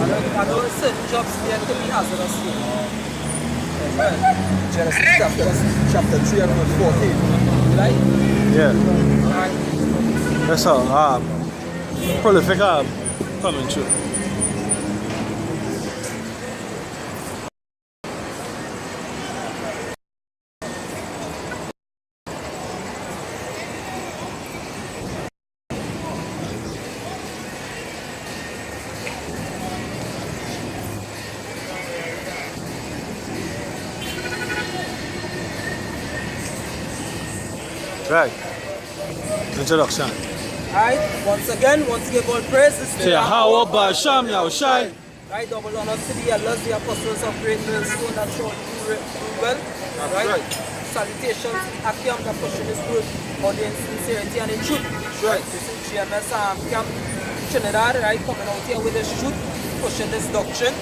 I know certain jobs there can be hazardous too. Genesis chapter 3 and verse 14. Right? Yeah. Right. That's all. Prolific coming true. Right. Introduction. Alright, once again, want to give all praises to Yahweh Basham Yahushai. Right, double honors to the elders, the apostles of great millstone that showed you well. Right? Salutations to the Akiam that pushing his word on in sincerity and in truth. Right. This is GMS Camp Trinidad, right, coming out here with this truth, pushing this doctrine.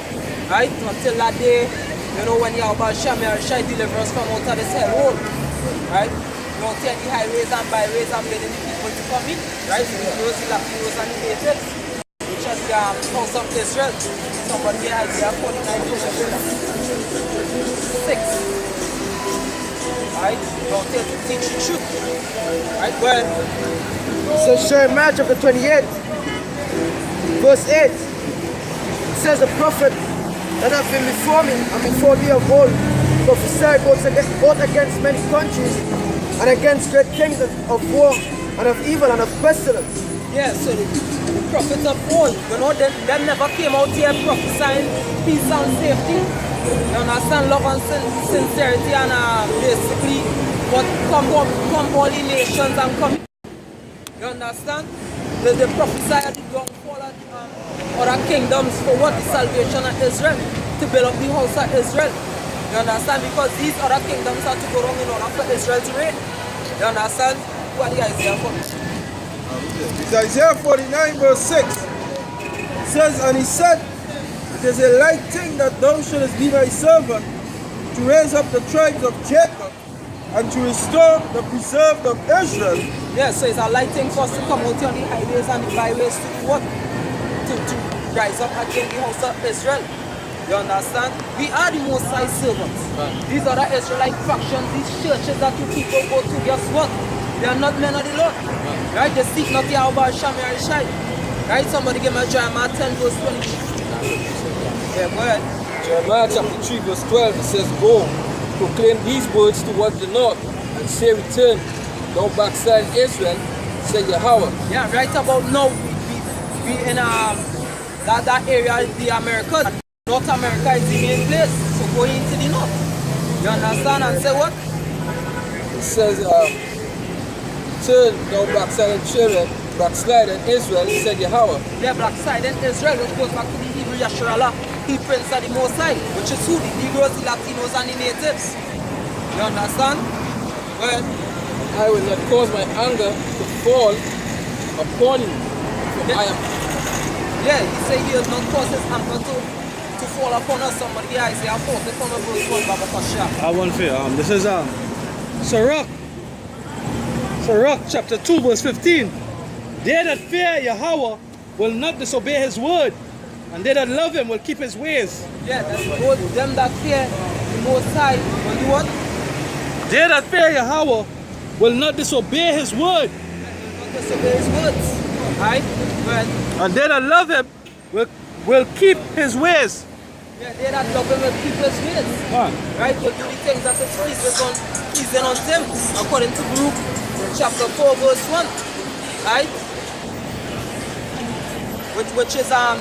Right, until that day, you know, when Yahweh Basham Yahushai delivers from out of this hellhole. Right? Out here the highways and byways and leading the people to come in, right? The Negroes, the Latinos and the natives, which is the house of Israel. Somebody here, Isaiah 49, verse 6. Right? Out here to teach the truth. Right? Go ahead. So Jeremiah chapter 28, verse 8. It says the prophet that have been before me and before me of old prophesied both against many countries and against great kings of war and of evil and of pestilence. Yeah, so the prophets of old, you know, them never came out here prophesying peace and safety. You understand? Love and sincerity and basically what come all the nations and come. You understand? They prophesy the downfall of other kingdoms for what? The salvation of Israel, to build up the house of Israel. You understand? Because these other kingdoms are to go wrong in order for Israel to reign. You understand? What is Isaiah 49? It's Isaiah 49 verse 6. It says, and he said, it is a light thing that thou shouldest be my servant, to raise up the tribes of Jacob, and to restore the preserved of Israel. Yeah, so it's a light thing for us to come out here on the highways and the byways to do what? To rise up against the house of Israel. You understand? We are the Most High servants. Right. These are the Israelite factions, these churches that you people go to, guess what? They are not men of the Lord. Right? They seek not Yahweh Basham Yahushai. Right? Somebody give me Jeremiah 10 verse 20. Yeah, go ahead. Jeremiah chapter 3 verse 12, it says, go, proclaim these words towards the north, and say, return, thou backsliding Israel, say Yahweh. Yeah, right about now, we in that area, the Americas. North America is the main place, so go into the north. You understand? And say what? It says, turn down backsliding Israel, said Yahweh. Yeah, backsliding Israel, which goes back to the Hebrew Yasharallah, he prince of the Most High, which is who? The Negroes, the Latinos, and the natives. You understand? Well, I will not cause my anger to fall upon you. Yeah, he said he will not cause his anger to fall upon us. Somebody Isaiah 40 from verse 1, Baba Pasha. I want to this is Sirach chapter 2 verse 15. They that fear Yahweh will not disobey his word, and they that love him will keep his ways. Yeah, that's both them that fear the Most High will do what? They that fear Yahweh will not disobey his word. Will not disobey his words. Right? Well, and they that love him will keep his ways. Yeah, they that love him will keep his ways. Right? Will do the things that is pleasing on them, according to Luke chapter 4 verse 1. Right? Which is the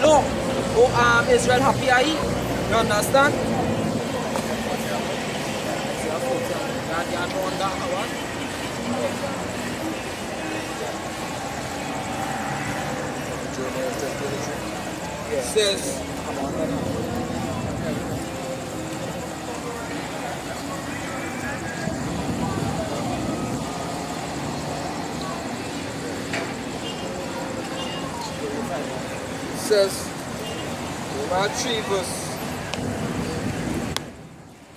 law. Oh, Israel happy are ye. You understand? It says, Jeremiah 3 verse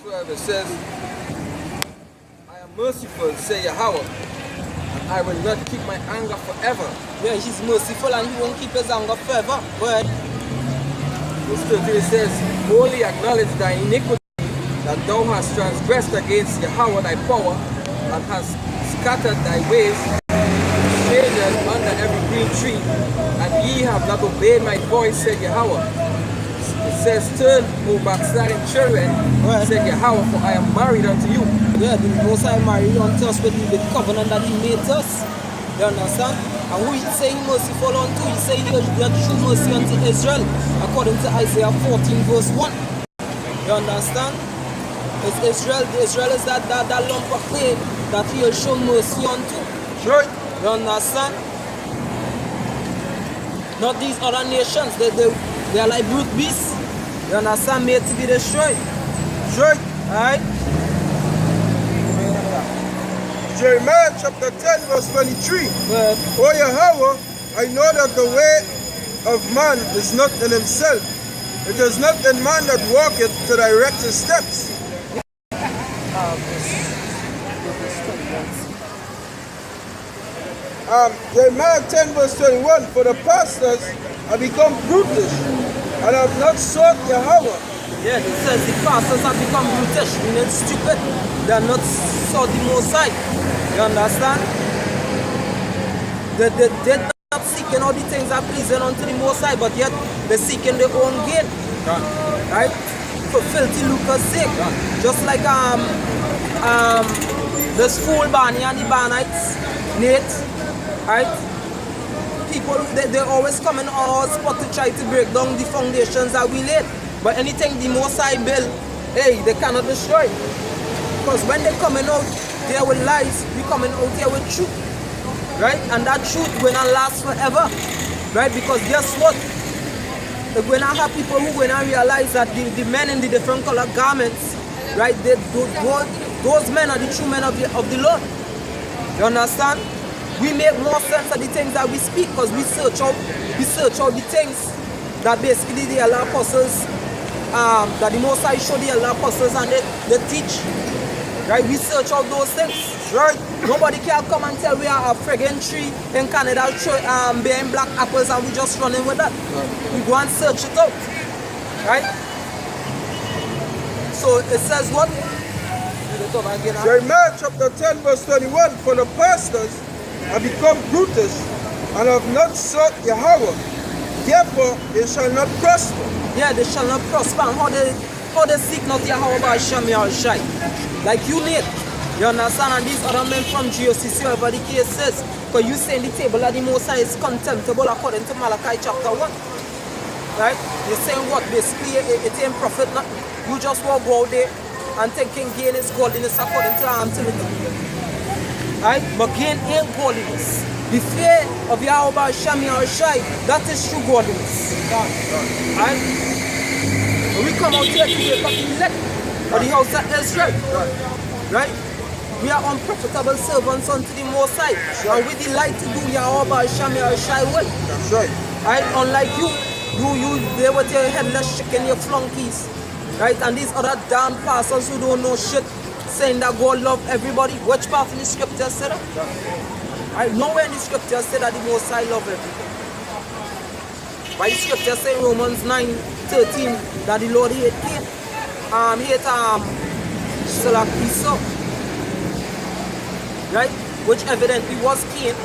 12, it says, I am merciful, say Yahweh, and I will not keep my anger forever. Yeah, he's merciful and he won't keep his anger forever. But Verse 13 says, wholly acknowledge thy iniquity, that thou hast transgressed against Yahweh thy power, and hast scattered thy ways, strangers under every green tree, and ye have not obeyed my voice, said Yahweh. It says, turn, O backsliding children, said Yahweh, for I am married unto you. Yeah, the Most High married unto us with the covenant that He made us. You understand? And who He say He merciful unto? He say He will show mercy unto Israel, according to Isaiah 14 verse 1. You understand? It's Israel. Israel is that lump of clay that He will show mercy unto. Sure. You understand? Not these other nations. They are like brute beasts. You understand? Made to be destroyed. Sure. Alright? Jeremiah chapter 10 verse 23. But O Yahweh, I know that the way of man is not in himself. It is not in man that walketh to direct his steps. Jeremiah 10 verse 21. For the pastors have become brutish and have not sought Yahweh. yeah, it says the pastors have become brutish, meaning stupid. They are not sought the Most High. You understand? They're not seeking all the things that pleasing unto the Most High, but yet they're seeking their own gain. Right? For filthy lucre's sake. Just like this fool Barney and the Barnites, Nate, right? People, they always come in our spot to try to break down the foundations that we laid. But anything the Most High build, hey, they cannot destroy. Because when they're coming out there with lies, we coming out here with truth. Right? And that truth will not last forever. Right? Because guess what? When I have people who when I realize that the men in the different color garments, right, those men are the true men of the Lord. You understand? We make more sense of the things that we speak because we search out the things that basically the elder apostles, that the Most High show the elder apostles and they teach. Right? We search out those things. Right? Nobody can come and tell we are a friggin' tree in Canada bearing black apples and we just running with that. We go and search it out. Right? So it says what? Jeremiah chapter 10 verse 21. For the pastors have become brutish and have not sought Yahweh. Therefore they shall not prosper. Yeah, they shall not prosper. And how they seek not Yahweh by Shem Yahushai. Like you need. You understand? And these other men from GOCC, whatever the case is, because you say in the table that the Most High is contemptible according to Malachi chapter 1. Right? You're saying what? Basically, it ain't profit. Not, you just walk out there and thinking gain is godliness according to Timothy. Right? But gain ain't godliness. The fear of Yahweh by Shem Yahushai, that is true godliness. Right? When we come out here to wake up the elect of the house of Israel. Right? We are unprofitable servants unto the Most High. And we delight to do Yahweh by Shem Yahushai will. That's right. Right? Unlike you there with your headless chicken, your flunkies. Right? And these other damn pastors who don't know shit, saying that God love everybody. Which part in the scripture said that? Right? Nowhere in the scripture said that the Most High love everybody. Why the scripture say in Romans 9:13 that the Lord hate Cain. Esau. Right? Which evidently was Cain.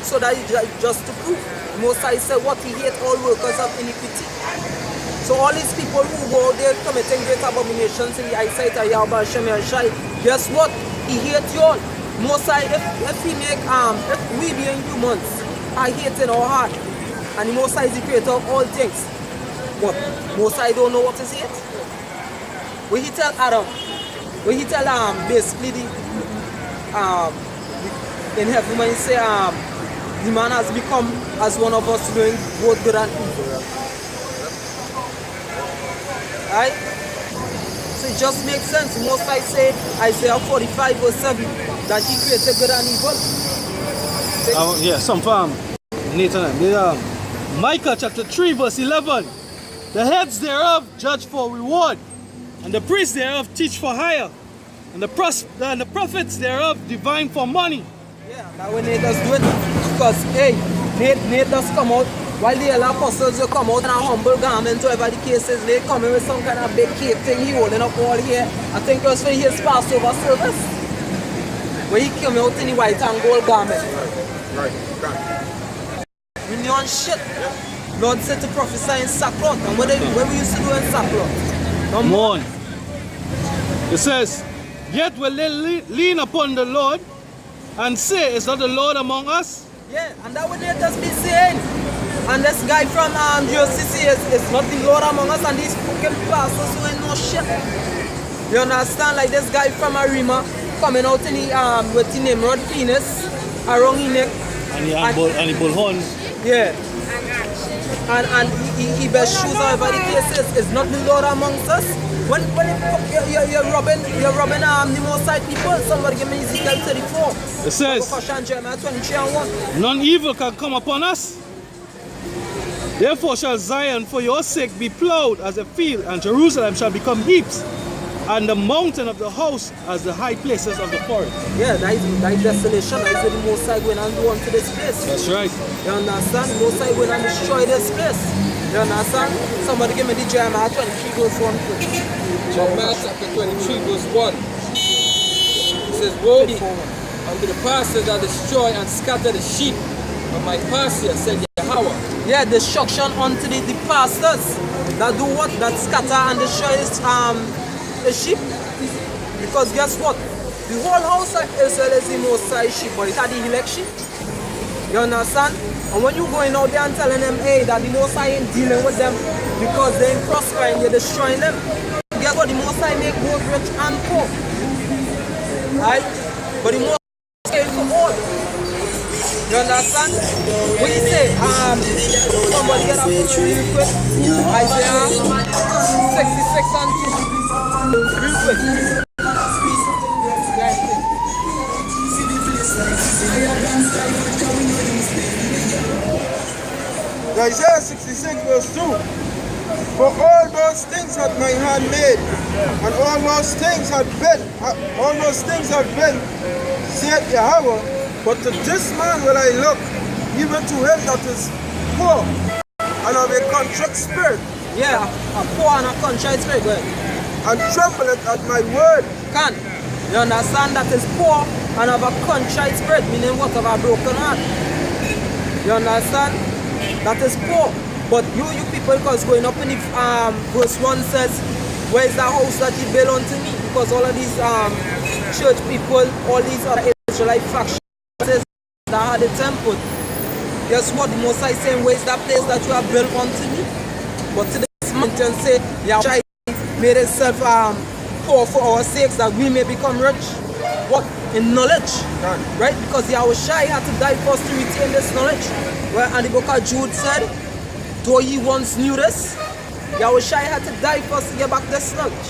So that is just to prove. Most High said what? He hate all workers of iniquity. So all these people who go there committing great abominations in the eyesight of Yahweh Shem Yahushai, guess what? He hate you all. Most High, if we make if we being humans are hate in our heart, and the Most High is the creator of all things, what? Most High don't know what is hate? When he tell Adam, when he tell basically the in heaven when he say the man has become as one of us doing both good and evil. Right? So it just makes sense. Most I say Isaiah 45 verse 7 that he created good and evil. Yeah, some farm. Nathan, Micah chapter 3 verse 11. The heads thereof judge for reward, and the priests thereof teach for hire, and the prophets thereof divine for money. Yeah, that when Nate does do it, because hey, Nate does come out While the other apostles will come out in a humble garment, whatever the case is, they come in with some kind of big cake thing, he holding up all here. I think it was for his Passover service. Where he came out in the white and gold garment. Right. Union shit. Lord said to prophesy in sackcloth. And what we used to do in sackcloth? Come on. It says, yet will they lean upon the Lord and say, is not the Lord among us? Yeah, and that would they just be saying. And this guy from GCC is not the Lord among us, and these fucking pastors who ain't no shit. You understand? Like this guy from Arima coming out in the with the Nimrod penis around his neck. And the bullhorns. Yeah. And he bears shoes however the case is not the Lord amongst us. When you're robbing the most side people, somebody give me Ezekiel 34. It says, Jeremiah 23 and 1. none evil can come upon us. Therefore shall Zion for your sake be plowed as a field, and Jerusalem shall become heaps, and the mountain of the house as the high places of the forest. Yeah, that is desolation. That is what the Most High going and do unto this place. That's right. You understand? The Most High going and destroy this place. You understand? Somebody give me the Jeremiah 23 verse 1. Jeremiah chapter 23 verse 1. It says, woe be unto the pastors that destroy and scatter the sheep of my pasture, said Yahweh. Yeah, destruction unto the pastors that do what? That scatter and destroy the sheep. Because guess what? The whole house of Israel is the Most High sheep, but it's at the elect sheep. You understand? And when you going out there and telling them, hey, that the Most High ain't dealing with them because they ain't prospering, you're destroying them. Guess what? The Most High make both rich and poor. Right? But the Most High is for all. You understand? What do you say? Somebody get up real quick. Isaiah 66 and 2. Real quick. Isaiah 66 verse 2. For all those things had my hand made, and all those things had been, said Yahweh. But to this man will I look, even to him that is poor and of a contrite spirit. Yeah, a poor and a contrite spirit, go ahead. And trembleth at my word. Can you understand that is poor and of a contrite spirit, meaning what? Of a broken heart. You understand? That is poor. But you people, because going up in the verse 1 says, where is the house that you built unto me? Because all of these church people, all these other Israelite factions that had a temple. Guess what? The Most High saying, where is that place that you have built unto me? But to this mountain say, Yahweh made himself poor for our sakes, that we may become rich. What? In knowledge. Right? Because Yahweh had to die first to retain this knowledge. Well, and the book of Jude said, though ye once knew this, Yahweh had to die first to get back this knowledge.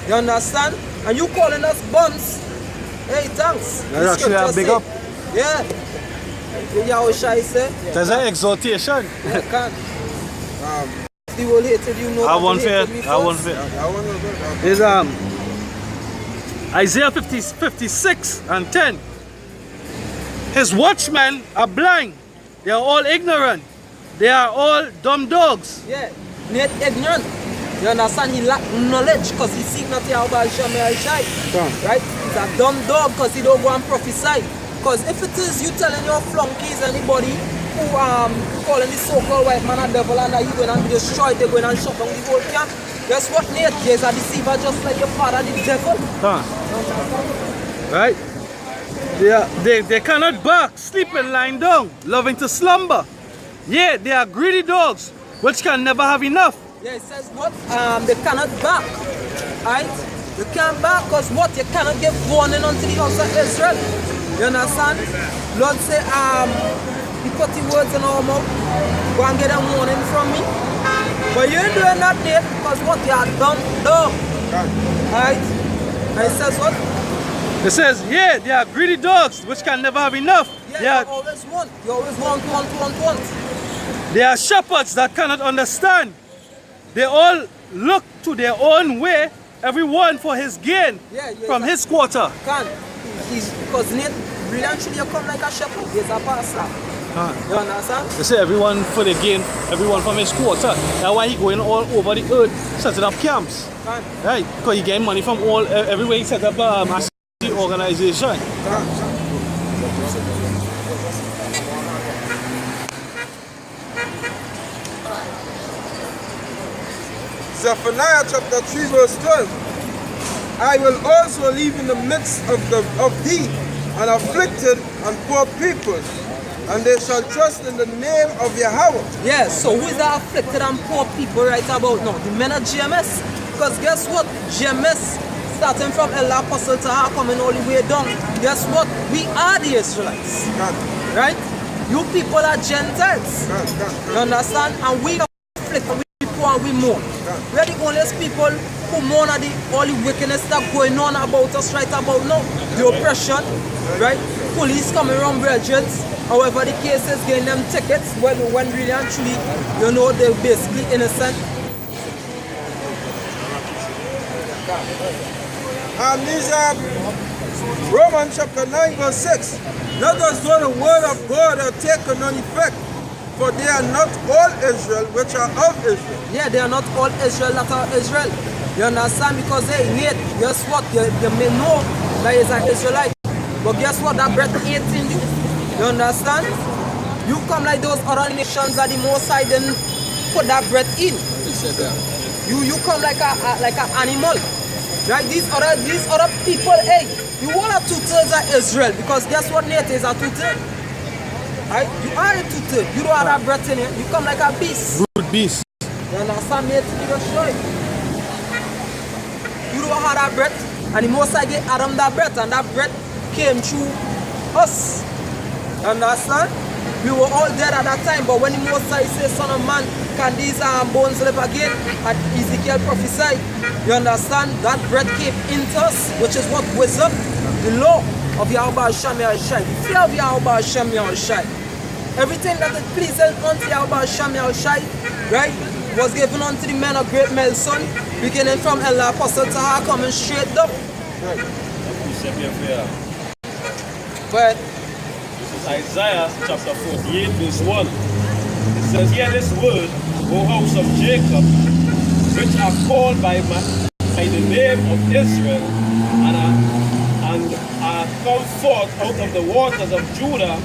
You understand? And you calling us bums? Hey, thanks. That's actually a big up. Yeah. Yahweh said. There's an exhortation. Yeah, can. The whole hated you know. I want fair. Is Isaiah 56 and 10. His watchmen are blind. They are all ignorant. They are all dumb dogs. Yeah, not ignorant. You understand? He lack knowledge because he seek not Yahweh Shai. Right? He's a dumb dog because he don't go and prophesy. Because if it is you telling your flunkies, anybody who calling the so-called white man a devil and that you going and be destroyed, they're going and shut down the whole camp. Guess what, Nate? There's a deceiver just like your father, the devil. Right? They cannot bark, sleeping lying down, loving to slumber. Yeah, they are greedy dogs, which can never have enough. Yeah, it says what? They cannot bark. Right? You can't bark because what? You cannot give warning unto the house of Israel. You understand? Lord say, He put the words in our mouth. Go and get a warning from me. But you ain't doing that there because what? You are dumb dog. Right? And it says what? It says, yeah, they are greedy dogs, which can never have enough. Yeah, you always want. You always want. They are shepherds that cannot understand. They all look to their own way, everyone for his gain from his quarter. Because Nate, brilliantly you come like a shepherd. He's a pastor. You understand? They say everyone for the gain, everyone from his quarter. That's why he going all over the earth, setting up camps. Right? Because he getting money from everywhere he set up a organization. Zephaniah chapter 3 verse 12. I will also leave in the midst of thee an afflicted and poor people, and they shall trust in the name of Yahweh. Yes, so who is the afflicted and poor people right about now? The men of GMS. Because guess what? GMS, starting from El Apostle to her, coming all the way down. Guess what? We are the Israelites. Right? You people are Gentiles. You understand? And we are afflicted, we poor, and we mourn. We are the only people who mourn at all the wickedness that going on about us right about now. The oppression, right? Police coming around brethren. However the case is, getting them tickets when really and truly, you know, they're basically innocent. And these are Romans chapter 9 verse 6. Let us know the word of God hath taken on effect, for they are not all Israel which are of Israel. Yeah, they are not all Israel that are Israel. You understand? Because hey, Nate, guess what? You may know that is an Israelite. But guess what? That breath ain't in you. You understand? You come like those other nations that the Most High didn't put that breath in. You come like an animal. Right? These other people, hey, you all are 2/3 of Israel. Because guess what? Nate is a 2/3. Right? You are a 2/3. You don't have that breath in you. You come like a beast. Rude beast. You understand, mate? You just show it. You don't have that breath, and the Most High gave Adam that breath, and that breath came through us. You understand? We were all dead at that time, but when the Most High says, Son of man, can these bones live again? And Ezekiel prophesied. You understand? That breath came into us, which is what wisdom, the law of Yahweh Hashem Yahushai, the fear of Yahweh Hashem Yahushai. Everything that is pleasing unto Yahweh Hashem Yahushai, right, was given unto the men of great Melson, beginning from El Apostle to her, coming straight down. Right. But this is Isaiah chapter 48 verse 1. It says, hear this word, O house of Jacob, which are called by the name of Israel, and are come forth out of the waters of Judah,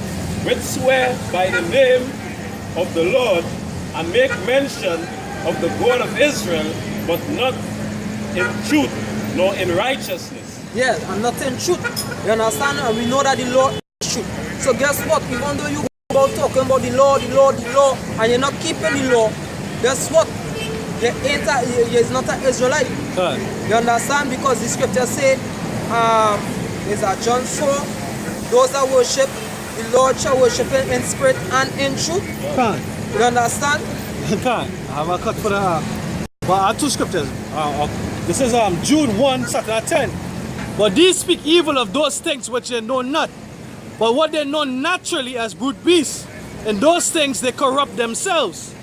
which swear by the name of the Lord, and make mention of the God of Israel, but not in truth, nor in righteousness. Yes, and not in truth. You understand? And we know that the Lord is truth. So guess what? Even though you go about talking about the law, and you're not keeping the law, guess what? You're not an Israelite. You understand? Because the scripture say, is that John 4, those that worship the Lord shall worship him in spirit and in truth. You understand? I have a cut for the but I have two scriptures. This is Jude 1, 10. But these speak evil of those things which they know not, but what they know naturally as brute beasts. In those things they corrupt themselves.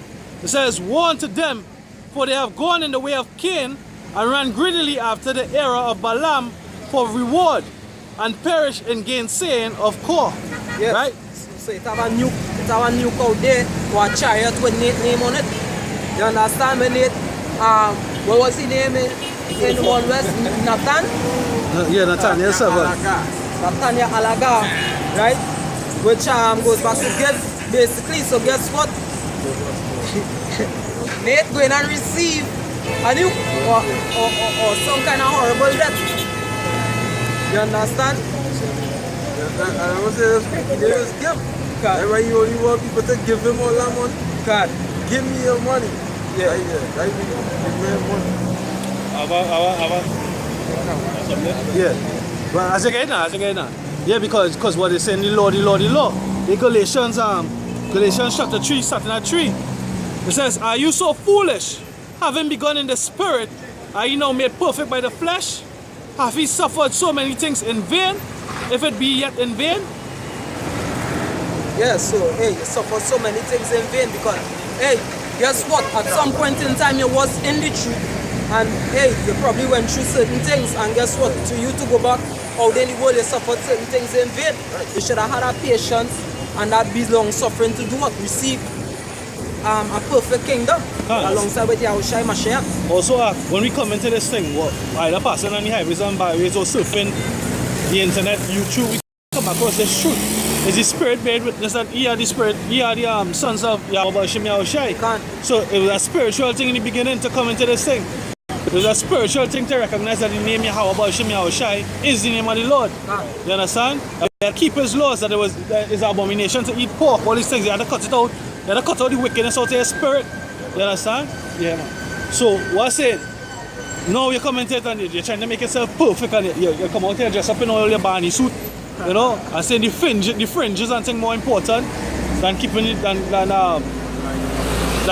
It says, woe unto them, for they have gone in the way of Cain, and ran greedily after the error of Balaam for reward, and perish in gainsaying of Kor. Yes. Right? So it have a nuke out there, or a chariot with Nate name on it. You understand me, Nate? What was his name in One West? Nathan? Yeah, Nathan, yes sir. Natanya Alaga, right? Which goes back to give, basically. So guess what? Nate going and receive a nuke or some kind of horrible death. You understand? I was saying, there is gift. That's why you only want people to give him all that money. God. Give me your money. Yeah. Right, give me your money. Yeah. Well, as again now. Yeah, because what they say in the law. In Galatians chapter 3, starting at 3. It says, are you so foolish? Having begun in the spirit, are you now made perfect by the flesh? Have he suffered so many things in vain, if it be yet in vain? Yes, so hey, you suffered so many things in vain because, hey, guess what? At some point in time you was in the truth, and hey, you probably went through certain things, and guess what? To you to go back out in the world, you suffered certain things in vain. You should have had a patience and that be long suffering to do what? Receive a perfect kingdom alongside with Yahushua Mashiach. Also, when we come into this thing, what either passing on the highways and byways or surfing the internet, YouTube, we come across this truth. Is the Spirit bear witness that he are the Spirit, he are the sons of Yahushua. So it was a spiritual thing in the beginning to come into this thing. It was a spiritual thing to recognize that the name Yahushua is the name of the Lord. You understand? They keep his laws, that it was his abomination to eat pork, all these things. They had to cut it out. They had to cut out the wickedness out of your spirit. You understand? Yeah, man. So what's it? Now you come into it and you're trying to make yourself perfect, and you come out here dressed up in all your Barney suit. You know, and saying the fringes and things more important than keeping it than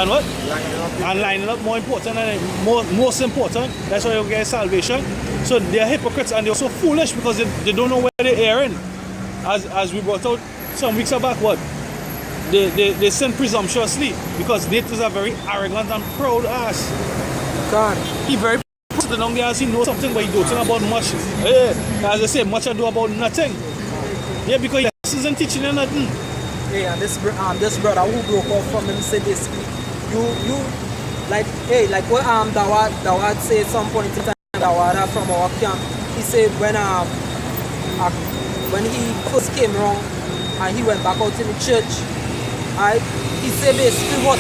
what? And lining up more important and most important. That's why you get salvation. So they're hypocrites and they're so foolish because they don't know where they're erring. As we brought out some weeks back, what? They sin presumptuously because they is a very arrogant and proud ass. God. He very sitting down there as he knows something, but he don't know about much. As I say, much ado about nothing. Yeah, because he isn't teaching you nothing. Yeah, and this brother who broke off from him said basically, you like what Dawad said at some point in time, Dawad from our camp, he said when he first came around and he went back out in the church, he said basically what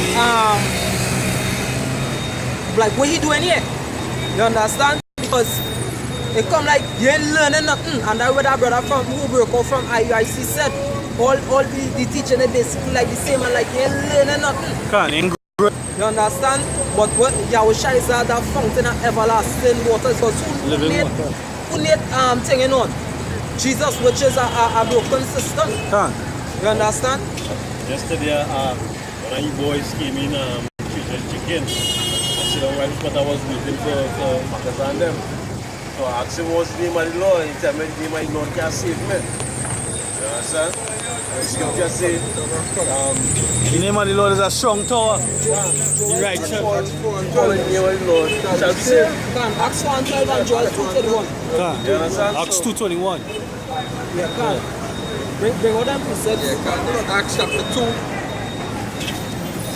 he doing here? You understand? Because it come like you ain't learning nothing, and that's what that brother from who broke out from IUIC said. All the teaching is basically like the same, and like you ain't learning nothing. You understand? But what Yahushua is that fountain of everlasting waters, because who need thing on? Jesus, which is a broken system. You understand? Yesterday, one of you boys came in chicken. I said, all right, but I was waiting for Marcus and them. So I asked him what's the name of the Lord, and he told me the name of the Lord can't save me. You understand? The scripture says, the name of the Lord is a strong tower. Right, the name of the Lord shall save. Acts 1:12 and Joel 2:21. You understand? Acts 2:21. Yeah, can. Bring all them precepts. Yeah, Acts chapter 2.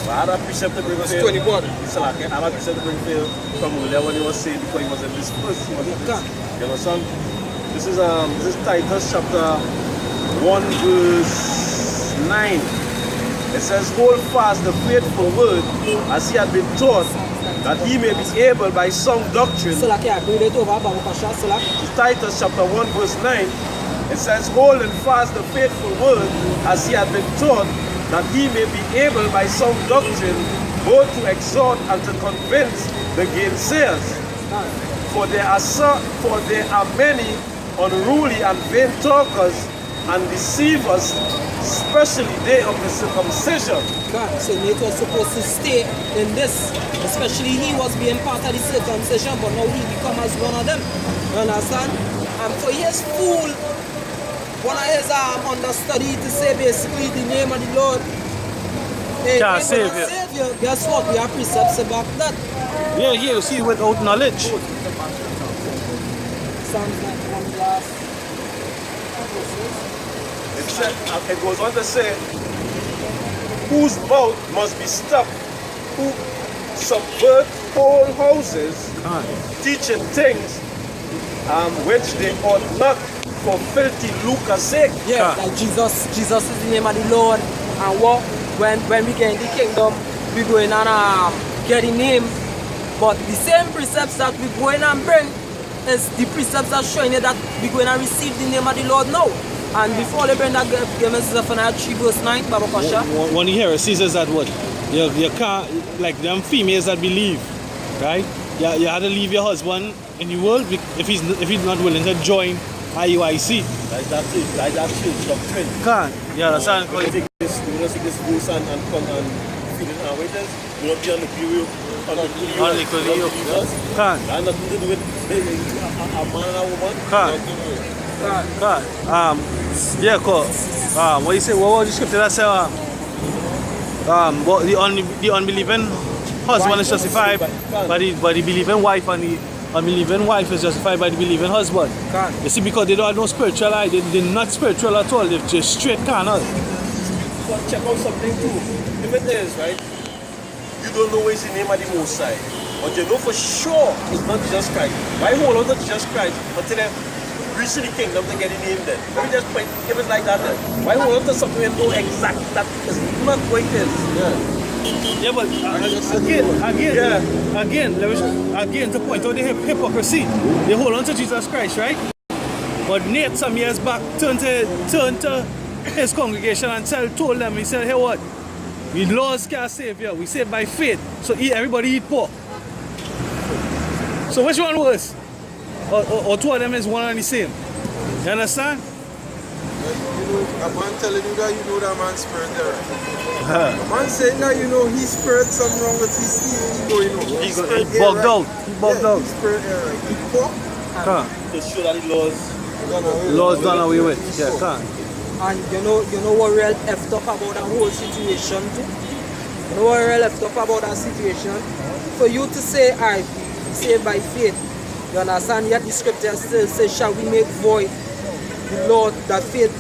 I had a precept to bring Verse 21. So I had a precept to bring from earlier when he was saying before he was in this verse. You understand? This is Titus chapter 1 verse 9. It says, hold fast the faithful word as he had been taught, that he may be able by sound doctrine. Titus chapter 1 verse 9. It says, holding fast the faithful word as he had been taught, that he may be able by sound doctrine both to exhort and to convince the gainsayers. For there are many unruly and vain talkers and deceivers, especially they of the circumcision. God, so Nate was supposed to stay in this, especially he was being part of the circumcision, but now he become as one of them. You understand? And for his fool, one of his understudy to say basically the name of the Lord can't save you. Guess what? We have precepts about that. Yeah, you see, without knowledge. Sounds like one last. It goes on to say, whose mouth must be stopped, who subvert whole houses, teaching things which they ought not, for filthy lucre's sake. Yeah, like Jesus is the name of the Lord, and what when we get in the kingdom, we going and get the name. But the same precepts that we going and bring is the precepts that showing you that we going to receive the name of the Lord now. And before they bring that GMS Risorgimento 3 verse 9, Baba Pasha. One heresies is that what? You can't, like them females that believe, right? You had to leave your husband in the world if he's not willing to join IUIC. Like that doctrine. Can't. Yeah, that's how you don't take this verse and come and feed it our waiters. You don't be on the period. Can't. That has nothing to do with a man and a woman. Can't. Yeah, cool. What you say? What was the scripture that said? But the unbelieving husband is justified by the believing wife, and the unbelieving wife is justified by the believing husband. You see, because they don't have no spiritual eye, they're not spiritual at all, they're just straight carnal. want to check out something too. If it is, right, you don't know what's the name of the Most High, but you know for sure it's not Jesus Christ. Why hold on to Jesus Christ until they reach the kingdom to get the name then? Let me just point, give it like that then. Why hold on to something you know exactly that is not what it is? Yeah, but again, to point out the hypocrisy, they hold on to Jesus Christ, right? But Nate some years back turned to his congregation and told them, he said, hey what? We laws can't save you, we save by faith. So everybody eat pork. So which one was? Or two of them is one and the same. You understand? A man telling you that you know that man's spirit there. A man saying that you know his spirit, something wrong with his ego, you know. He bugged out. He bugged out. His spirit there, right? He pork. To show that the Laws done away with. Yeah, can't. And you know what real effed up about that whole situation too? You know what real effed up about that situation? For you to say, I saved by faith, you understand? Yet the scripture still says, shall we make void the Lord that faith,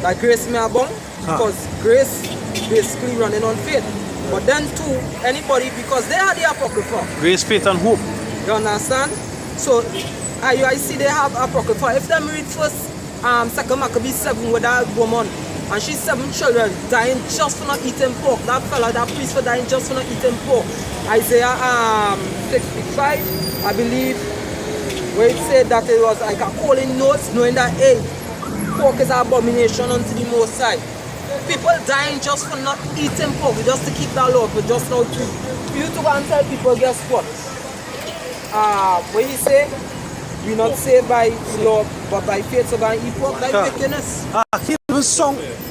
that grace may abound? Because grace basically running on faith. But then too, anybody, because they are the apocrypha. Grace, faith and hope. You understand? So I see they have apocrypha. If them read first 2 Maccabees 7 with that woman, and she's 7 children dying just for not eating pork. That fella, that priest for dying just for not eating pork. Isaiah 65, I believe, where it said that it was like a calling notes, knowing that hey, pork is an abomination unto the Most High. People dying just for not eating pork, just to keep that law, but just not to. For you to go and tell people, guess what? What he say? We not saved by law, but by faith, so by eat pork, like wickedness. He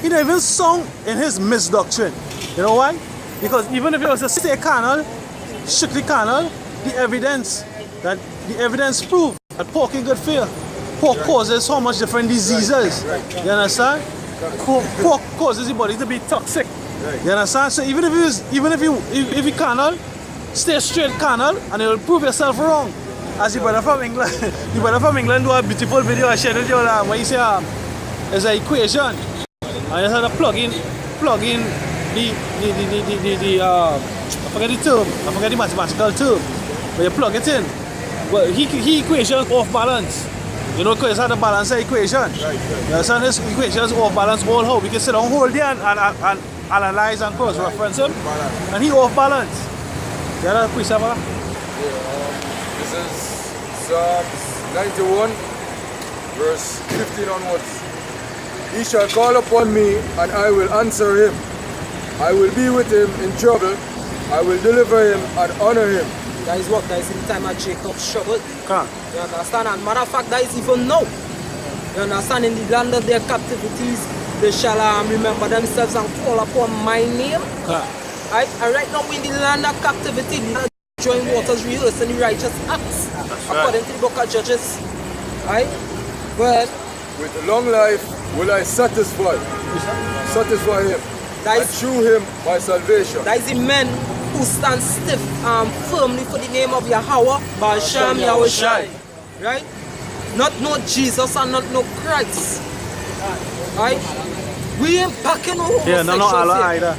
didn't even sung in his misdoctrine. You know why? Because even if it was a stay carnal, strictly carnal, the evidence proved that pork is good for you. Pork causes so much different diseases. You understand? Pork causes the body to be toxic. You understand? So even if you carnal, stay straight carnal, and it will prove yourself wrong. As the brother from England, do a beautiful video I shared with you where he say there's an equation, and you have to plug in the I forget the term, I forget the mathematical term, but you plug it in. But he equation off balance. You know, because how to balance the equation. Right. You understand this equation is off balance all how we can sit down hold there and analyze and cross reference him, and he off balance. You know, quick This is Psalms 91, verse 15 onwards. He shall call upon me, and I will answer him. I will be with him in trouble. I will deliver him and honor him. That is what? That is in the time of Jacob's trouble. You understand? And matter of fact, that is even now. You understand? In the land of their captivities, they shall remember themselves and call upon my name. Right? And right now, in the land of captivity, join waters rehearsing the righteous acts, according to the book of Judges. Right? But with long life will I satisfy him, and shew him my salvation. That is the men who stand stiff firmly for the name of Yahweh, Ba'Shem Yahushai. Right? Not no Jesus and not no Christ. Right? We ain't backing no homosexuals no Allah either.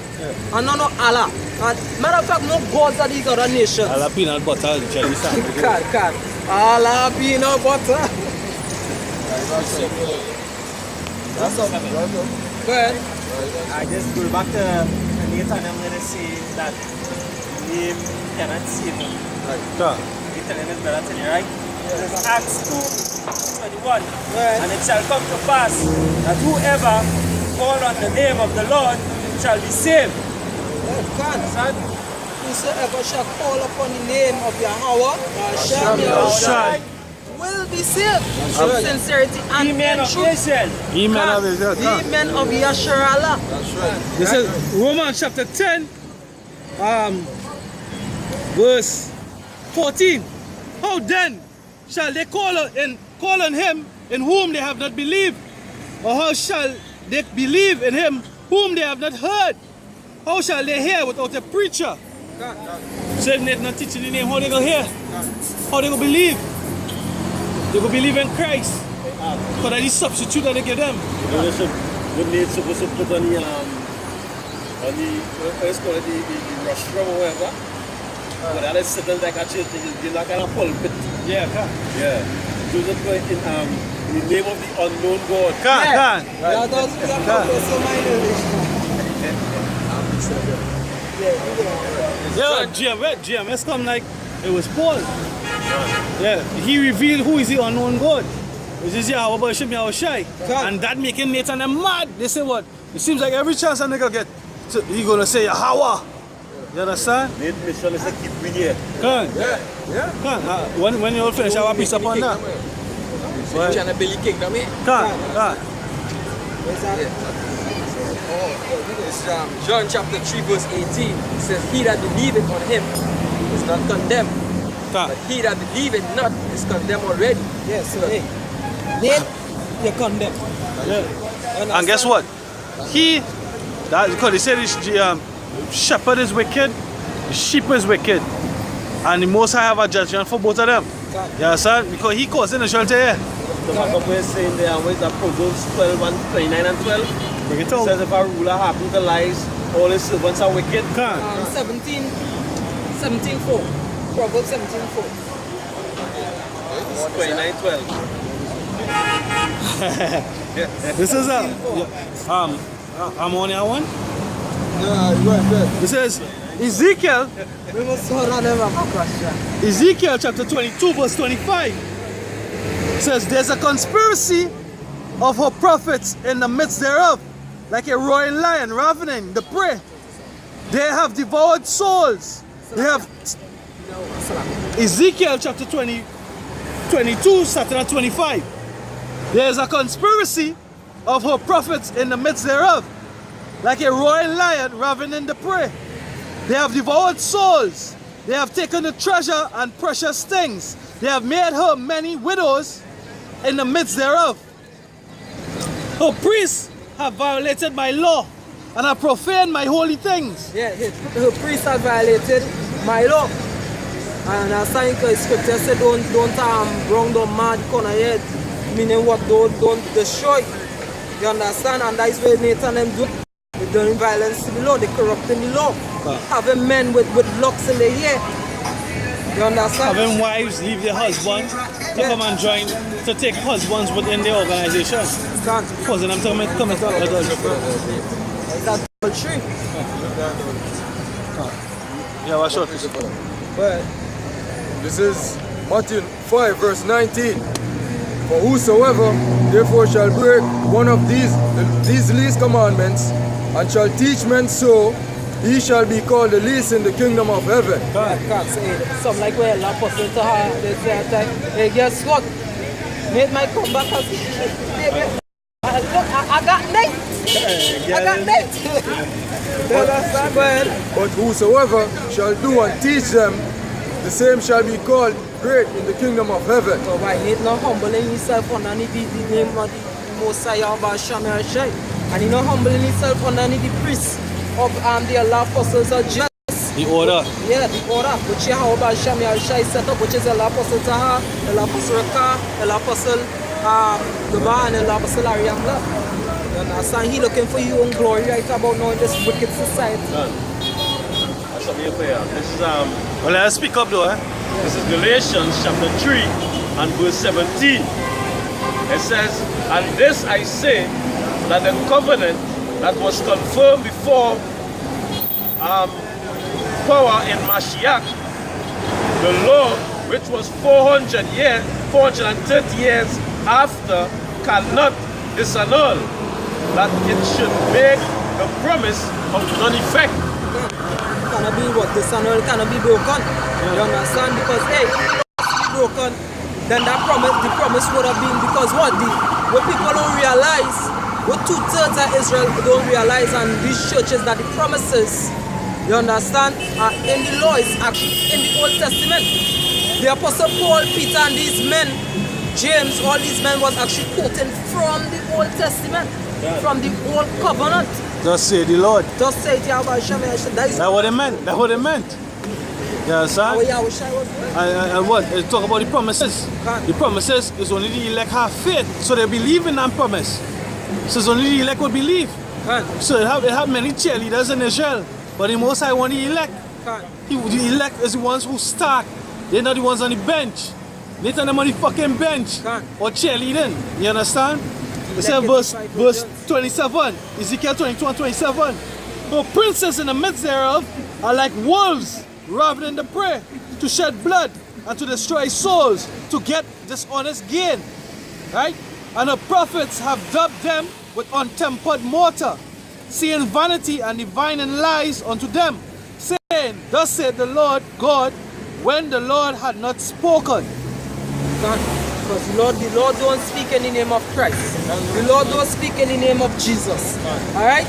And no Allah. And matter of fact, no gods of these other nations. Allah peanut butter, jelly sandwich. Allah peanut butter. That's all. Go ahead. I just go back to Nathan. I'm going to say that name cannot save him. Right. He's telling his brother to you, right? There's Acts 2:21. And it shall come to pass that whoever call on the name of the Lord shall be saved. God, whosoever shall call upon the name of Yahweh, Ba'Shem Yahushai, will be saved. Sincerity and truth. The men of Yasharallah. That's right. This is Romans chapter 10, verse 14. How then shall they call on him in whom they have not believed? Or how shall they believe in him whom they have not heard? How shall they hear without a preacher? So if they're not teaching the name, how they go hear? How they go believe? They go believe in Christ. Because that's the substitute that they give them. When they're supposed to put on the let's call it the rostrum or whatever. But that is sitting like a church, you're not going to pulpit. Yeah, can. Yeah. Do the in the name of the unknown God. Can. Yeah, that's so Yeah, GMS come like it was Paul. Yeah, he revealed who is the unknown God. This is Yahweh Bashim Yahweh Shai. And that making Nathan them mad. They say what? It seems like every chance a nigga get, he gonna say Yahweh. You understand? Nathan mission is to keep me here. Can. Yeah. Can. When you all finish, I will piece up on that. Trying to build the kingdom here. Can. It's John chapter 3 verse 18. It says, he that believeth on him is not condemned. But he that believeth not is condemned already. Yes, so hey, Nate, you're condemned. Yeah. And guess what? Because they said the shepherd is wicked, the sheep is wicked. And the Most High have a judgment for both of them. You understand? Because he caused in the shelter here. The Bible is saying there, what is that, Proverbs 12 and 29 and 12? Bring it It out. says if a ruler happen to lies, all his servants are wicked. 17:4. Proverbs 17:4. 29:12. This is I'm on that one. Yeah, right. This is Ezekiel. We must hold on them a question. Ezekiel chapter 22 verse 25. It says there's a conspiracy of her prophets in the midst thereof, like a roaring lion ravening the prey. They have devoured souls. They have Ezekiel chapter 22 starting at 25. There's a conspiracy of her prophets in the midst thereof, like a roaring lion ravening the prey. They have devoured souls. They have taken the treasure and precious things. They have made her many widows in the midst thereof. Her priests have violated my law and have profaned my holy things. Yeah, her priests have violated my law. And as I think scripture said, don't wrong the mad corner head. Meaning what? Don't destroy. You understand? And that is what Nathan them do. They're doing violence to the law, they're corrupting the law. Having men with locks in their hair. You understand? Having wives leave their husbands to come and join, to take husbands within their organization. Causing them to commit adultery. That's adultery. Yeah, what's your But this is Matthew 5 verse 19. For whosoever therefore shall break one of these least commandments and shall teach men so, he shall be called the least in the kingdom of heaven. Something like where the apostle to her, they say, hey, guess what? Nate might come back as I got Nate. I got Nate. But whosoever shall do and teach them, the same shall be called great in the kingdom of heaven. So why Nate not humbling himself underneath the name of the Mosiah of CameraFi, and he not humbling himself underneath the priests of the Allah apostles of Jesus. The order. Yeah, the order which Yahweh CameraFi set up, which is Allah apostle Taha, Allah apostle Raka, Allah apostle Gaba, and Allah apostle Ariamla. You understand? He looking for your own glory right about now in this wicked society. That's what we're here. This is Well, let's speak up though, eh? This is Galatians chapter 3 and verse 17. It says, and this I say, that the covenant that was confirmed before power in Mashiach, the law which was 430 years after, cannot disannul, that it should make the promise of none effect. Cannot be what? Disannul cannot be broken. You understand? Because hey, if it be broken, then that promise, the promise would have been, because what people don't realize, what 2/3 of Israel don't realize, and these churches, that the promises, you understand, are in the law, is actually in the Old Testament. The Apostle Paul, Peter, and these men, James, all these men was actually quoting from the Old Testament, from the Old Covenant. Just say the Lord. Just say it, Yahweh CameraFi. That's what it meant. That's what it meant. You understand? And what? It talk about the promises. The promises is only the elect have faith, so they believe in that promise. So it's only the elect would believe. So it have many cheerleaders in Israel, but the Most High want the elect. The elect is the ones who start. They're not the ones on the bench. They tell them on the fucking bench or cheerleading. You understand? It says verse 27, Ezekiel 22 and 27. The princes in the midst thereof are like wolves ravening the prey, to shed blood and to destroy souls, to get dishonest gain. Right? And the prophets have dubbed them with untempered mortar, seeing vanity and divining lies unto them, saying, thus said the Lord God, when the Lord had not spoken. Because the Lord don't speak in the name of Christ. The Lord don't speak in the name of Jesus. Alright?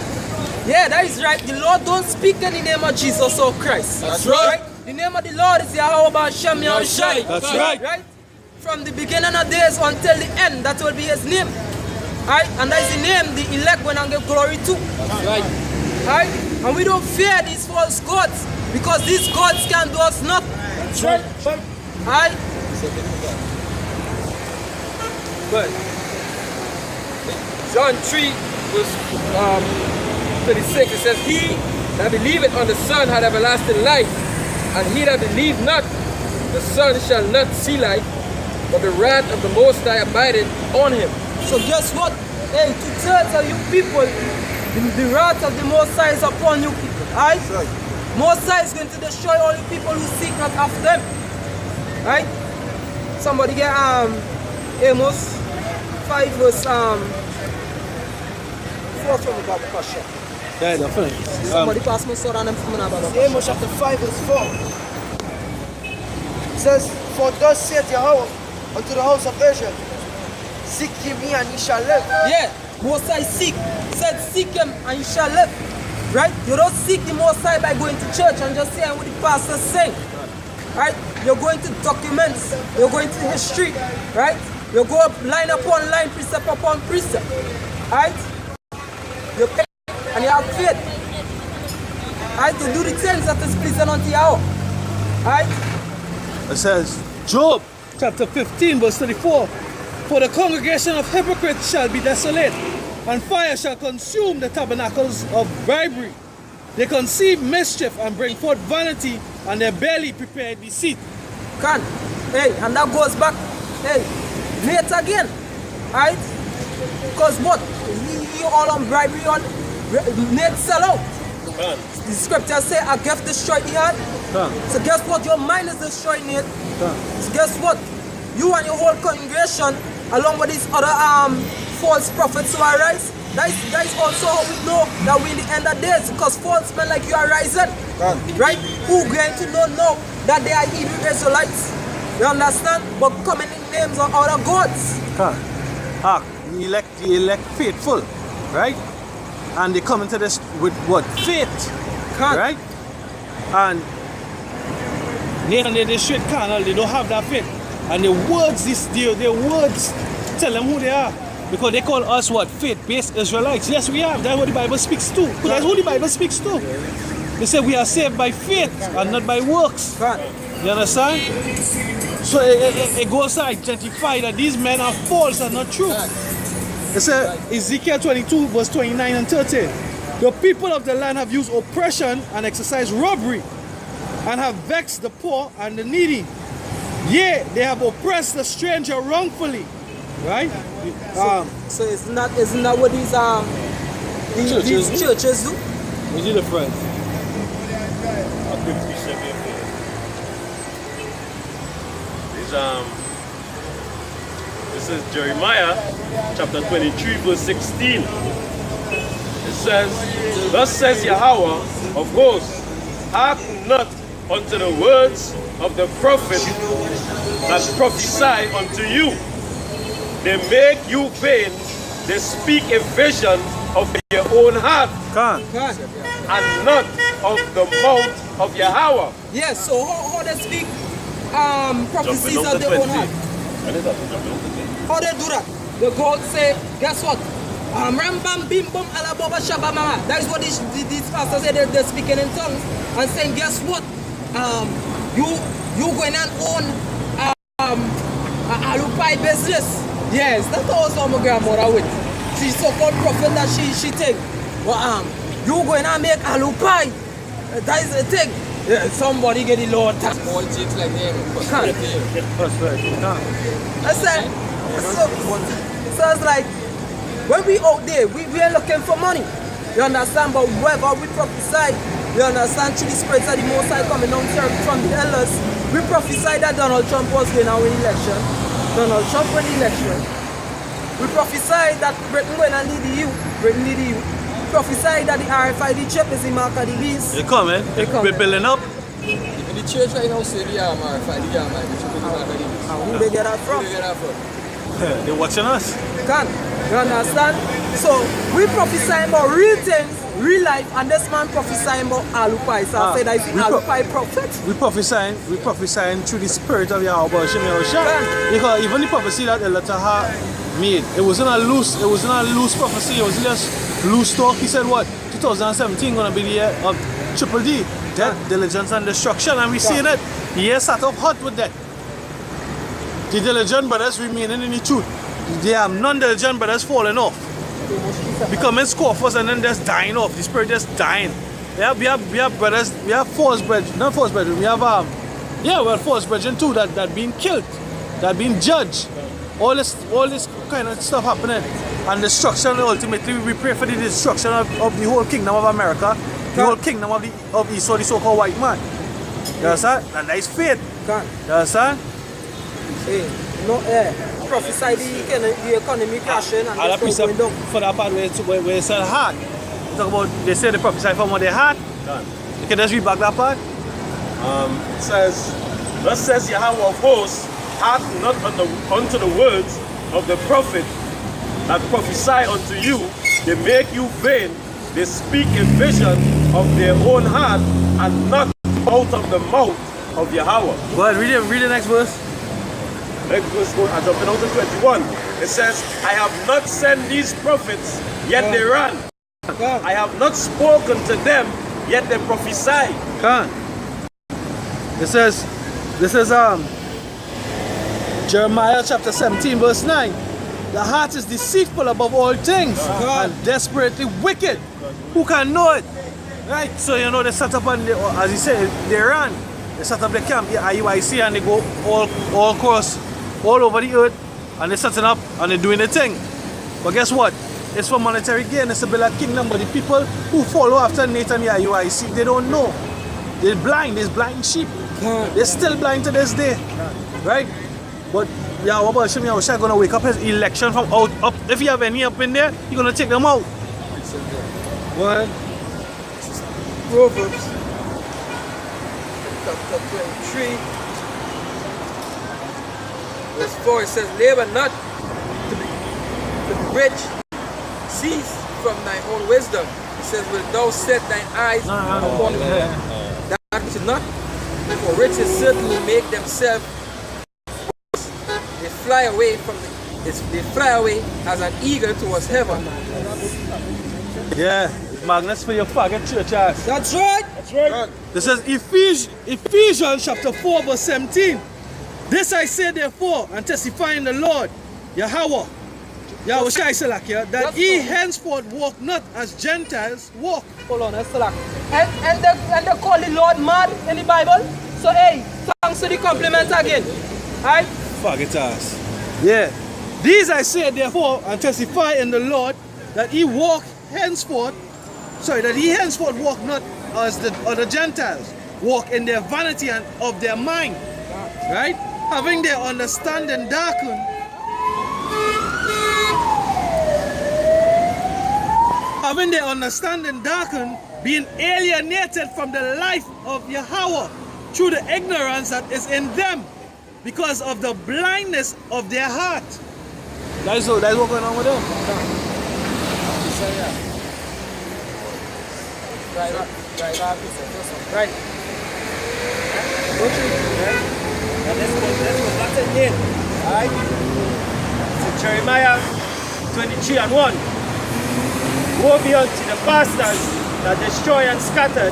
Yeah, that is right. The Lord don't speak in the name of Jesus or Christ. That's right. The name of the Lord is Yahweh Shem Yahushai. That's right. Right? From the beginning of days until the end, that will be his name. Alright? And that is the name the elect when I give glory to. That's right. Alright? And we don't fear these false gods, because these gods can do us nothing. That's right. Alright? But John 3 verse 36, it says, he that believeth on the Son had everlasting life, and he that believe not the Son shall not see life, but the wrath of the Most High abideth on him. So guess what? Hey, 2/3 of you people, the wrath of the Most High is upon you people. Alright? Most High is going to destroy all the people who seek not after them. Right? Somebody get Amos 5 verse 4 from the Bible question. Yeah, definitely. Somebody pass me sword on them from the Bible. Amos chapter 5 verse 4. It says, for thus saith Yahweh unto the house of Israel, seek ye me and ye shall live. Yeah, Most High seek. Said seek him and you shall live. Right? You don't seek the Most High by going to church and just saying what the pastor saying. Right? You're going to documents. You're going to history. Right? You go up line upon line, precept upon precept. Right? You pay and you have faith. Right? To do the things that is pleasing unto Yahweh. Right? It says, Job chapter 15 verse 34, for the congregation of hypocrites shall be desolate, and fire shall consume the tabernacles of bribery. They conceive mischief and bring forth vanity, and their belly prepare deceit. Hey, and that goes back, hey, Nate again, right? Because what? You all on bribery on Nate sell out. The scriptures say a gift destroyed the heart. So guess what? Your mind is destroyed, Nate. So guess what? You and your whole congregation, along with these other false prophets who arise, that is also how we know that we're in the end of days, because false men like you are rising. Right? Who going to know now that they are Hebrew Israelites? You understand? But coming in names of other gods. The elect faithful, right? And they come into this with what? Faith. Right? And they straight carnal, they don't have that faith. And the words, their words tell them who they are. Because they call us what? Faith-based Israelites. Yes, we have. That's what the Bible speaks to. That's who the Bible speaks to. They say we are saved by faith and not by works. You understand? So it goes to identify that these men are false and not true. It says Ezekiel 22 verse 29 and 30. The people of the land have used oppression and exercised robbery, and have vexed the poor and the needy. Yea, they have oppressed the stranger wrongfully. Right? So isn't that what these churches do? What's the difference? This is Jeremiah chapter 23 verse 16. It says, thus says Yahweh of hosts, hark not unto the words of the prophet that prophesy unto you. They make you vain. They speak a vision of your own heart, and not of the mouth of Yahweh. Yes, so how they speak prophecies of their own heart? How they do that? The God say, guess what? Rambam bim bum alababa shabamama. That is what these pastors say. They're speaking in tongues and saying, guess what? You going and own a alupai business. Yes, that's also my grandmother with. the so-called prophet that she take. Well, you going to make alu pie. That is the thing. Yeah, somebody get the Lord tax. All chicks like them. That's right. I said, so it's like, when we out there, we are looking for money. You understand? But whoever we prophesy, you understand, through the spirits of the Most High coming down from the elders, we prophesied that Donald Trump was going to win election. Donald Trump win election. We prophesied that Britain going to lead the EU. Britain lead the EU. We prophesied that the RFID chip is the mark of the beast. They coming. We're building up. In the church right now say the RFID, the chip is the mark of the beast. And who they get that from? Who they get that from? They're watching us. You understand? So we prophesying about real things, real life, and this man prophesying about Alupai. So I say that is the Alupai prophet. We prophesying through the spirit of Yahweh because even the prophecy that Elataha made, it wasn't a loose prophecy, it was just loose talk. He said what? 2017 gonna be the year of Triple D, death, diligence and destruction, and we seeing it. The year start off hot with that. The diligent brothers remaining in the truth. They have non-diligent brothers falling off. Becoming scoffers and then just dying off. The spirit just dying. We have brothers, we have false brethren, not false brethren, we have we have false brethren too that being killed, that being judged. All this kind of stuff happening. And destruction, ultimately we pray for the destruction of the whole kingdom of America, the whole kingdom of Esau, the so-called white man. You understand? And that is faith. You understand? Prophesy the economy crashing and that's going down. For that part where it's said heart. Talk about, they say they prophesy from what they heart. You can just read back that part. It says, thus says Yahweh of hosts, hearken not unto the words of the prophet that prophesy unto you. They make you vain. They speak in vision of their own heart and not out of the mouth of Yahweh. Go ahead, read the next verse. Next verse, I'm jumping out to 21. It says, I have not sent these prophets, yet they ran. I have not spoken to them, yet they prophesy. This is Jeremiah chapter 17 verse 9. The heart is deceitful above all things and desperately wicked. Who can know it? Right? So you know they set up and as he said, they ran. They set up the camp, the IUIC, and they go all across, all over the earth, and they're setting up and they're doing their thing. But guess what? It's for monetary gain, it's to build a kingdom, but the people who follow after Nathan the IUIC, they don't know. They're blind, they're blind sheep. They're still blind to this day. Right? But Yahweh Hashem Yahushua is going to wake up his election from up. If you have any up in there, you're going to take them out. What? Proverbs chapter 23 verse 4, it says, labor not to be rich, cease from thine own wisdom. It says, wilt thou set thine eyes upon that which is not? For riches certainly make themselves worse. They fly away they fly away as an eagle towards heaven. Yeah, magnets for your faggot church ass. That's right. That's right. This is Ephesians chapter 4 verse 17. This I say therefore and testify in the Lord, Yahweh Shai Salakia, that ye henceforth walk not as Gentiles walk. Hold on, Salak. And they call the Lord mad in the Bible. So hey, thanks to the compliment again. Alright? Faggot ass. Yeah. These I say therefore and testify in the Lord that ye henceforth walk not as the other Gentiles, walk in their vanity and of their mind, right? Having their understanding darkened, being alienated from the life of Yahweh through the ignorance that is in them because of the blindness of their heart. That's what's going on with them. Right. Alright? So Jeremiah 23 and 1. Woe be unto the pastors that destroy and scatter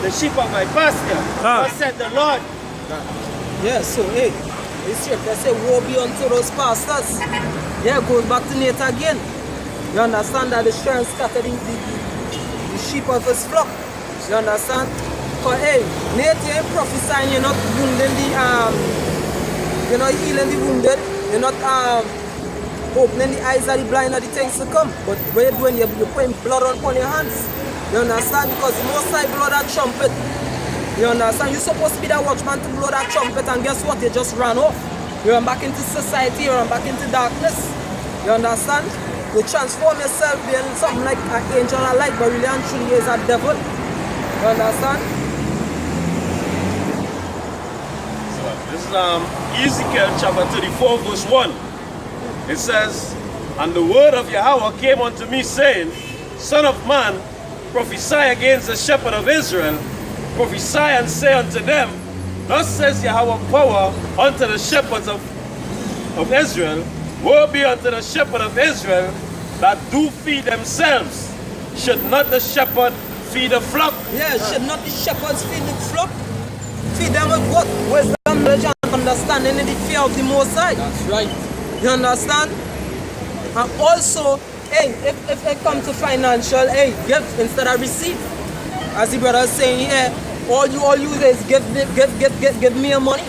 the sheep of my pasture. Thus said the Lord. Yeah, so hey, it's here. They say woe be unto those pastors. Yeah, goes back to Nate again. You understand that the strength scattered the sheep of his flock. You understand? Because hey, Nate ain't prophesying, you're not wounding the you're not healing the wounded, you're not opening the eyes of the blind of the things to come. But what you're doing, you're putting blood on your hands. You understand? Because the most high blow that trumpet. You understand? You're supposed to be that watchman to blow that trumpet, and guess what? You just ran off. You run back into society, you run back into darkness. You understand? You transform yourself being something like an angel of light, but really and truly is a devil. You understand? So this is Ezekiel chapter 34 verse 1. It says, "And the word of Yahweh came unto me, saying, Son of man, prophesy against the shepherd of Israel. Prophesy and say unto them, Thus says Yahweh power unto the shepherds of Israel, Woe be unto the shepherd of Israel that do feed themselves. Should not the shepherd feed the flock?" Yeah, should not the shepherds feed the flock? Feed them with what? Wisdom, knowledge, and understanding in the fear of the Most High. That's right. You understand? And also, hey, if it comes to financial, hey, give instead of receive. As the brother is saying here, all you is give me your money.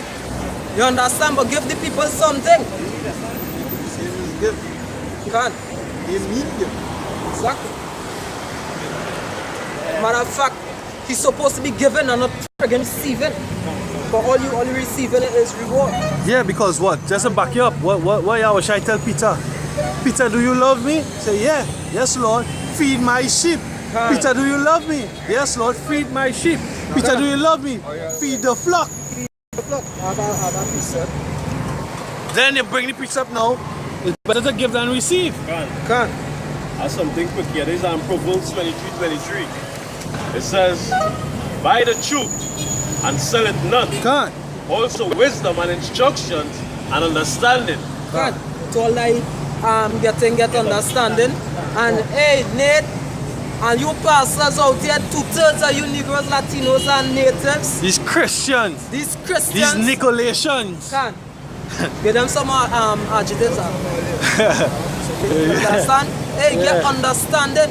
You understand? But give the people something. You can't. Exactly. Matter of fact, he's supposed to be giving and not friggin' receiving. But all you receiving is reward. Yeah, because what? Just to back you up, what Yahweh Shai tell Peter? Peter, do you love me? Say, yeah. Yes, Lord. Feed my sheep. Peter, do you love me? Yes, Lord. Feed my sheep. Peter, do you love me? Feed the flock. Feed the flock. Have a precept. Then you bring the precept now. It's better to give than receive. Can't. That's something quick here. This is Proverbs 23:23. It says, "Buy the truth and sell it not. Can't. Also wisdom and instructions and understanding." Can't. To all like get understanding. And hey, Nate, and you pastors out here, 2/3 of you Negroes, Latinos, and natives. These Christians. These Christians. These Nicolaitans. Can't. Give them some adjectives. You understand? Hey, get understanding.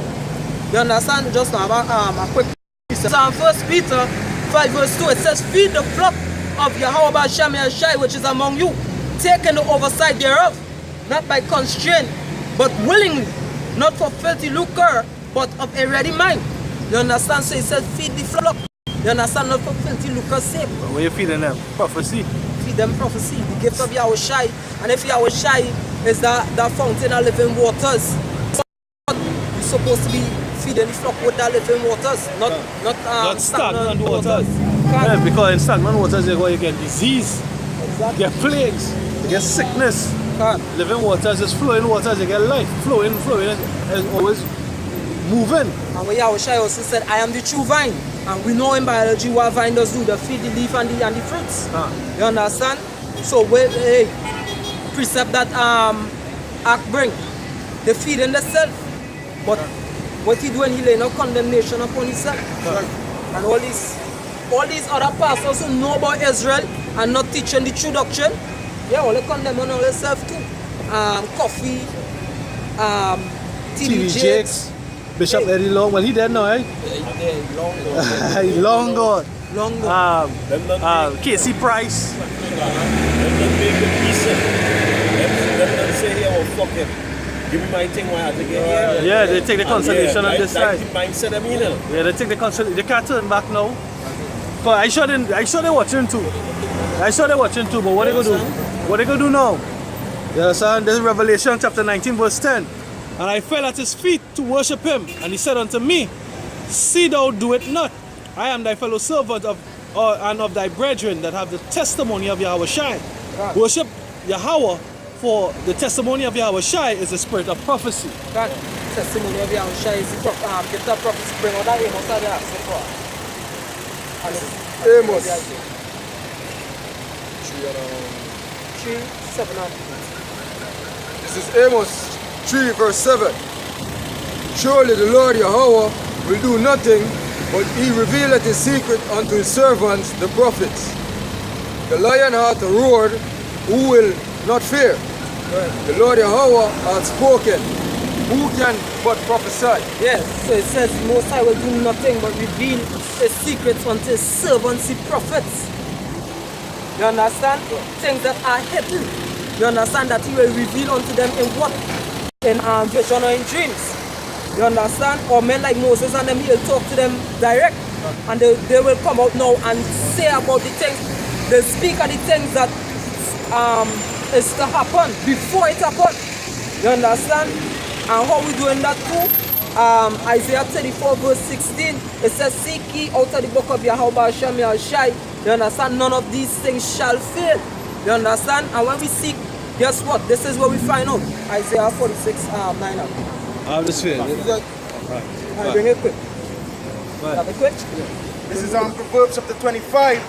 You understand? Just have a quick piece. So in 1 Peter 5 verse 2, it says, "Feed the flock of Yahweh Ba'Shem Yashai, which is among you, taking the oversight thereof, not by constraint, but willingly, not for filthy lucre, but of a ready mind." You understand? So it says, feed the flock. You understand? Not for filthy lucre's sake. What are you feeding them? Prophecy. Feed them prophecy, the gift of Yahweh Shai. And if Yahweh Shai is that fountain of living waters, you're supposed to be feeding the flock with that living waters, not stagnant waters. Yeah, because in stagnant waters you get disease, Exactly. you get plagues, you get sickness. Living waters is flowing waters, you get life. Flowing is always moving. And when Yahweh Shai also said, "I am the true vine." And we know in biology what vine does do, they feed the leaf and the fruits. You understand? So hey, precept that act bring, they feed in themselves. But what he doing, he lay no condemnation upon himself. And all these other pastors who know about Israel and not teaching the true doctrine, yeah, all they condemn on all themselves too. Coffee, TV Jakes. Bishop Eddie Long, well he dead now, eh? Yeah, long gone. Long gone. Casey Price. Them not make the peace. Them not say, "Here, oh, fuck it. Give me my thing while I have to get here." Yeah, they take the consolation on this side. Like the mindset of me, you know. Yeah, they take the consolation. They can't turn back now. But I sure they're watching too. But what they gonna do? What they gonna do now? You understand? This is Revelation chapter 19 verse 10. "And I fell at his feet to worship him, and he said unto me, See thou do it not. I am thy fellow servant and of thy brethren that have the testimony of Yahweh Shai. Worship Yahweh, for the testimony of Yahweh Shai is the spirit of prophecy." God, testimony of Yahweh Shai is the gift of prophecy. Bring all that Amos out there. Amos. 3, 7, and 8. This is Amos 3 verse 7. "Surely the Lord Yahweh will do nothing, but he revealeth his secret unto his servants the prophets. The lion hath roared, who will not fear? The Lord Yahweh hath spoken, who can but prophesy? Yes, so it says Most High will do nothing but reveal his secrets unto his servants, the prophets. You understand? Things that are hidden. You understand that he will reveal unto them in what? In vision or in dreams. You understand? Or men like Moses and them, he'll talk to them direct. And they will come out now and say about the things. They speak of the things that is to happen before it happens. You understand? And how we doing that too? Isaiah 34 verse 16, it says, seek ye out of the book of Yahweh Hashem Yahushai. You understand? None of these things shall fail. You understand? And when we seek, guess what? This is what we find out. Isaiah 46, 9 up. This fail. Right. Bring it quick. Right. Have it quick? This is Proverbs chapter 25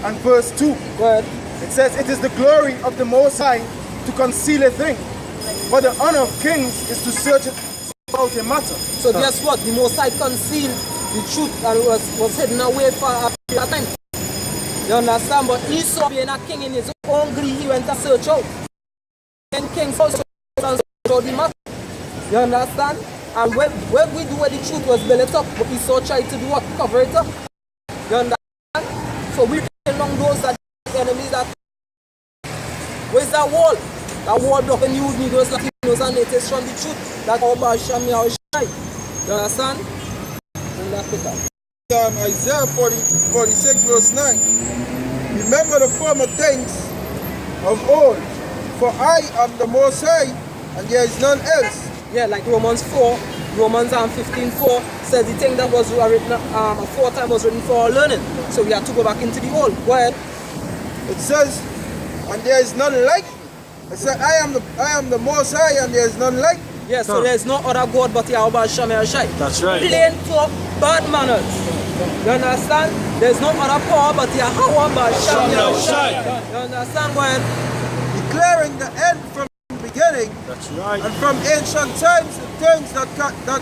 and verse 2. Go ahead. It says, it is the glory of the Most High to conceal a thing, but the honor of kings is to search out a matter. So guess what? The Most High concealed the truth and was hidden away for a period of time. You understand? But Esau, being a king in his own greed, he went to search out. And kings also search out the matter. You understand? And when we do where the truth was built up, but Esau tried to do what? Cover it up. You understand? So we along those that enemies that. Where's that wall? That wall blocking you need those Latinos and natives from the truth. That all about Shami or Shai. You understand? And that pick up. Isaiah 46 verse 9. Remember the former things of old, for I am the Most High, and there is none else. Yeah, like Romans 4, Romans 15:4 says the thing that was written aforetime was written for our learning. So we have to go back into the old. Go ahead. It says, and there is none like me. It said, I am the Most High, and there is none like me. Yeah, so there's no other God but Yahweh Hashem Yahushai. That's right. Plain talk, bad manners. You understand? There's no other power but Yahweh Hashem Yahushai. You understand? Go ahead. Declaring the end from the beginning. That's right. And from ancient times, the things that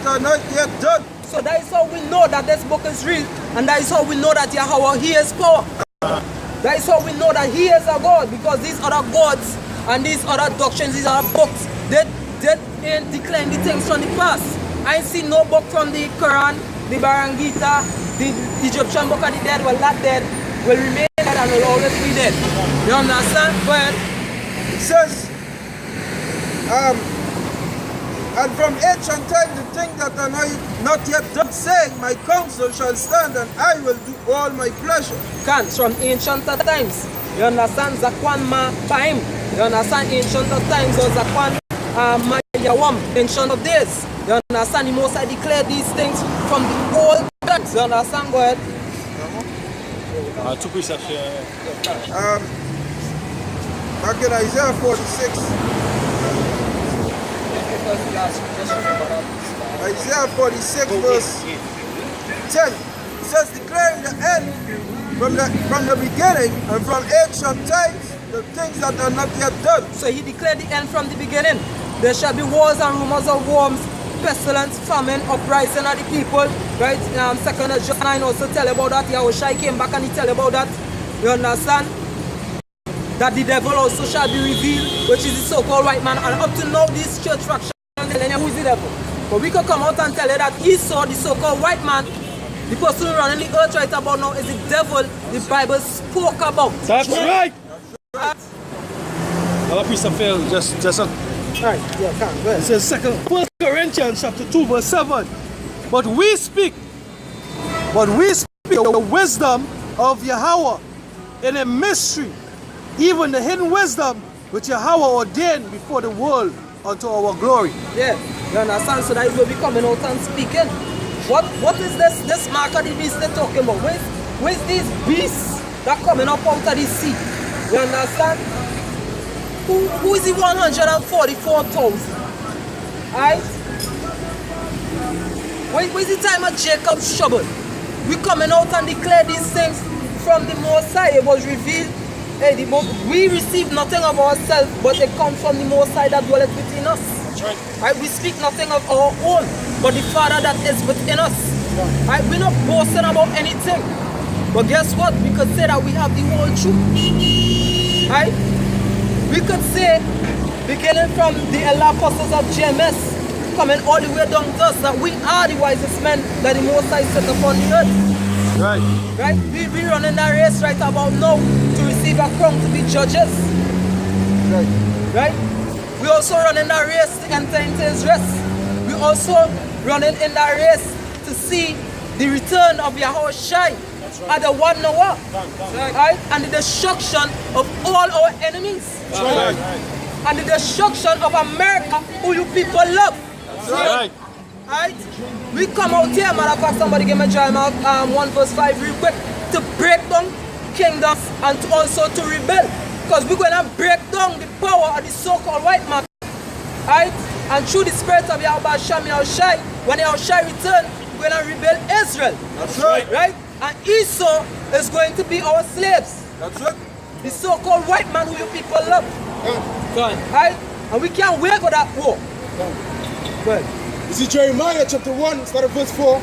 are not yet done. So that is how we know that this book is real, and that is how we know that Yahweh, he is power. That is how we know that he is a God, because these other gods and these other doctrines, these other books, they ain't declaring the things from the past. I ain't seen no book from the Quran, the Barangita, the Egyptian book of the dead. Well, that dead will remain dead and will always be dead. You understand? Go ahead. It says, and from ancient times the things that are not yet done, saying, my counsel shall stand, and I will do all my pleasure. Cans from ancient times. You understand? Zakwan ma paim. You understand? Ancient times or Zakwan ma yawam. Ancient of days. You understand? The Most High declared these things from the old times. You understand? Go ahead. Two precepts here. Back in Isaiah 46. Isaiah 46 verse 10. It says, declaring the end from the beginning and from ancient times, the things that are not yet done. So he declared the end from the beginning. There shall be wars and rumors of worms, pestilence, famine, uprising of the people. Right? 2nd John 9 also tell about that. Yahushai came back and he tell about that. You understand? That the devil also shall be revealed, which is the so-called white man. And up to now, this church faction telling you who is the devil. But we could come out and tell you that Esau, the so-called white man, the person running the earth right about now, is the devil the Bible spoke about. That's right. Our precept fail. Just a. Right. Yeah, come. Go ahead. It says 1 Corinthians chapter 2 verse 7. But we speak the wisdom of Yahweh in a mystery, even the hidden wisdom which Yahweh ordained before the world unto our glory. Yeah, you understand? So that is what we coming out and speaking. What is this mark of the beast they're talking about? Where's these beasts that coming up out of the sea? You understand? Who is the 144,000? Alright? Where's the time of Jacob's trouble? We coming out and declare these things from the Most High. It was revealed. Hey, we receive nothing of ourselves, but it comes from the Most High that dwelleth within us. Right. Right? We speak nothing of our own, but the Father that is within us. Right? We're not boasting about anything. But guess what? We could say that we have the whole truth. Right? We could say, beginning from the elder apostles of GMS, coming all the way down to us that we are the wisest men that the Most High set upon the earth. Right. Right? We running that race right about now to receive a crown to be judges. Right. Right? We also running that race to enter into his rest. We also running in that race to see the return of Yahushua at the one hour. Right? And the destruction of all our enemies. Right. And the destruction of America, who you people love. Right. Right? We come out here, matter of fact, somebody give me Jeremiah 1 verse 5 real quick, to break down kingdoms and also to rebel. Because we're going to break down the power of the so-called white man. Right? And through the spirit of Yahushua, when Yahushua return, we're going to rebel Israel. That's right. Right? And Esau is going to be our slaves. That's right. The so-called white man who you people love. Right? And we can't wait for that war. Good. You see Jeremiah chapter 1, start at verse 4.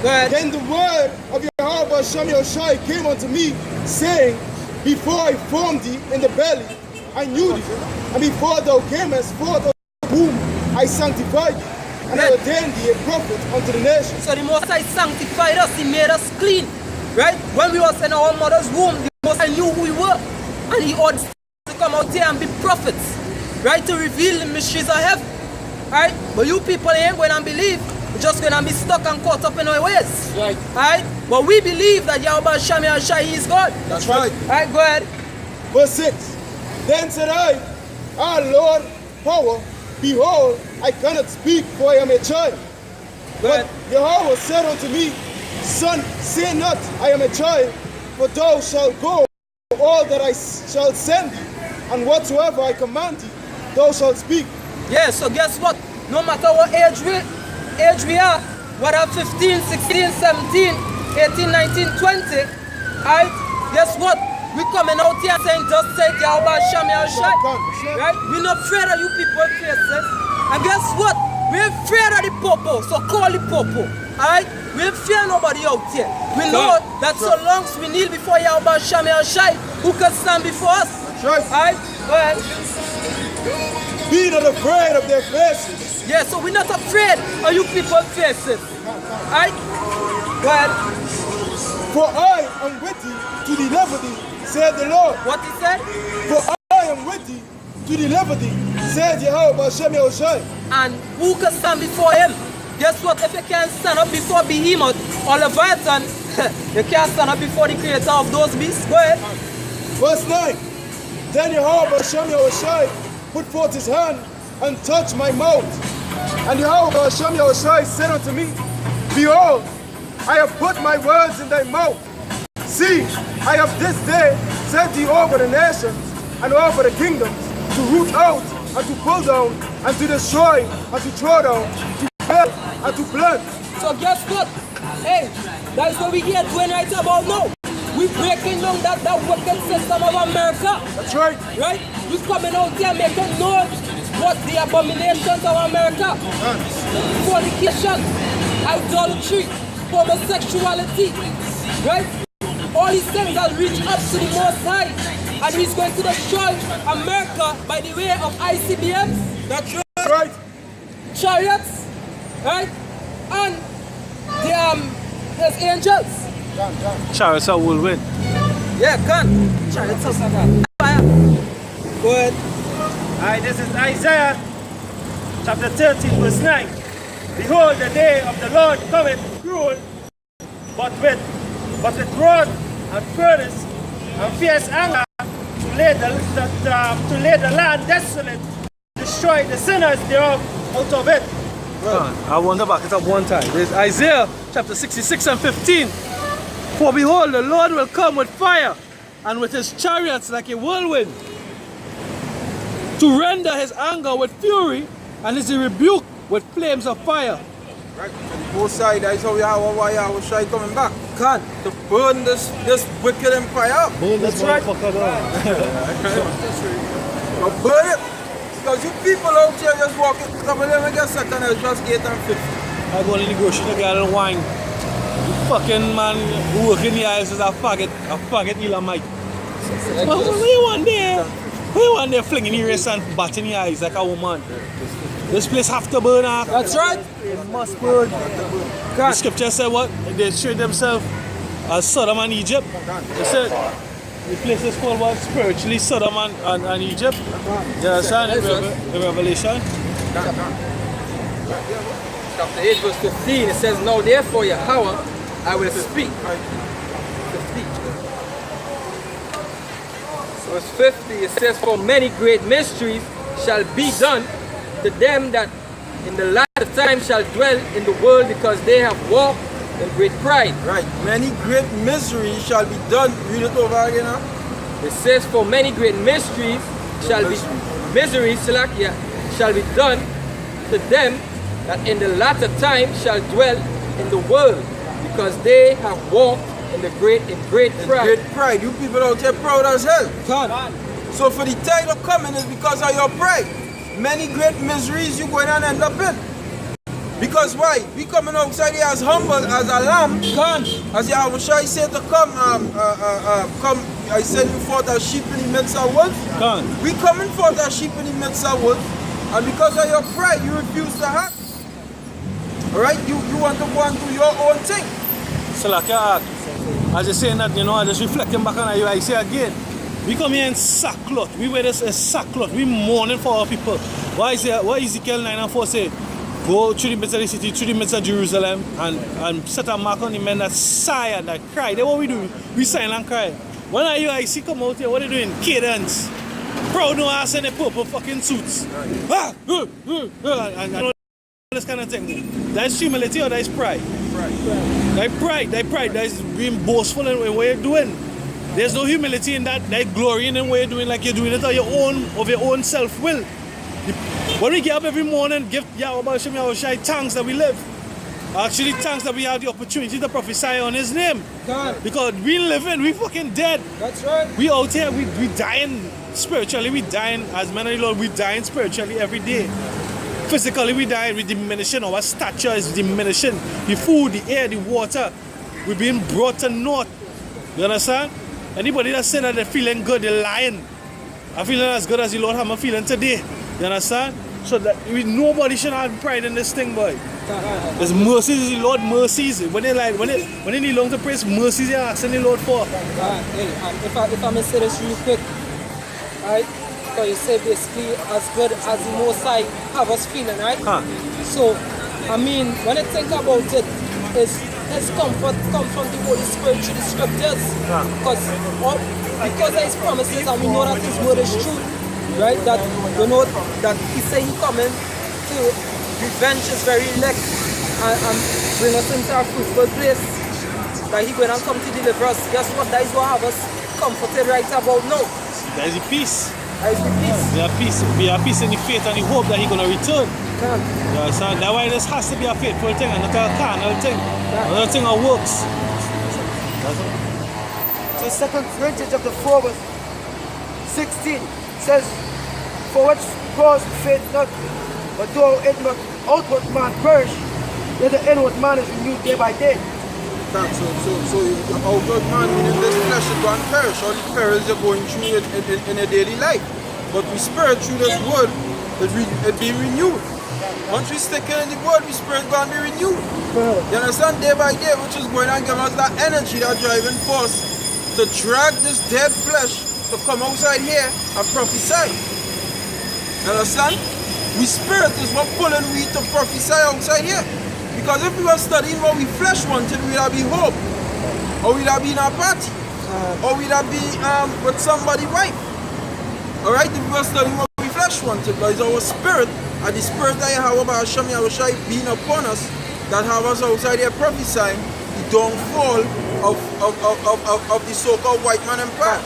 Then the word of Yahweh Shai came unto me, saying, before I formed thee in the belly, I knew thee. And before thou camest forth of the womb, I sanctified thee. And I ordained thee a prophet unto the nations. So the Most High sanctified us, he made us clean. Right? When we was in our mother's womb, the Most High knew who we were. And he ordered us to come out here and be prophets. Right? To reveal the mysteries of heaven. Right? But you people ain't going to believe. We're just going to be stuck and caught up in our ways. Right. Right? But we believe that Yahweh Shai is God. That's right. Right, go ahead. Verse 6. Then said I, our Lord, power, behold, I cannot speak, for I am a child. But Yahweh said unto me, son, say not, I am a child, for thou shalt go all that I shall send thee, and whatsoever I command thee, thou shalt speak. Yeah, so guess what? No matter what age we are, whether 15, 16, 17, 18, 19, 20, right? Guess what? We coming out here saying, just say Yahweh Shai. Right? We're not afraid of you people faces. And guess what? We're afraid of the popo, so call the popo. Alright? We ain't fear nobody out here. We know that so long as we kneel before Yahweh Shai, who can stand before us? Alright? Go ahead. Be not afraid of their faces. Yeah, so we're not afraid of you people's faces. Alright? Go ahead. For I am with thee to deliver thee, said the Lord. What he said? For I am with thee to deliver thee, said Yahweh Shai. And who can stand before him? Guess what? If you can't stand up before Behemoth or Leviathan, you can't stand up before the creator of those beasts. Go ahead. Verse 9. Then Yahweh Shai put forth his hand and touched my mouth. And Yahweh Shai said unto me, behold, I have put my words in thy mouth. See, I have this day set thee over the nations and over the kingdoms, to root out and to pull down and to destroy and to throw down, to kill and to plant. So guess what? Hey, that's what we here doing right about now. We breaking down that wicked system of America. That's right. Right? We coming out here making known what the abominations of America. Fornication, idolatry, homosexuality. Right? All these things that reach up to the Most High. And he's going to destroy America by the way of ICBMs. That's right. Chariots. Right? And there's angels. Chariots will win. Yeah, can. Chariots are fire. Go ahead. Alright, this is Isaiah chapter 13 verse 9. Behold, the day of the Lord cometh cruel, but with rod and furnace and fierce anger, to lay the land desolate, destroy the sinners thereof out of it. I want to back it up one time. There's Isaiah chapter 66 and 15. For behold, the Lord will come with fire, and with his chariots like a whirlwind, to render his anger with fury, and his rebuke with flames of fire. Right, from both sides, that is how Yahweh Shai coming back. To burn this wicked empire. Burn this motherfucker down. Burn it. Because you people out here just walking, some of them get set and it's just 8 and 50. I go to negotiate a girl and wine. You fucking man who work in the eyes is a faggot Elamite. What you want there? What you want there flinging your wrist and batting your eyes like a woman? This place have to burn after. That's right. It must burn. The scripture said what? They showed themselves as Sodom and Egypt. They said the place is called what? Spiritually Sodom and Egypt. You understand? The Revelation. Chapter 8 verse 15, it says, now therefore Yahweh, I will speak. 15. Verse 50, it says, for many great mysteries shall be done to them that in the latter time shall dwell in the world, because they have walked in great pride. Right. Many great miseries shall be done. Read it over again now. It says, for many great mysteries shall be done to them that in the latter time shall dwell in the world, because they have walked in great pride. Great pride. You people out here proud as hell. God. So for the title coming is because of your pride. Many great miseries you going to end up in. Because why? We coming outside here as humble as a lamb. God. As Yahweh said to come, I send you forth as sheep in the midst of wolves. God. We coming forth as sheep in the midst of wolves. And because of your pride, you refuse to act. Alright? You want to go and do your own thing. So like I just saying that, you know, I just reflecting back on you, I say again, we come here in sackcloth. We wear this as sackcloth. We mourning for our people. Why Ezekiel 9:4 say, go through the midst of the city, through the midst of Jerusalem, and set a mark on the men that sigh and that cry. That's what we do. We sigh and cry. When are you I see come out here, what are they doing? Cadence. Proud no ass in the purple fucking suits. And you know, this kind of thing. That's humility or that's pride? Pride. That pride. That's being boastful in what you're doing. There's no humility in that. That glorying in what you're doing, like you're doing it of your own self-will. When we get up every morning, give Yahweh thanks that we live. Actually, thanks that we have the opportunity to prophesy on His name. God. Because we living, we fucking dead. That's right. We out here, we dying spiritually, we dying as men of the Lord, we dying spiritually every day. Physically, we dying, we diminishing, our stature is diminishing. The food, the air, the water, we're being brought to naught. You understand? Anybody that say that they're feeling good, they're lying. I'm feeling as good as the Lord I'm feeling today. You understand? So that nobody should have pride in this thing, boy. There's mercies, the Lord mercies. When they need long to praise, mercies they're asking the Lord for. If I may say this really quick, right? Because you say basically as good as the Most High have us feeling, right? So, I mean, when I think about it, His comfort comes from the Holy Spirit through the scriptures. Because of His promises, and we know that His word is true, right? That we know that He say He coming to revenge His very elect and bring us into our fruitful place. That He going to come to deliver us. Guess what? That is what have us comforted right about now. That is the peace. That is the peace. We have peace in the faith and the hope that He's going to return. God. You understand? That's why this has to be a faithful thing and not a carnal thing. Another thing that works. So 2 Corinthians chapter 4 verse 16 says, for which cause faith not, but though outward man perish, yet the inward man is renewed day by day. So the outward man, meaning this flesh is going to perish. All the perils you're going through in a daily life. But we spirit through this word, it be renewed. Once we stick in the word, we spirit going to be renewed. You understand? Day by day, which is going to give us that energy, that driving force to drag this dead flesh to come outside here and prophesy. You understand? We spirit is what pulling we to prophesy outside here. Because if we were studying what we flesh wanted, we'd have be home. Or we'd have be in a party. Or we'd have be with somebody's wife. Alright? If we were studying what we flesh wanted, but it's our spirit, and the spirit that Yahweh Hashem Yahushai being upon us, that have us outside here prophesying the downfall of the so-called white man empire.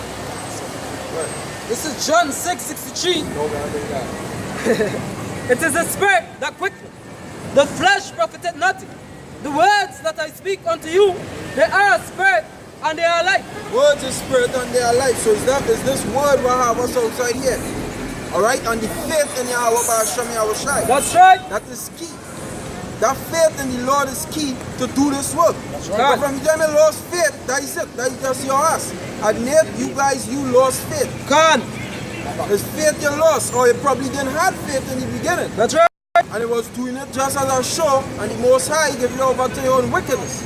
This is John 6:63. It is the spirit that quickens. The flesh profited nothing. The words that I speak unto you, they are spirit and they are life. Words is spirit and they are life. So is this word what have us outside here? Alright? And the faith in Yahweh Hashem Yahushai. That's right. That is key. That faith in the Lord is key to do this work. That's right. But from the time you lost faith, that is it. That is just your ass. Admit, you guys, you lost faith. Can. It's faith you lost, or you probably didn't have faith in the beginning. That's right. And it was doing it just as a show, and the Most High gave you over to your own wickedness.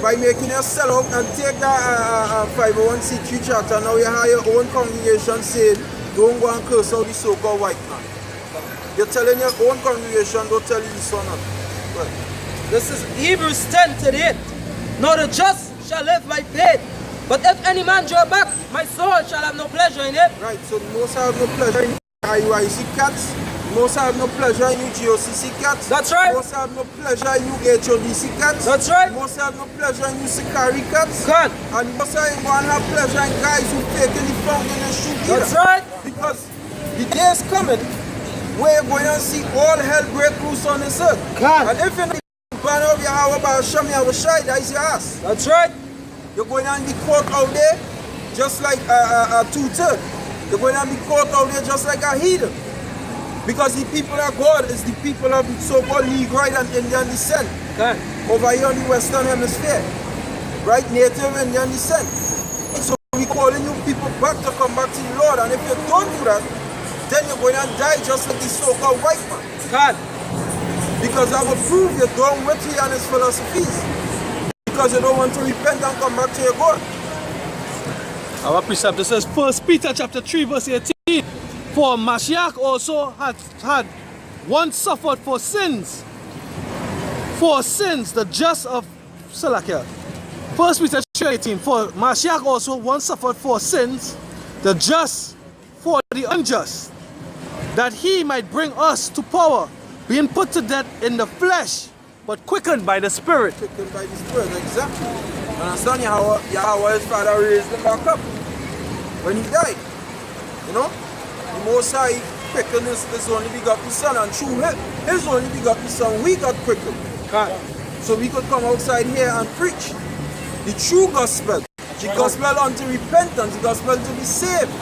By making you sell out and take that 501c3 charter, now you have your own congregation saying, don't go and curse out the so-called white man. You're telling your own congregation, don't tell you this or not. Right. This is Hebrews 10:38. Now the just shall live by faith. But if any man draw back, my soul shall have no pleasure in it. Right, so the Most High have no pleasure in IUIC cats. The Most High have no pleasure in you GOCC cats. That's right. The Most High have no pleasure in you HODC cats. That's right. The Most High have no pleasure in you Sikari cats. God. And the Most High ain't going to have pleasure in guys who fake in the fountain and shoot either. That's right. Because the day is coming where you're going to see all hell break loose on this earth. God. And if you ban over your hour by Hashem, you have a shy, that is your ass. That's right. You're going to be caught out there just like a two-third. You're going to be caught out there just like a heathen. Because the people of God is the people of so-called Negroid and Indian descent. God. Over here in the Western Hemisphere. Right? Native Indian descent. So we're calling you people back to come back to the Lord. And if you don't do that, then you're going to die just like the so-called white man. God. Because I will prove you're done with he and his philosophies. Because you don't want to repent and come back to your God. Our precept says 1 Peter chapter 3 verse 18. For Mashiach also had once suffered for sins. For sins, the just of Salakia. 1 Peter 3:18. For Mashiach also once suffered for sins, the just for the unjust, that he might bring us to power, being put to death in the flesh, but quickened by the Spirit. Quickened by the Spirit, exactly. Understand Yahweh, his father raised him back up when he died. You know? The Most High quickened his only begotten Son, and through his only begotten Son, we got quickened. So we could come outside here and preach the true gospel. The gospel unto repentance, the gospel to be saved.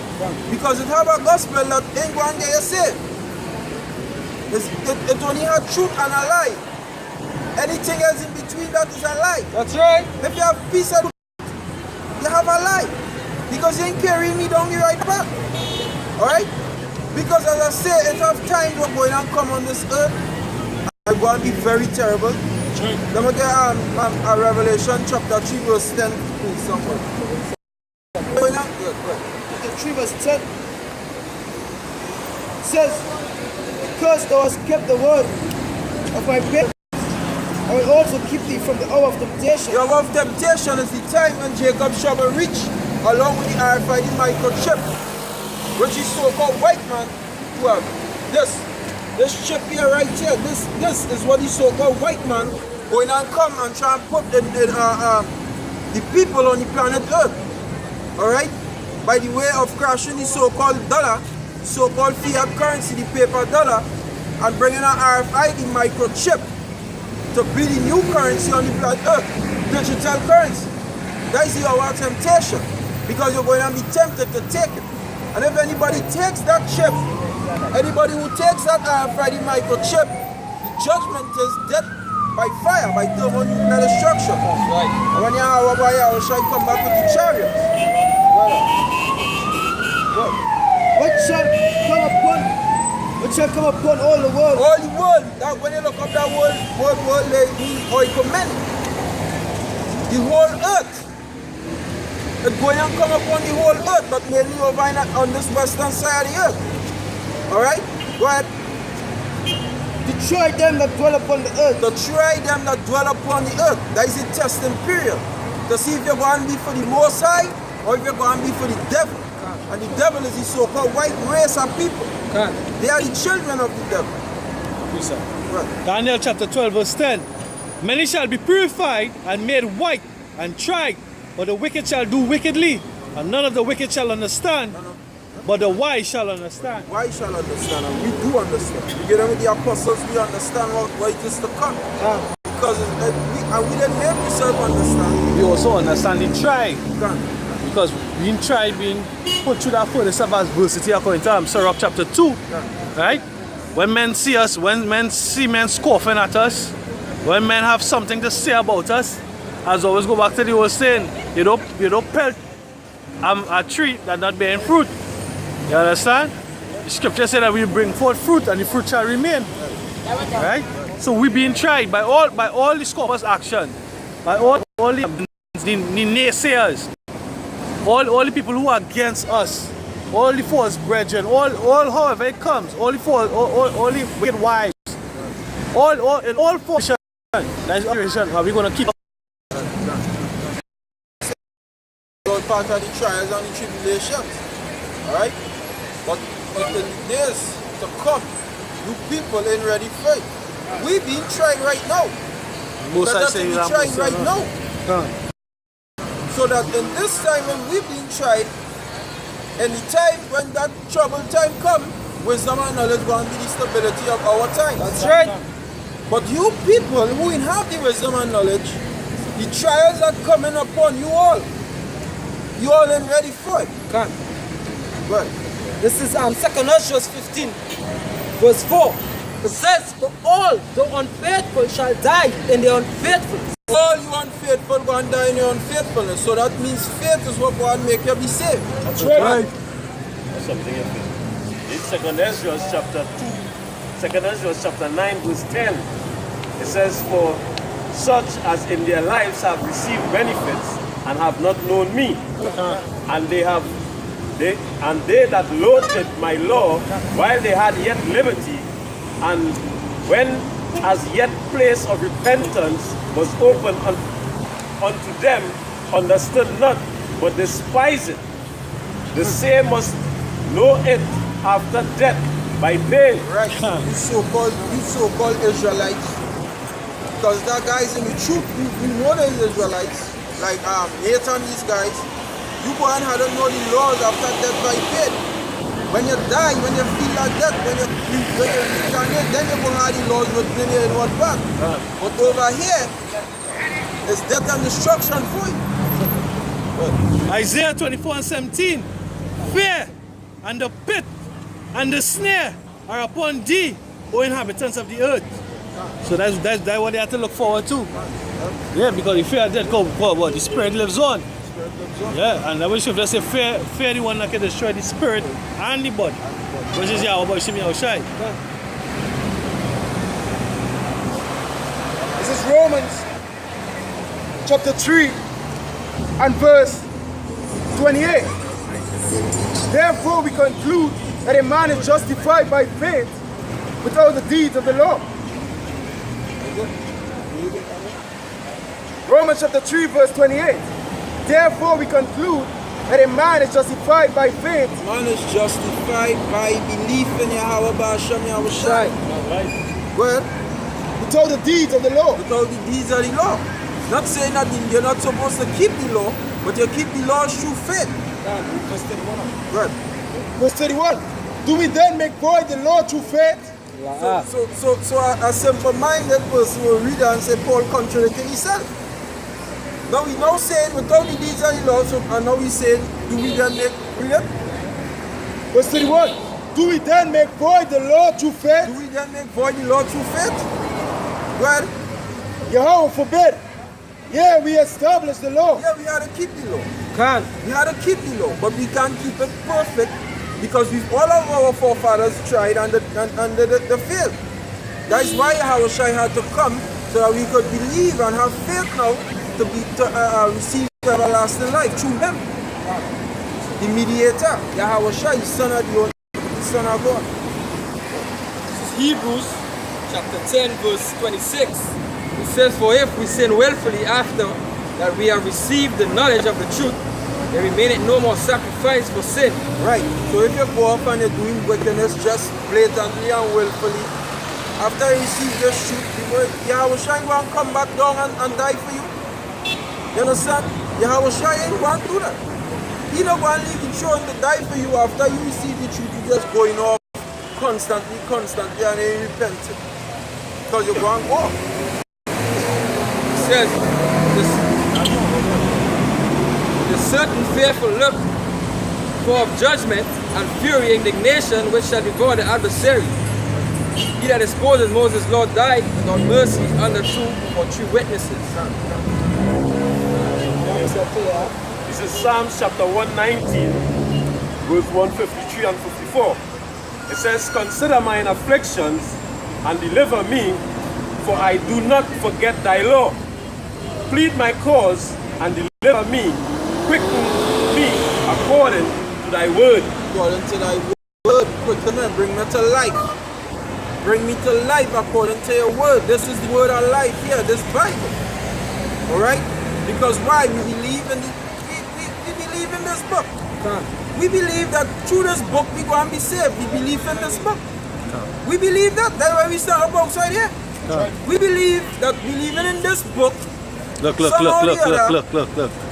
Because it have a gospel that ain't going to get you saved. It only has truth and a lie. Anything else in between that is a lie. That's right. If you have peace and you have a lie. Because you ain't carrying me down the right path. Alright? Because as I say, it have time we're going to come on this earth. And it's going to be very terrible. Let me get a Revelation chapter 3 verse 10 please somebody. Good. 3 verse 10 says, because thou hast kept the word of my faith, I will also keep thee from the hour of temptation. The hour of temptation is the time when Jacob shall reach, along with the RFID microchip, which is so-called white man who have this chip here right here. This is what the so-called white man going and come and try and put the people on the planet Earth. Alright? By the way of crashing the so-called dollar, so-called fiat currency, the paper dollar, and bringing an RFID microchip to be the new currency on the planet Earth, digital currency. That is our temptation, because you're going to be tempted to take it. And if anybody takes that chip, anybody who takes that RFID microchip, the judgment is death by fire, by thermonuclear destruction. Right. And when Yahweh shall come back with the chariots. What shall come upon all the world? All the world. That when you look up that world they mean oikomen. The whole earth. It's going to come upon the whole earth, but mainly over on this western side of the earth. Alright? Go ahead. To try them that dwell upon the earth. To try them that dwell upon the earth. That is the testing period. To see if you're going to be for the Most High or if you're going to be for the devil. And the devil is the so-called white race of people. They are the children of the devil. Right. Daniel chapter 12 verse 10. Many shall be purified and made white and tried, but the wicked shall do wickedly, and none of the wicked shall understand, but the wise shall understand. Wise shall understand, and we do understand. We get with the apostles, we understand what it is to come. Because we didn't make ourselves understand. We also understand the tribe. Because being tried, being put through that furnace of adversity according to Sirach chapter 2. Right? When men see us, when men see men scoffing at us, when men have something to say about us, as always go back to the old saying, you don't pelt a tree that not bearing fruit. You understand? the scripture said that we bring forth fruit and the fruit shall remain. Right? So we're being tried by all the scorpions' action, by all the naysayers, all the people who are against us, all the false brethren, all however it comes, all the wicked wives, all fortune. That's how we're gonna keep. All part of the trials and the tribulations. Alright? But in the days to come, you people ain't ready for it. We being tried right now. Most I that's say we trying right now. So that in this time when we being tried, any time when that trouble time come, wisdom and knowledge going to be the stability of our time. That's right. But you people who ain't have the wisdom and knowledge, the trials are coming upon you all ain't ready for it. Can. Right. This is 2 Ezra 15, verse 4. It says, for all the unfaithful shall die in the unfaithfulness. All you unfaithful go and die in your unfaithfulness. So that means faith is what God make you be saved. That's right. That's something else. In 2 Ezra chapter 2, 2 Ezra chapter 9, verse 10, it says, for such as in their lives have received benefits and have not known me, and they that loathed my law while they had yet liberty, and when as yet place of repentance was open unto them, understood not, but despised it. The same must know it after death by pain. Right. You so-called Israelites, because that guys in the truth, we know the Israelites, like Nathan, these guys, you go and have to know the laws after death by pain. When you die, when you feel like that, when you reincarnate, then you go have the laws written in your inward back. But over here, it's death and destruction for you. Isaiah 24:17. Fear and the pit and the snare are upon thee, O inhabitants of the earth. So that's what they have to look forward to. Yeah, because the fear of death comes, what? The spirit lives on. Yeah, and I wish if they say fear the one that can destroy the spirit and the body. Which is Yahweh Shimi Shai. This is Romans chapter 3 and verse 28. Therefore we conclude that a man is justified by faith without the deeds of the law. Romans chapter 3 verse 28. Therefore we conclude that a man is justified by faith. Man is justified by belief in Yahweh Ba'ashem Yahweh Shai. Well, without the deeds of the law. Without the deeds of the law. Not saying that you're not supposed to keep the law, but you keep the law through faith. Right. Verse 31. Do we then make void the law through faith? So a simple-minded person will read and say Paul contradicting himself. Now we now saying without the deeds of the law, and now we saying, do we then make real? Verse 31. Do we then make void the law through faith? Do we then make void the law through faith? Well, Yahweh forbid. Yeah, we establish the law. Yeah, we had to keep the law. We had to keep the law, but we can't keep it perfect because all of our forefathers tried and they failed. That's why Yahushua had to come so that we could believe and have faith now to receive everlasting life through him. The mediator, Yahushua, the son of God. This is Hebrews chapter 10 verse 26. It says, for if we sin willfully after that we have received the knowledge of the truth, there remaineth no more sacrifice for sin. Right. So if you go off and you're doing wickedness just blatantly and willfully, after you receive this truth, Yahushua will come back down and die for you. You understand? Yahushua ain't going to do that. He not going to leave the throne to die for you after you receive the truth. You just going off constantly and ain't repenting. Because you're going to go off. Says the certain fearful look for of judgment and fury indignation which shall devour the adversary. He that exposed Moses' law died without mercy under two or three witnesses. This is Psalms chapter 119, verse 153 and 54. It says, consider mine afflictions and deliver me, for I do not forget thy law. Plead my cause and deliver me. Quicken me according to thy word. According to thy word, quicken me, bring me to life. Bring me to life according to your word. This is the word of life here, this Bible. Alright? Because why? We believe in we believe in this book. We believe that through this book we go and be saved. We believe in this book. We believe that. That's why we start up outside here. We believe that believing in this book, look.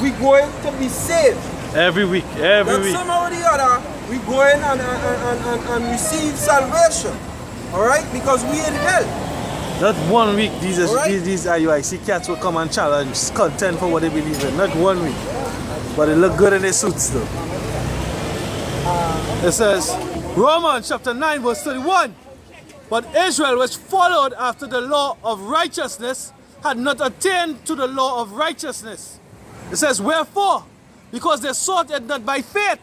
we going to be saved. Every week. Somehow or the other, we go in and receive salvation. Alright? Because we in hell. Not 1 week these IUIC cats will come and challenge, contend for what they believe in. Not 1 week. But they look good in their suits though. It says, Romans chapter 9 verse 31. But Israel, which followed after the law of righteousness, had not attained to the law of righteousness. It says, wherefore? Because they sought it not by faith,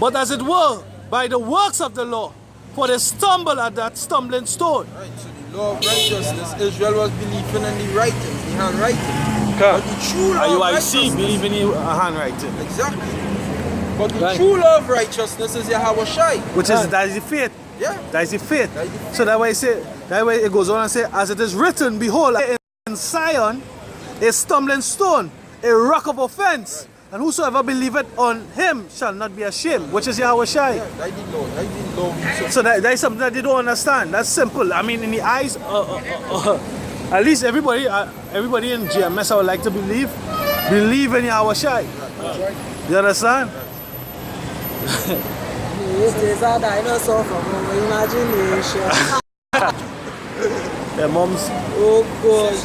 but as it were, by the works of the law. For they stumble at that stumbling stone. Right, so the law of righteousness, Israel was believing in the writings, the handwriting. But the true law of righteousness, believing in handwriting. Exactly. But the true law of righteousness is Yahweh Shai. Which is, that is the faith. Yeah. That is the faith. So that way it goes on and say, as it is written, behold, in Zion, a stumbling stone, a rock of offense, and whosoever believeth on him shall not be ashamed, which is Yahweh Shai. Yeah, I didn't know. So that is something that they don't understand. That's simple. I mean, in the eyes, at least everybody in GMS, I would like to believe in Yahweh Shai. You understand? These days are dinosaur from our imagination. Their moms. Oh gosh.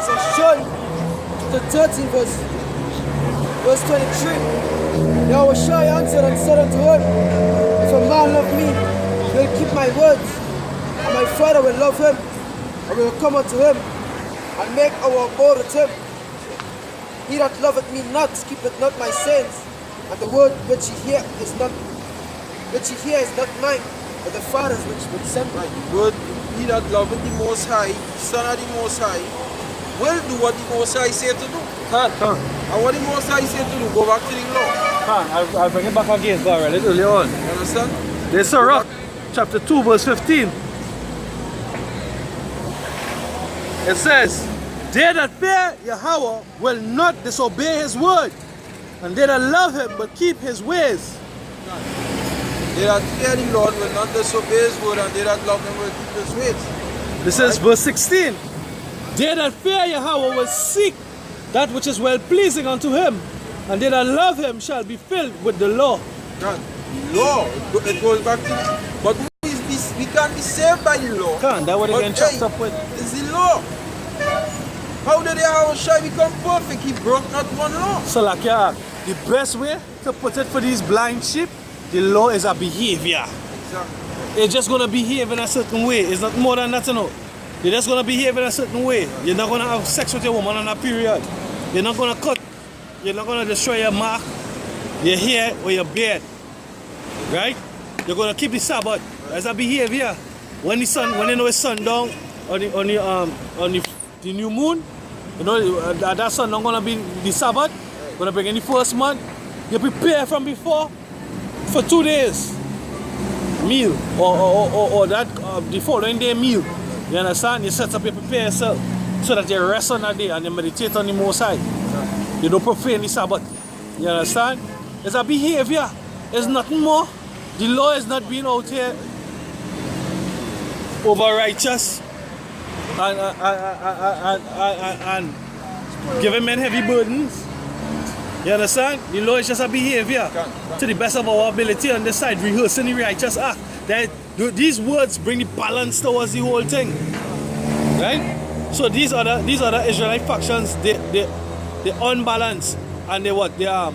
So John, the 13th verse 23. Yahweh Shai answered and said unto him, if a man love me, he will keep my words, and my Father will love him, and we will come unto him, and make our abode with him. He that loveth me not, keepeth not my sayings, and the word which ye hear is not mine, but the Father's which sent me. Right, the word, he that loveth the Most High, Son of the Most High, will do what the Most High say to do. And what the Most High say to do, go back to the law. I'll bring it back again, but a little earlier on. You understand? There's Sirach, chapter 2, verse 15. It says, they that fear Yahweh will not disobey his word, and they that love him but keep his ways. They that fear the Lord will not disobey his word, and they that love him will keep his ways. This is verse 16. They that fear Yahweh will seek that which is well pleasing unto him, and they that love him shall be filled with the law. God, the law, it goes back to, but we can't be saved by the law. Can't, that what they get chopped up with. It's the law. How did Yahweh Shai become perfect? He broke not one law. So like the best way to put it for these blind sheep, the law is a behavior. Exactly. It's just gonna behave in a certain way. It's not more than that, you know. You're just gonna behave in a certain way. You're not gonna have sex with your woman on a period. You're not gonna cut. You're not gonna destroy your mark, your hair, or your beard. Right? You're gonna keep the Sabbath. That's a behavior. When you know it's sundown on the new moon, you know that sun not gonna be the Sabbath. Gonna bring in the first month. You prepare from before for 2 days meal or that the following day meal. You understand? You set up, you prepare yourself so that you rest on that day and you meditate on the Most High. You don't profane the Sabbath. You understand? It's a behavior. It's nothing more. The law is not being out here over righteous and giving men heavy burdens. You understand? The law is just a behavior to the best of our ability on this side, rehearsing the righteous act. That these words bring the balance towards the whole thing, right? So these other Israelite factions, they unbalanced, and they I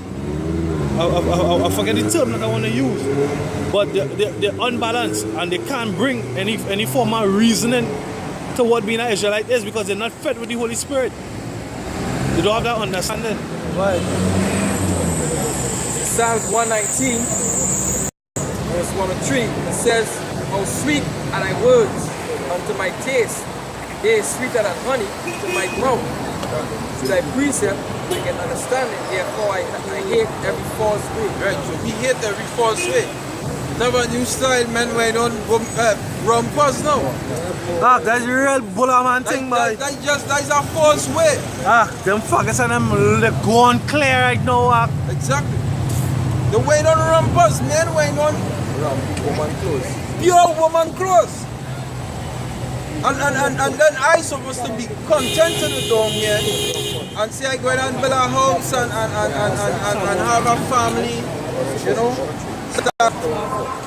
forget the term that I want to use, but they're unbalanced, and they can't bring any form of reasoning to what being an Israelite is, because they're not fed with the Holy Spirit. They don't have that understanding. Right. Psalms 119, verse 1 and 3. It says, how sweet are thy words unto my taste. They are sweeter than honey to my mouth. To thy precept I get understanding. Therefore I hate every false way. Right, so we hate every false way. Never new style, men went on rumpers now. That's the real bulla man thing, boy. That's a false way. Them fuckers and them they go on clear right now. Exactly. The way on rumpers, men went on Woman clothes. pure woman clothes. And then I supposed to be contented with down here and say I go and build a house and have a family, you know.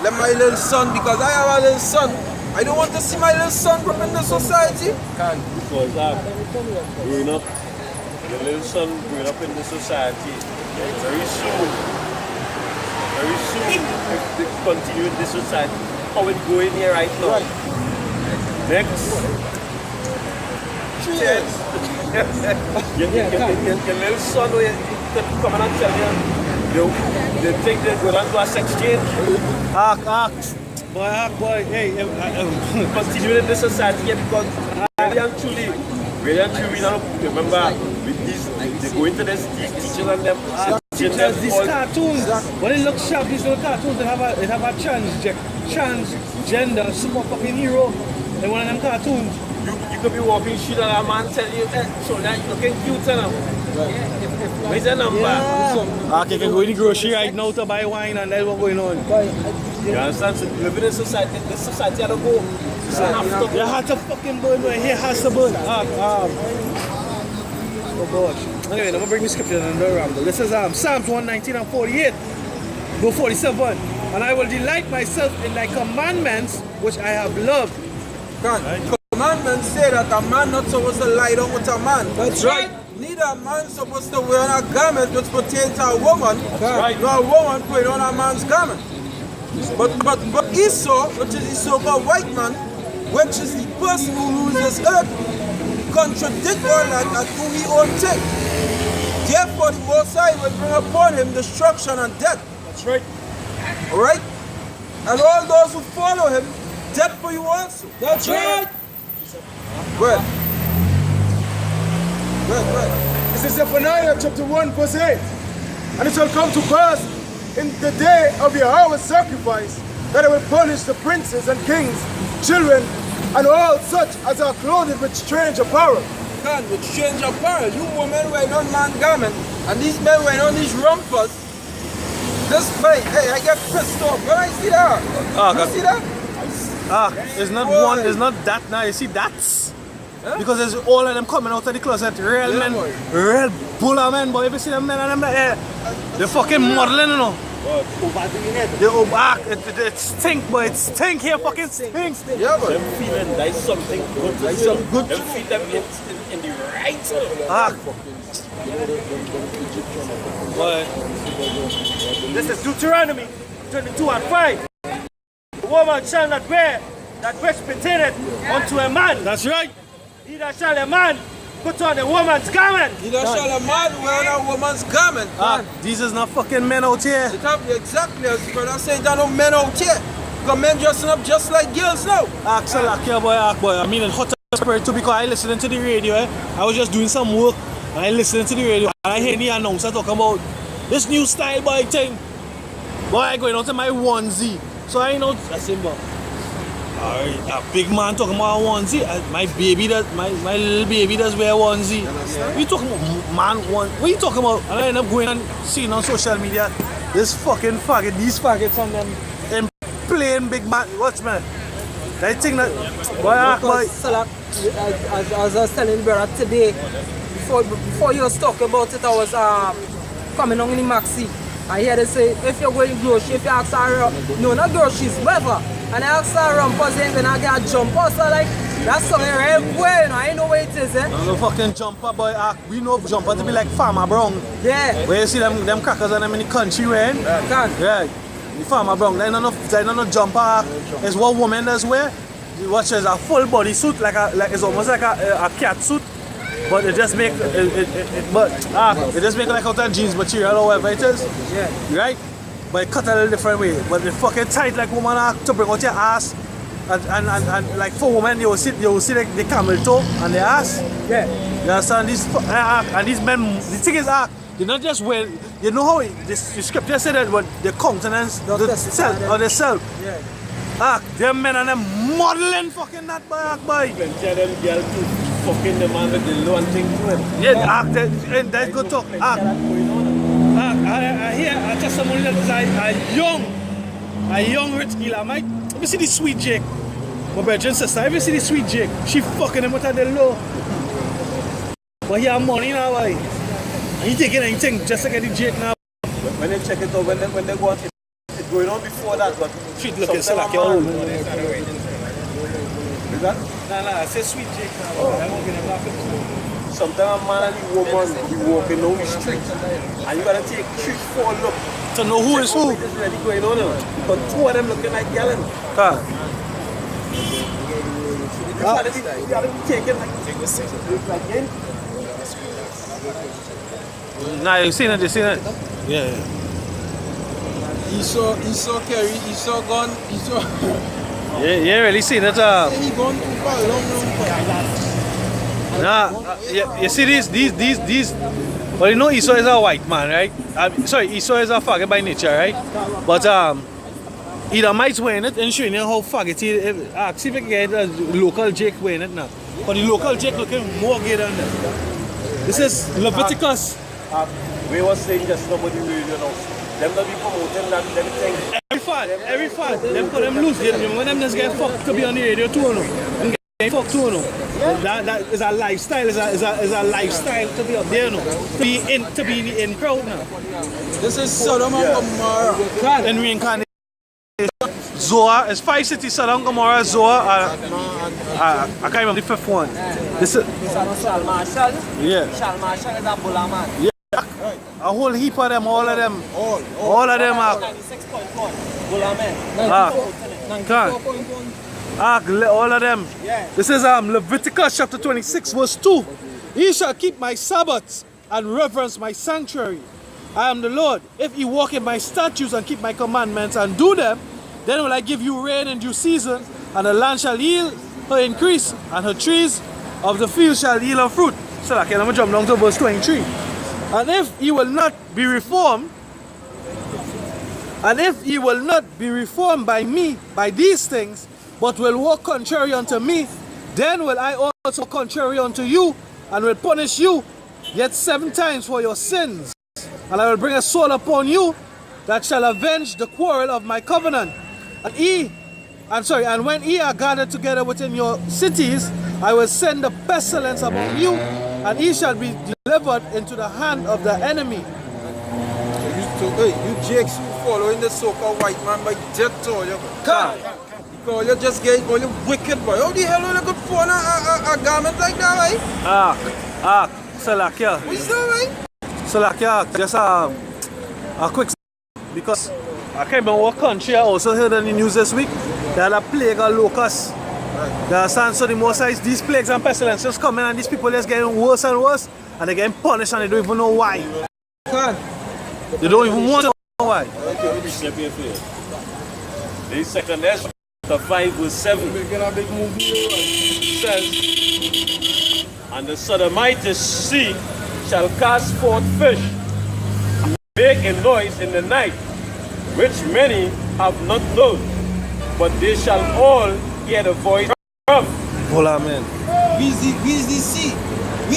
Let my little son, because I have a little son, I don't want to see my little son grow up in the society. Can't, because growing up, your little son growing up in the society, very soon, if they continue in this society, how it going here right now. Next. Cheers. Your little son will come and tell you, they think they're going to do a sex change. Boy, hey, Continue in this society here because really and truly, we don't remember with these, they go into these teachers and them. These cartoons, when they look sharp, these little cartoons, they have a transgender super fucking hero in one of them cartoons. You could be walking shit and a man tell you, so now you're looking cute enough. Where's the number? Okay, can go in the grocery right now to buy wine and that's what's going on. You understand? So living in society, this society had to go. You have to fucking burn, my hair has to burn. Oh gosh. Anyway, I'm going to bring the scripture and the ramble. This is Psalms 119 and 48, verse 47. And I will delight myself in thy commandments, which I have loved. Commandments say that a man not supposed to lie down with a man. That's right. Neither a man supposed to wear a garment which pertains to a woman, Right. nor a woman put on a man's garment. But Esau, which is the so-called white man, which is the person who rules this earth, contradict all that and do his own thing. Therefore the Most High will bring upon him destruction and death. That's right. Alright? And all those who follow him, death for you also. That's right. Good. This is Zephaniah chapter 1 verse 8. And it shall come to pass in the day of Yahweh's sacrifice that I will punish the princes and kings, children, and all such as are clothed with strange apparel. Man, with strange apparel. You women wearing on man's garment, and these men wearing on these rumpers. This man, hey, I get pissed off. When I see that, you see that? It's not one, it's not that now. You see that's because there's all of them coming out of the closet. Real men, real bulla men, boy. If you see them men and them like, they're fucking modeling, you know. They overact. It stink, boy. It stink here, fucking stink. Yeah, boy. Them feeling there's something good. There's something good. Them feel them in the right. Boy. This is Deuteronomy 22 and 5. The woman shall not wear that which pertaineth unto a man. That's right. Neither shall a man put on a woman's garment. Neither shall a man wear a woman's garment. These is not fucking men out here. It have exactly as brother said, there are no men out here. Because men dressing up just like girls now. Boy. I mean, in hot spirit too, because I listening to the radio. I was just doing some work and I listening to the radio and I hear the announcer talking about this new style boy thing. Boy, I going out to my onesie. So I know that's him, but a big man talking about a onesie. My little baby does wear a onesie. What you talking about, man? What you talking about? And I end up going and seeing on social media this fucking faggot, these faggots on them in plain big man. Watch man. I think that boy. Salak, as I was telling the brother today, before you was talking about it, I was coming on in the maxi. I hear they say, if you're going grocery, if you ask her, no, not groceries, whatever. And I ask her rumpers, then I get a jumper, so like, that's something right way, you know, I know what it is, eh? No fucking jumper, boy. We know jumper to be like Farmer Brown. Yeah. Where you see them crackers and them in the country wearing? Yeah. The Farmer Brown, they don't know jumper. It's what women does wear. Watch is a full body suit, like it's almost like a cat suit. but it just make it just make like out of jeans material or whatever it is. Yeah. Right? But it cut a little different way. But it's fucking tight like woman to bring out your ass. And like for women you will see like the camel toe and the ass. Yeah. You understand? These men, the thing is they not just wear, you know how the scripture said that what the countenance, the self. Yeah. Them men and them modeling fucking that boy. Plenty of them girls too fucking the man with the low and thing to him. Yeah, that's good talk. I hear a testimony that is a young rich Elamite. Let me see the sweet Jake. My brother sister, let me see the sweet Jake. She fucking him with the low. But he have money now, boy. And he taking anything just to get the Jake now. When they check it out, when they go on, it's going on before that, but treat looking so like your own. Is that? Nah, I say sweet Jake now. I won't get him laughing. Sometimes a man and the woman be walking down the street and you gotta take 3-4 look to know who is who. What is really going on now. But two of them looking like Galen. You gotta be taking like him. Nah, you seen it? Yeah. He saw Kerry, he saw gun, he saw Yeah, really seen it. He gone too far, long. Nah, you see these. Well, you know Esau is a white man, right? Sorry, Esau is a faggot by nature, right? But Edomites wearing it and showing you how faggot he is. See if you can get a local Jake wearing it now. But the local Jake looking more gay than that. This is Leviticus. We was saying just nobody really knows. Them not be promoting that everything. Every fad. Them put them loose. When them just get fucked to be on the radio too, no. Fuck too, no. That is a lifestyle. Is a lifestyle to be up there, no. To be in crowd now. This is Sodom and Gomorrah. And reincarnation. Zoar is 5 cities: Sodom, Gomorrah, Zoar. I can't remember the fifth one. This is Marshall. Yeah. Marshall is a bulla man. Yeah. A whole heap of them. All of them. All of them are 96.1 bulla men. All of them. Yeah. This is Leviticus chapter 26 verse 2. Ye shall keep my Sabbaths and reverence my sanctuary. I am the Lord. If ye walk in my statutes and keep my commandments and do them, then will I give you rain in due season, and the land shall yield her increase, and her trees of the field shall yield her fruit. So okay, let me jump down to verse 23. And if ye will not be reformed, by me, by these things, but will walk contrary unto me, then will I also contrary unto you, and will punish you yet 7 times for your sins. And I will bring a sword upon you that shall avenge the quarrel of my covenant. And when ye are gathered together within your cities, I will send the pestilence among you, and ye shall be delivered into the hand of the enemy. You Jakes, you following the so-called white man by jet tour, because you just getting all you wicked boy. How the hell are you good for a garment like that, right? Salakia. What is that, right? Salakia, just a quick, because I can't remember what country I also heard in the news this week. They had a plague of locusts. Right. So the more size, these plagues and pestilences coming, and these people just getting worse and worse, and they're getting punished and they don't even know why. They don't even want to know why. The second Ezra, 5 verse 7 says, and the Sodomite sea shall cast forth fish, and make a noise in the night, which many have not known, but they shall all hear the voice of. Hola, man. We is the sea. We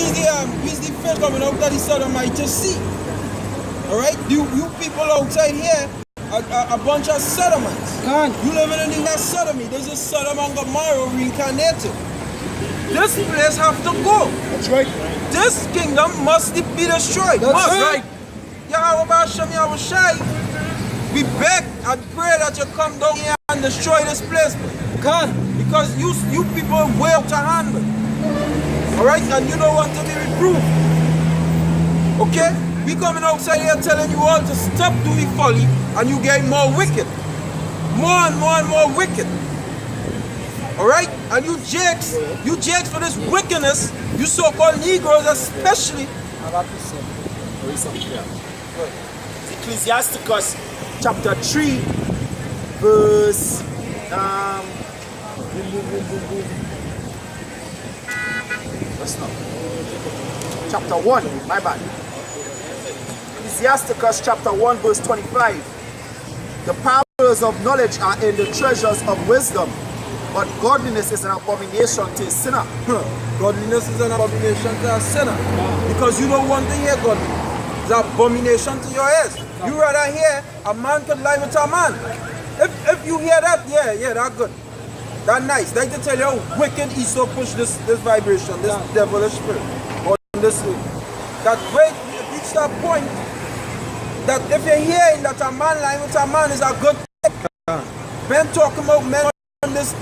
is the fish coming out of the Sodomite sea. Alright? You people outside here are a bunch of Sodomites. You living in the sodomy. There's a Sodom and Gomorrah reincarnated. This place have to go. That's right. This kingdom must be destroyed. That's right. We beg and pray that you come down here and destroy this place. Because you people are way out of hand. Alright? And you don't want to be reproved. Okay? We coming outside here telling you all to stop doing folly, and you get more wicked. More and more wicked. Alright? And you jakes for this wickedness, You so-called Negroes especially. Ecclesiasticus chapter 3 verse chapter 1, my bad. Ecclesiasticus chapter 1 verse 25. The powers of knowledge are in the treasures of wisdom, but godliness is an abomination to a sinner. Godliness is an abomination to a sinner. Because you don't want to hear godliness. It's an abomination to your ears. You rather hear a man could lie with a man. If you hear that, yeah, that's good. That's nice. Like to tell you how wicked Esau push this vibration, this devilish spirit. Or this way. That way it reach that point that if you're hearing that a man lying with a man is a good thing. Men talking about men on this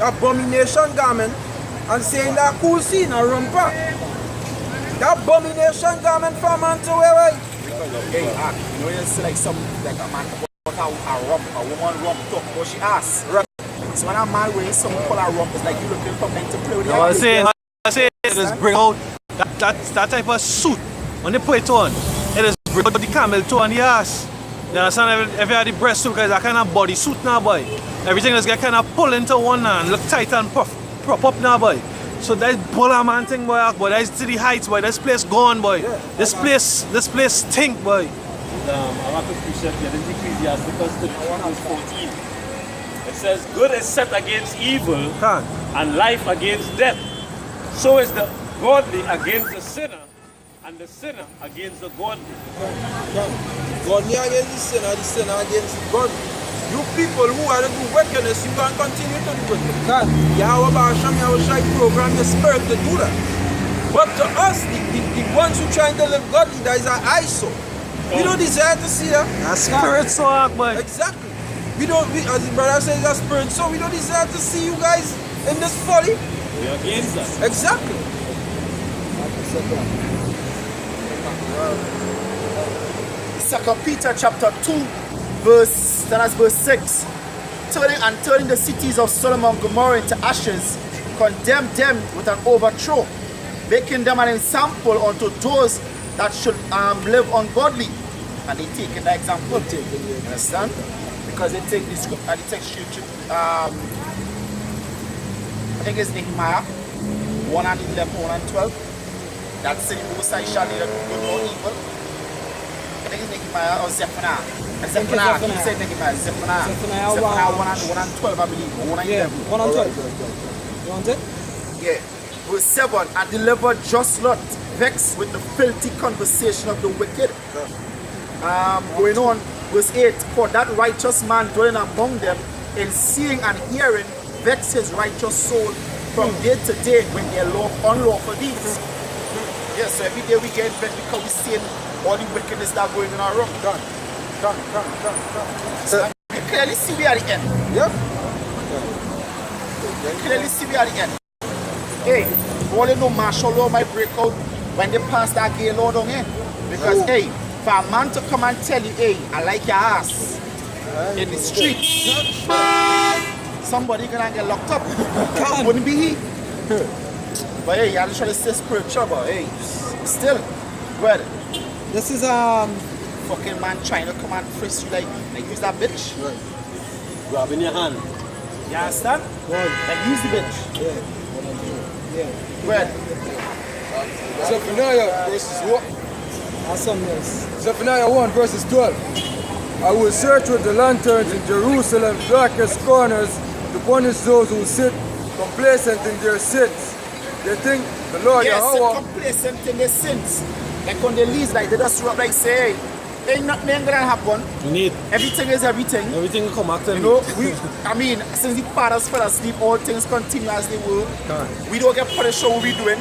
abomination garment and saying that cool scene a rumpa. That abomination garment for a man to wear, right? Hey, you know, it's like some like a man about a woman rump talk about she ass. Right. So when a man wearing something called a rump, it's like you looking for men to play with the I say just bring out that type of suit. When they put it on, it is bring out the camel toe on the ass. You understand? If you have the breast suit, because that kind of body suit now, boy. Everything is get kind of pull into one and look tight and prop up now, boy. So that's Bulla man thing, boy. But that's to the heights, boy. This place gone, boy. Yeah. This place stink, boy. I'm not appreciate it. In Ecclesiasticus 31 verse 14. It says, good is set against evil, and life against death. So is the godly against the sinner, and the sinner against the godly. Godly against the sinner against the godly. You people who are to do wickedness, you can continue to do wickedness. Yahweh Basham, Yahweh Shai program your spirit to do that. But to us, the ones who trying to live godly, that is our ISO. We don't desire to see that. That's spirit so hard, boy. Exactly. As the brother says, that spirit, so we don't desire to see you guys in this folly. We are against that. Exactly. 2 Peter chapter 2 verse 6. Turning the cities of Sodom and Gomorrah into ashes, condemned them with an overthrow, making them an example unto those that should live ungodly. And they take the example. You understand? Because they take the script and they take scripture. I think it's Nehemiah 1 and 11, 1 and 12. That city Most High shall neither good nor evil. I think it's Nehemiah or Zephaniah. Zephaniah 1 and 12, I believe. 1 and 11. 1 and 12. You want it? Yeah. Verse 7. And deliver just Lot, vexed with the filthy conversation of the wicked. Going on, verse 8. For that righteous man dwelling among them, in seeing and hearing, vex his righteous soul from day to day when they love unlawful deeds. Yes, so every day we get vexed because we see all the wickedness that going in our room. Done. So you clearly see we at the end. Yep. You clearly see we at the end. Hey, all you know martial law might break out when they pass that gay law down here. Because hey, for a man to come and tell you, hey, I like your ass in the street, somebody gonna get locked up. Wouldn't be he. But hey, I'm trying to say spiritual, but hey, still, well, this is fucking man trying to come and frisk you like use that bitch. Right. Grabbing your hand. You understand? Well, Like use the bitch. yeah. Well, Zephaniah verses 1. Awesomeness. Zephaniah 1 verses 12. I will search with the lanterns in Jerusalem's darkest corners to punish those who sit complacent in their sins. They think the Lord Yahweh complacent in their sins. Like on the least, like they just like say, hey, ain't nothing gonna happen. You need Everything is everything. everything will come after You me. know, I mean, since the fathers fell asleep, all things continue as they were. We don't get punished for what we're doing.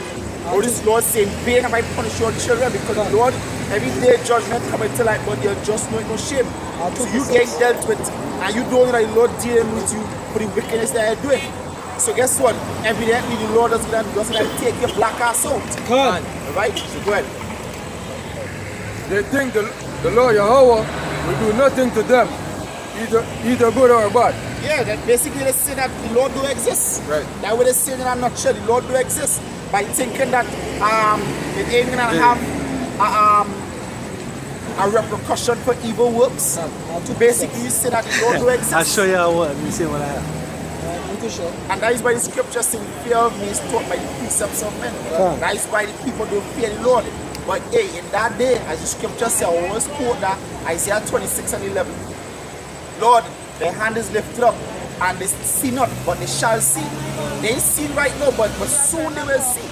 Or this Lord saying, pain and I punish your children because the Lord, every day judgment coming to light, but they're just no shame. So you get dealt with, and you don't know that the Lord dealing with you for the wickedness that you're doing. So guess what? Evidently the Lord doesn't take your black ass out. Right? So go ahead. They think the Lord Yahweh will do nothing to them, either good or bad. Yeah, that basically they say that the Lord do exist. Right. That way they say in a nutshell, the Lord do exist. By thinking that it ain't gonna have a repercussion for evil works. To basically you say that the Lord do exist. I'll show you what me say what I have. And that is why the scripture says fear of me is taught by the precepts of men. That is why the people don't fear the Lord. But hey, in that day, as the scripture says, I always quote that Isaiah 26 and 11. Lord, their hand is lifted up, and they see not, but they shall see. They ain't seen right now, but soon they will see.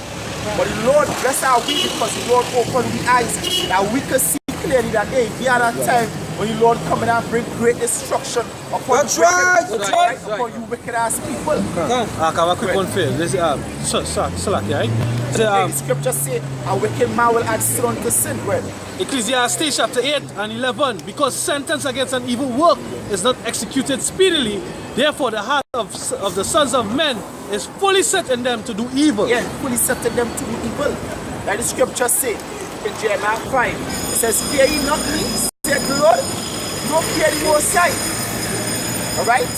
But the Lord, bless our we, because the Lord opened the eyes that we can see clearly that day, be at that time when the Lord come in and bring great destruction upon you wicked ass people. I have a quick one for you. This is right? The scripture say a wicked man will add sin unto sin. Ecclesiastes chapter 8 and 11. Because sentence against an evil work is not executed speedily, therefore the heart of the sons of men is fully set in them to do evil. Yeah, fully set in them to do evil. Like the scripture say in GMS 5, it says, fear ye not me, said the Lord. Don't fear the Most High. Alright?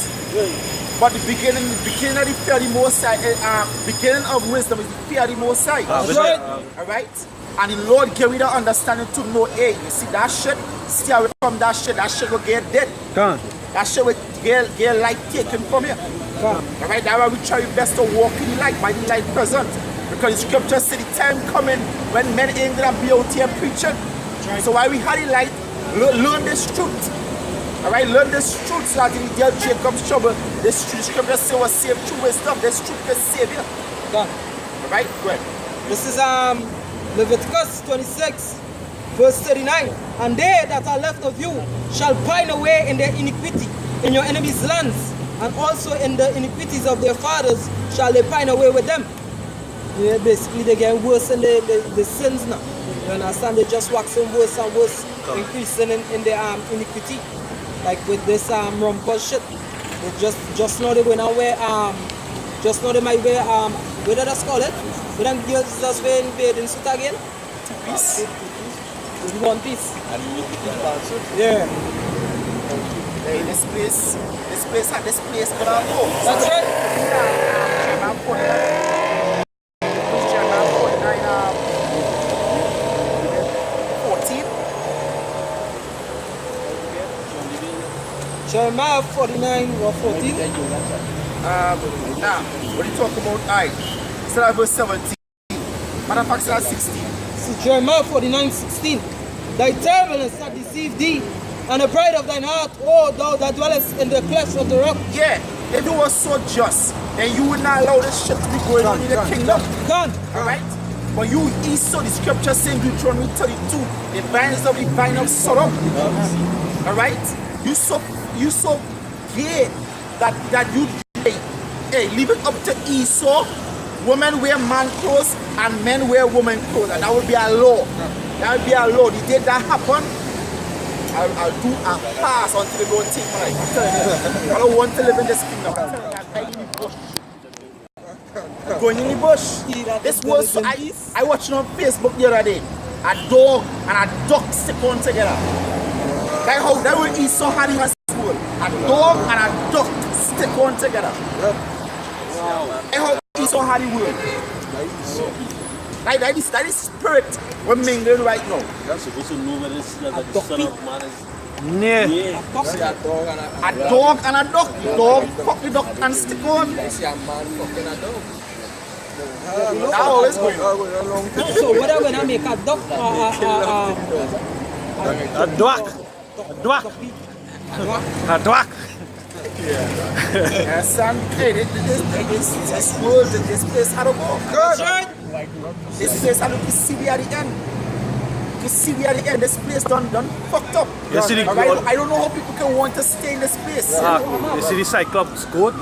But the beginning of the fear of the Most High, beginning of wisdom is the fear of the Most High. Alright? And the Lord gave me the understanding to know, hey, you see that shit, stay away from that shit will get dead. That shit will get light taken from you. Alright? That's why we try our best to walk in light by the light present. Because the scripture said the time coming when men ain't gonna be out here preaching. So while we had the light, learn this truth. Alright, learn this truth so that in the day of Jacob's trouble, this truth, scripture say was saved through wisdom. This truth can save you. Alright, go ahead. This is Leviticus 26, verse 39. And they that are left of you shall pine away in their iniquity in your enemies' lands, and also in the iniquities of their fathers shall they pine away with them. Yeah, basically they get worse in the sins now. You understand? They just waxing worse and worse, increasing in their iniquity. Like with this rumpus shit. They just know they're going to wear just know they might wear what do they call it? When them girls just wear bathing suit again? Two-piece. It's one piece. And you look at the Yeah. Hey, this place gonna go. That's right. Jeremiah 49 or 14. Now, what are you talking about? Alright, start at verse 17. Matter of fact, start at 16. So Jeremiah 49:16. Thy turbulence that deceived thee, and the pride of thine heart, O thou that dwellest in the clefts of the rock. Yeah, if you were so just, then you would not allow this shit to be going on in the kingdom. Alright? But you Esau, the scripture saying Deuteronomy 32, the vines of the vine of Sodom. Alright? You so gay that you hey, leave it up to Esau. Women wear man clothes and men wear woman clothes, and that would be a law. That would be a law. The day that happen, I'll do a pass until they don't take my life. I'm telling you, I don't want to live in this kingdom. I'm telling you, I'm going in the bush. Going in the bush. This was so I watched it on Facebook the other day. A dog and a duck stick on together. Like how that will Esau had in her school. A dog and a duck stick on together. Like how Esau had the word. Like that is spirit we're mingling right now. You're supposed to know where this that the son of man is. Yeah. A dog and a duck. Dog fuck the duck and stick on. See a man fucking a dog. That always going on. So what are we gonna make a duck A duck. A duck. Yeah, son. Hey, this world, this place had to go. That's right. This place had to be see at the end. You see we at the end, this place done fucked up. You see the I don't know how people can want to stay in this place. You see the Cyclops goat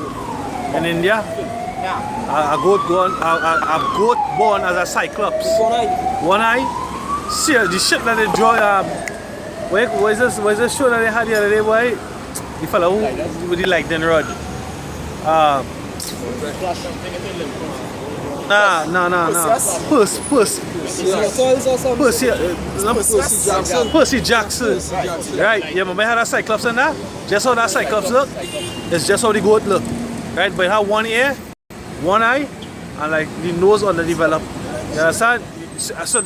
in India? Yeah. A goat born as a Cyclops. One eye. See the shit that they draw. What is this show that they had the other day, boy? The fellow who with the lightning rod. Percy Jackson. Right, yeah, remember how that Cyclops in that? Just how that Cyclops look? It's just how the goat look. Right, but it have one ear, one eye, and like the nose underdeveloped. You understand? So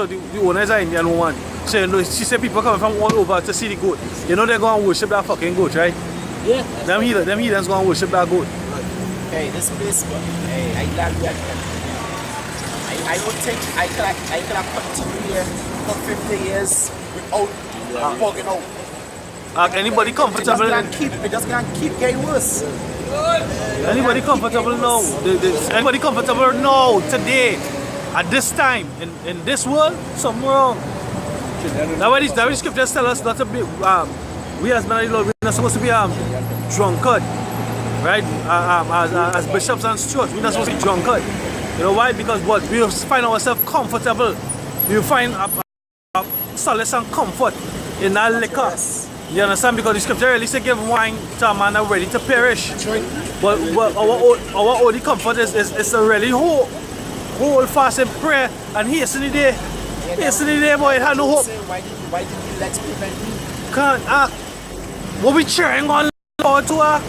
the owners are Indian one. So you know, she said people coming from all over to see the goat. You know they're going to worship that fucking goat, right? Yeah. Them heathens going to worship that goat. Hey, this place, hey, I glad we are here. I don't think I can continue here for 50 years without bugging out. Anybody comfortable? It just can't keep getting worse. Anybody comfortable now? Anybody comfortable now, today, at this time, in this world? Something wrong. Now what the scriptures tell us not to be, we as men of the Lord, we're not supposed to be drunkard. Right? As bishops and stewards, we're not supposed to be drunkard. You know why? Because what? We find ourselves comfortable. We find solace and comfort in our liquor. You understand? Because the scripture really says give wine to a man that's ready to perish. But our only comfort is a really hold fast in prayer and hasten the day. Hasten the day, boy, it had no hope. Why did you let prevent me? Can't act. What we cheering on forward to act?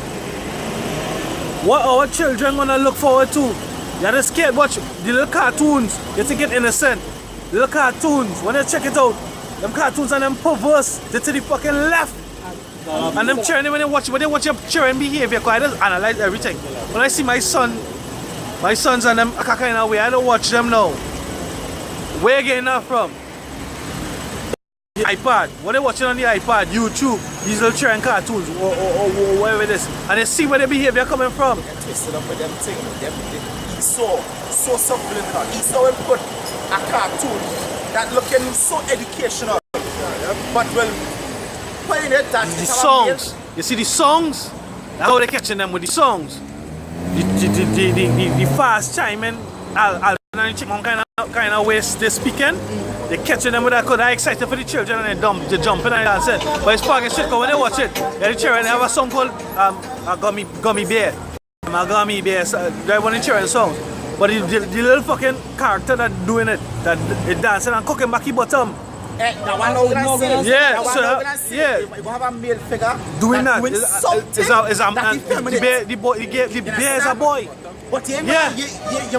What our children gonna look forward to? You're just scared watch the little cartoons. You think it innocent. Little cartoons, when you check it out, them cartoons and them perverse, they to the fucking left. And them children when they watch your children behavior, because I just analyze everything. When I see my sons and them kind of way, I don't watch them now. Where you getting that from? The iPad. What they watching on the iPad, YouTube, these little children cartoons or whatever it is. And they see where their behavior coming from. Twisted up with them thing. He saw subliminal. He saw him put a cartoon that looking so educational. But well, playing it that the songs. You see the songs? That's how they catching them with the songs. The fast chiming kind of ways they speaking. They catching them with that because they're excited for the children and they jumping and dancing. But it's fucking shit because when they watch it, the children have a song called Gummy Bear. A Gummy Bear, they're one of the children's songs. But the little fucking character that doing it, that is dancing and cooking back the bottom. That one organization. Yeah, you have a male figure doing that. Doing something The bear is a boy. But you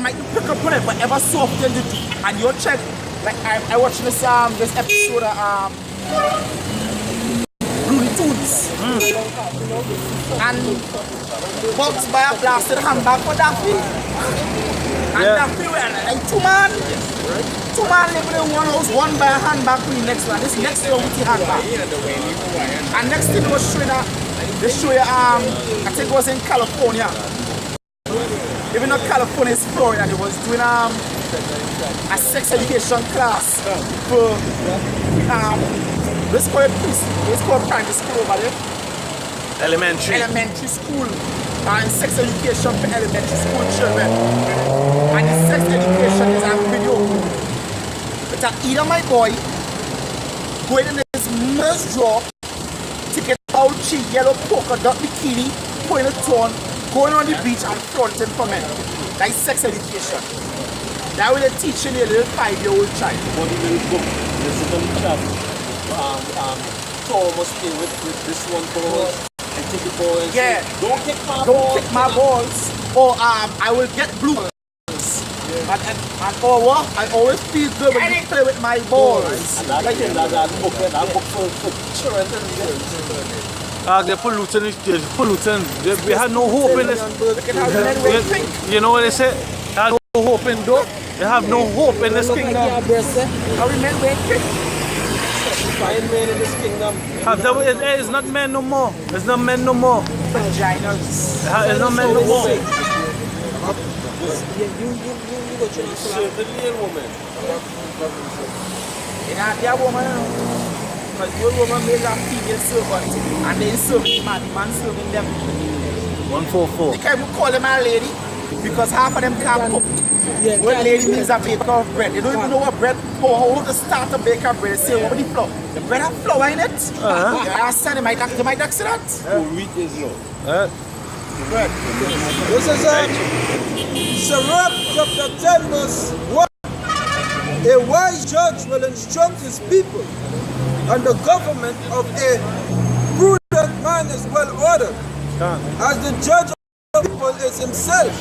might pick up on it, but ever so often and you'll check. Like I watched this episode of Looney Tunes. And Bugs buy a blasted handbag for Daffy. And Daffy like two man living in one house, one buy a handbag for the next one. This next one with the handbag. And next thing was showing they show you I think it was in California. Even not California, it's Florida. They was doing a sex education class for let's call primary school over there. Elementary school. And sex education for elementary school children. And the sex education is a video. It's either my boy going in his mother's drawer, taking out cheap yellow polka dot bikini, putting it on, going on the beach and fronting for men. That's sex education. That will teaching a little 5-year-old child. What the little book, listen to the chat. Thor must play with this one ball and take the ball and say, don't kick my balls. Or I will get blue. And or what? I always feel good when you play with my balls. That book for children. They're polluting. We had no hope in this. You know what they say? They had no hope in dope. They have no hope in this kingdom. It's not men no more. It's not men no more. Vaginas. It's not men no more. You serve the male woman. You're not woman. Because your woman made a female servant and they serve the man serving them. 144. They can't even call them a lady because half of them can't cook. What lady means a baker of bread. They don't even know what bread, how to start a baker of bread. They say, what with the flour? The bread has flour in it. You understand? They might accident that. Wheat is low. Right. This is Sirach chapter 10 verse 1. A wise judge will instruct his people, and the government of a prudent man is well ordered. As the judge of the people is himself,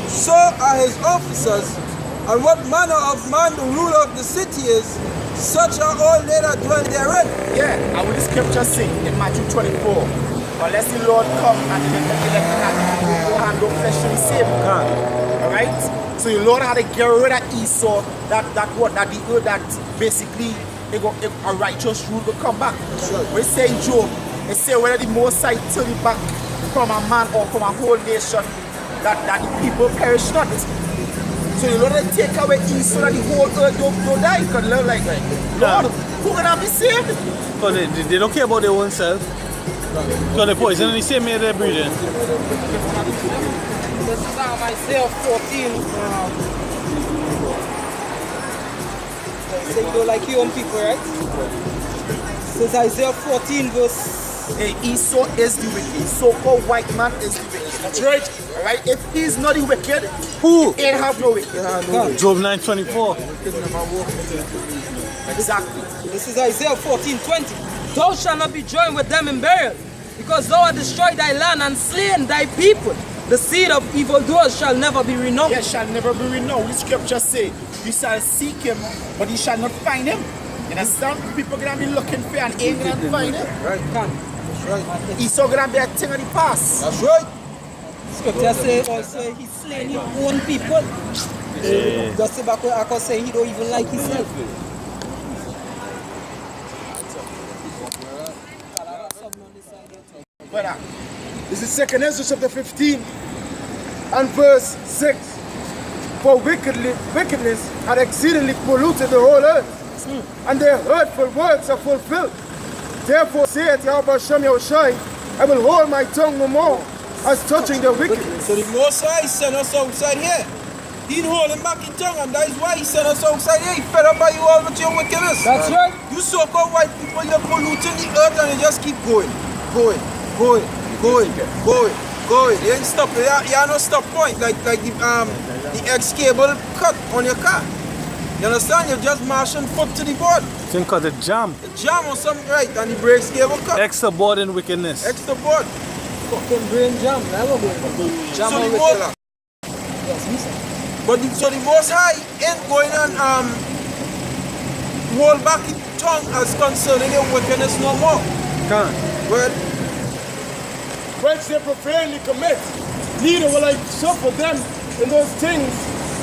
so are his officers, and what manner of man the ruler of the city is, such are all they that dwell therein. Yeah, and what the scripture say in Matthew 24, unless the Lord come and elect hand no flesh to be saved. Alright? So the Lord had to get rid of Esau, that basically a righteous rule will come back. We say in Job, it say whether the Most High turn it back from a man or from a whole nation, that the people perish not. So the Lord will take away Esau that the whole earth don't die. Because Lord like, Lord, who gonna be saved? Because they don't care about their own self. So the poison and the same way they're breathing. This is Isaiah 14. So you don't like your own people, right? This is Isaiah 14 verse... Hey, Esau is the wicked. So-called white man is the wicked. That's right. Alright, if he's not the wicked, who? He ain't have no wicked. Job 9:24. Exactly. This is Isaiah 14:20. Thou shalt not be joined with them in burial, because thou hast destroyed thy land and slain thy people. The seed of evildoers shall never be renowned. Yes, shall never be renowned. The scripture say, you shall seek him, but you shall not find him. You understand? People gonna be looking for and ain't gonna find him. Right. That's right. Esau gonna be a thing of the past. That's right. Scripture say also he slain his own people. Just say back where I can say he don't even like himself. This is 2nd Ezra chapter 15 and verse 6. For wickedness had exceedingly polluted the whole earth, and their hurtful words are fulfilled. Therefore saith Yahweh Shem Yahushai, I will hold my tongue no more as touching the wickedness. So the Most High sent us outside here. He didn't hold him back in tongue, and that is why he sent us outside here. He fed up by you all with your wickedness. That's right. You so-called white people, you're polluting the earth and you just keep going. You ain't stop. You have no stop point like the X cable cut on your car. You understand? You're just marching foot to the board. Think of the jam. The jam or something, right? And the brakes cable cut. Extra board in wickedness. Extra board. Fucking brain jam. Never go. Jam on wickedness. So the Most High ain't going on hold back his tongue as concerning your wickedness no more. Can't. Well, which they profanely commit, neither will I suffer them in those things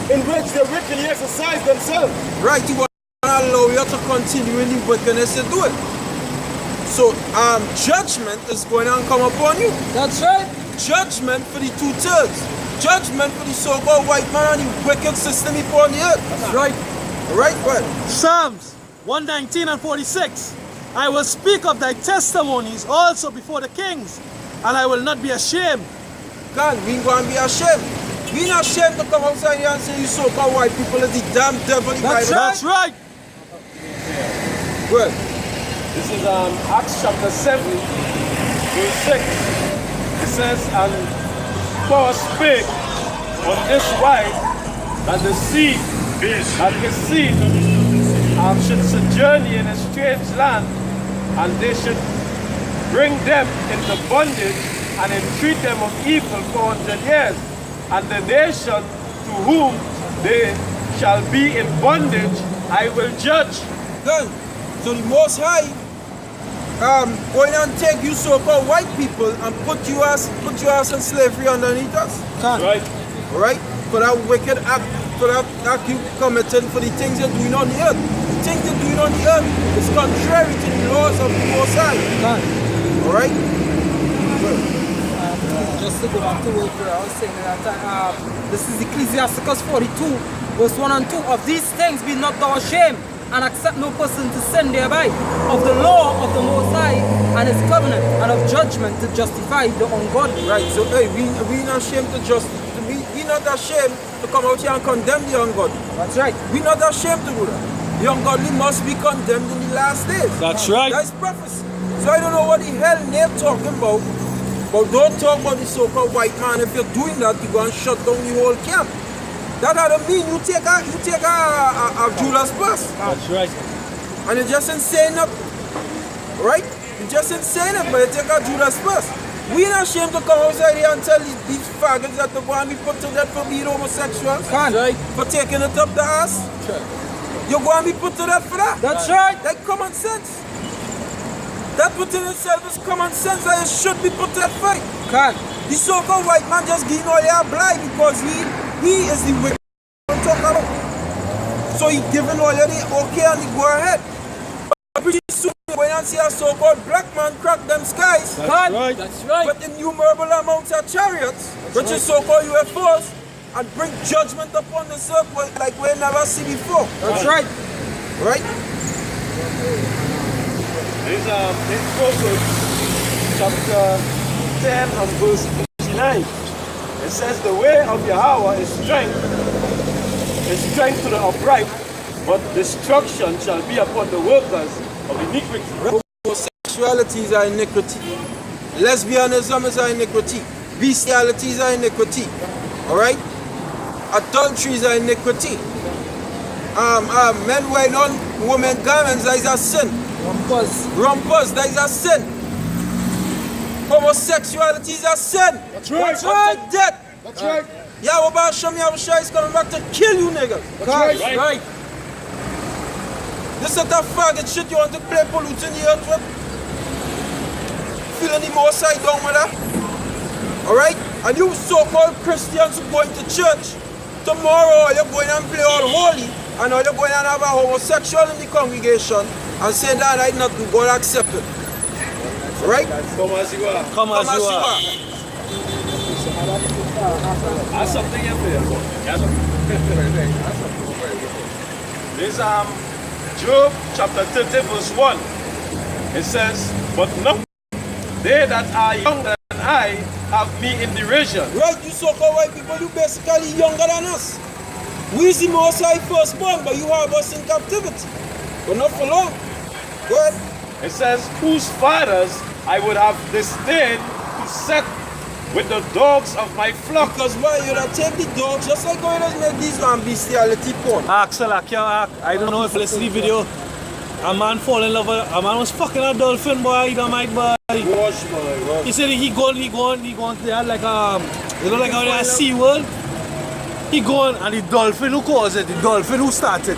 in which they wickedly exercise themselves. Right, he will not allow you to continue in the wickedness you do it. So judgment is going to come upon you. That's right. Judgment for the 2/3. Judgment for the so-called white man and the wicked system upon the earth. That's right. Right, well. Psalms 119 and 46. I will speak of thy testimonies also before the kings, and I will not be ashamed. God, we ain't going to be ashamed. We not ashamed to come outside here and say you so-called white people is the damn devil. That's right. Good. This is Acts chapter 7, verse 6. It says, and Paul spake on this wise, that the seed, that his seed should sojourn in a strange land, and they should bring them into bondage and entreat them of evil 400 years. And the nation to whom they shall be in bondage, I will judge. Good. So the Most High going and take you so-called white people and put you as in slavery underneath us. Right. Right? For that wicked act, for that act you committed, for the things you're doing on the earth. The things you're doing on the earth is contrary to the laws of the Most High. Alright? Just to go back to what I was saying at that time, this is Ecclesiasticus 42, verse 1 and 2. Of these things be not thou ashamed, and accept no person to sin thereby, of the law of the Most High and his covenant, and of judgment to justify the ungodly. Right, so hey, we not ashamed to we not ashamed to come out here and condemn the ungodly. That's right. We not ashamed to do that. The ungodly must be condemned in the last days. That's right. That's prophecy. So I don't know what the hell they're talking about. But don't talk about the so-called white man. If you're doing that, you go and shut down the whole camp. That doesn't mean you take a Judas bus. That's right. And you just ain't saying nothing. Right? You just ain't saying it, but you take a Judas bus. We not ashamed to come outside here and tell these faggots that they want to be put to death for being homosexual. Right. For taking it up the ass. You're going to be put to death for that. That's right. Like common sense. That within itself is common sense that you should be put to that fight. The so-called white man just giving all your blind because he is the wicked one talk about. So he giving all your the okay and the go ahead. But pretty soon when you see a so-called black man crack them skies. That's right. That's right. But innumerable amounts of chariots, which is so-called UFOs, and bring judgment upon the earth like we never see before. That's right. Right? There's in Proverbs chapter 10 and verse 59. It says the way of Yahweh is strength to the upright, but destruction shall be upon the workers of iniquity. Homosexuality is an iniquity. Lesbianism is an iniquity. Bestiality is an iniquity. Alright? Adultery is an iniquity. Men wearing on women garments, that is a sin. Rumpus, that is a sin. Homosexuality is a sin. That's right. That's right. Death. That's right. Yahweh Hashem Yahushua is coming back to kill you niggas. That's right. This is that faggot shit you want to play polluting the earth with. Feeling the more side down with that. Alright? And you so-called Christians who going to church, tomorrow you're going and play all holy, and now you're going and have a homosexual in the congregation and say that I not God accept it. Right? Come as you are. Come as you are. That's something here for you. This Job chapter 30 verse 1. It says, but now they that are younger than I have me in derision. Right, you so-called white people, you basically younger than us. We is the most high firstborn, but you have us in captivity. But not for long. Go ahead. It says, whose fathers I would have disdained to set with the dogs of my flock. Because why you don't take the dogs, just like when you make these bestiality porn. Axel, I don't know if you listen to the video. A man fall in love with a man was fucking a dolphin boy, you might boy. Wash boy. He said he going there like you know like how they have Sea World. He going and the dolphin who caused it, the dolphin who started.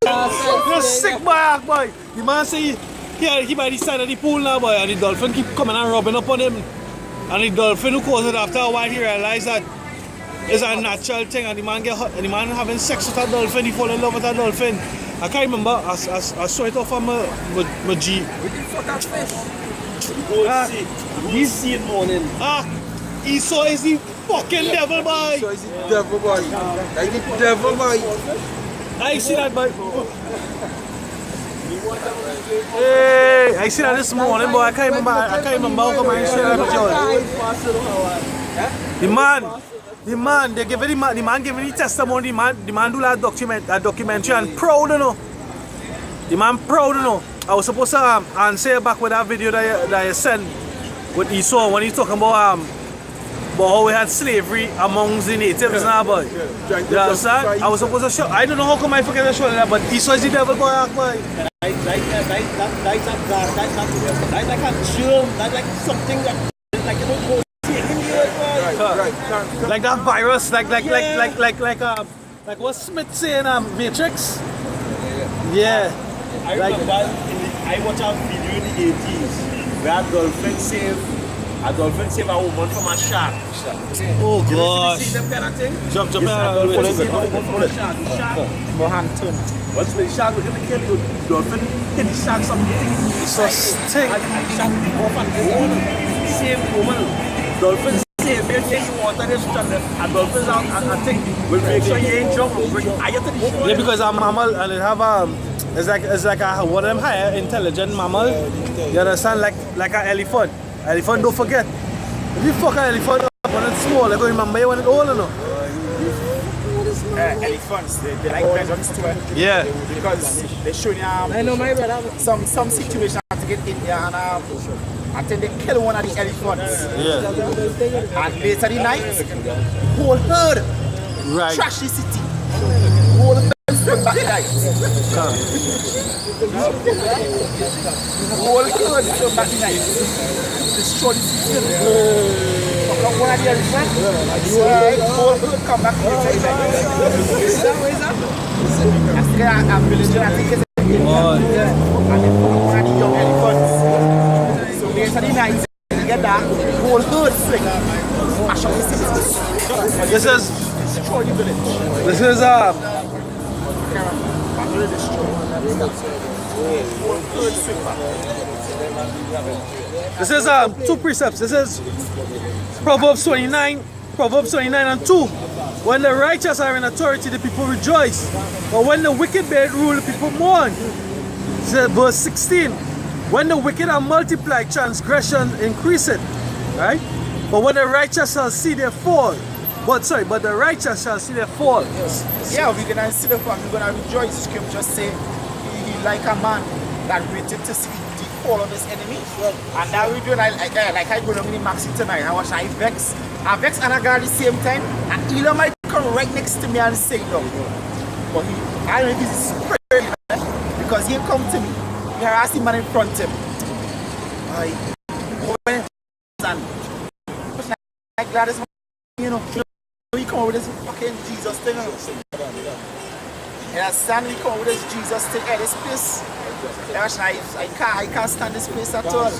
You're sick boy. The man say he by the side of the pool now boy, and the dolphin keep coming and rubbing up on him. And the dolphin who caused it, after a while he realized that it's a natural thing, and the man get hot, and the man having sex with a dolphin, he fall in love with a dolphin. I can't remember, I saw it off on my G. We can fuck that fish. He's seen morning. He saw is the fucking devil boy. So is the devil boy. Like the devil boy. I see that boy. Hey, I see that this morning, boy. I can't remember how come I see that The man, they give it the man giving the testimony, the man do that documentary and proud, you know. The man proud, you know. I was supposed to answer back with that video that you sent with Esau when he's talking about how we had slavery amongst the natives now, boy. You understand? I was supposed to show. I don't know how come I forget to show that, but Esau is the devil boy, boy. That's like a germ, that's like something that like you don't go taking you like that virus, like what Smith saying Matrix? Yeah. I remember I watched a video in the 80s where a dolphin saved a woman from a shark. Oh gosh. You see them kind of thing? Jump saved a woman from a shark. The shark once the shark was going to kill you, the dolphin hit the shark something. So stink. And the shark off and go on. Save the woman. Dolphins save you take water this and dolphins out and I think will make sure you ain't drunk. Bring higher to the shore. Yeah, because I'm mammal and it have it's like a one of them higher intelligent mammal. You understand? Like an elephant. Elephant, don't forget. If you fuck an elephant up when it's small, they're going to remember you when it's old, you know. Elephants, they like legends too. Yeah. Because they show you I know my brother. some situation investigate India and I think they kill one of the elephants. Yeah. And later the night, whole herd Right. trash the city. Whole herd swim back the night. Whole herd swim back the night. Destroy the city. Fuck up one of the elephants. Whole herd come back to the night. Is that where is that? I think I'm village, I think it's and then one of the young elephants. So later the night, you get that whole herd swing. Smash up the city. This is Destroy the village. this is This is two precepts. This is Proverbs 29 and 2. When the righteous are in authority, the people rejoice. But when the wicked bear rule, the people mourn. Verse 16. When the wicked are multiplied, transgression increaseth. Right? But when the righteous shall see their fall. But the righteous shall see their fall. Yeah, we're gonna see the fall, we're gonna rejoice. Scripture say he like a man that waited to see the fall of his enemy. And that we do like I go down in the Maxi tonight. I watch I vex and I got at the same time. And Elon might come right next to me and say no. But I don't know if he's spraying because he come to me. He harassed the man in front of him. I'm glad this, you know, he come with this fucking Jesus thing. And stand we come with this Jesus thing at this place. I can't stand this place at all. I'm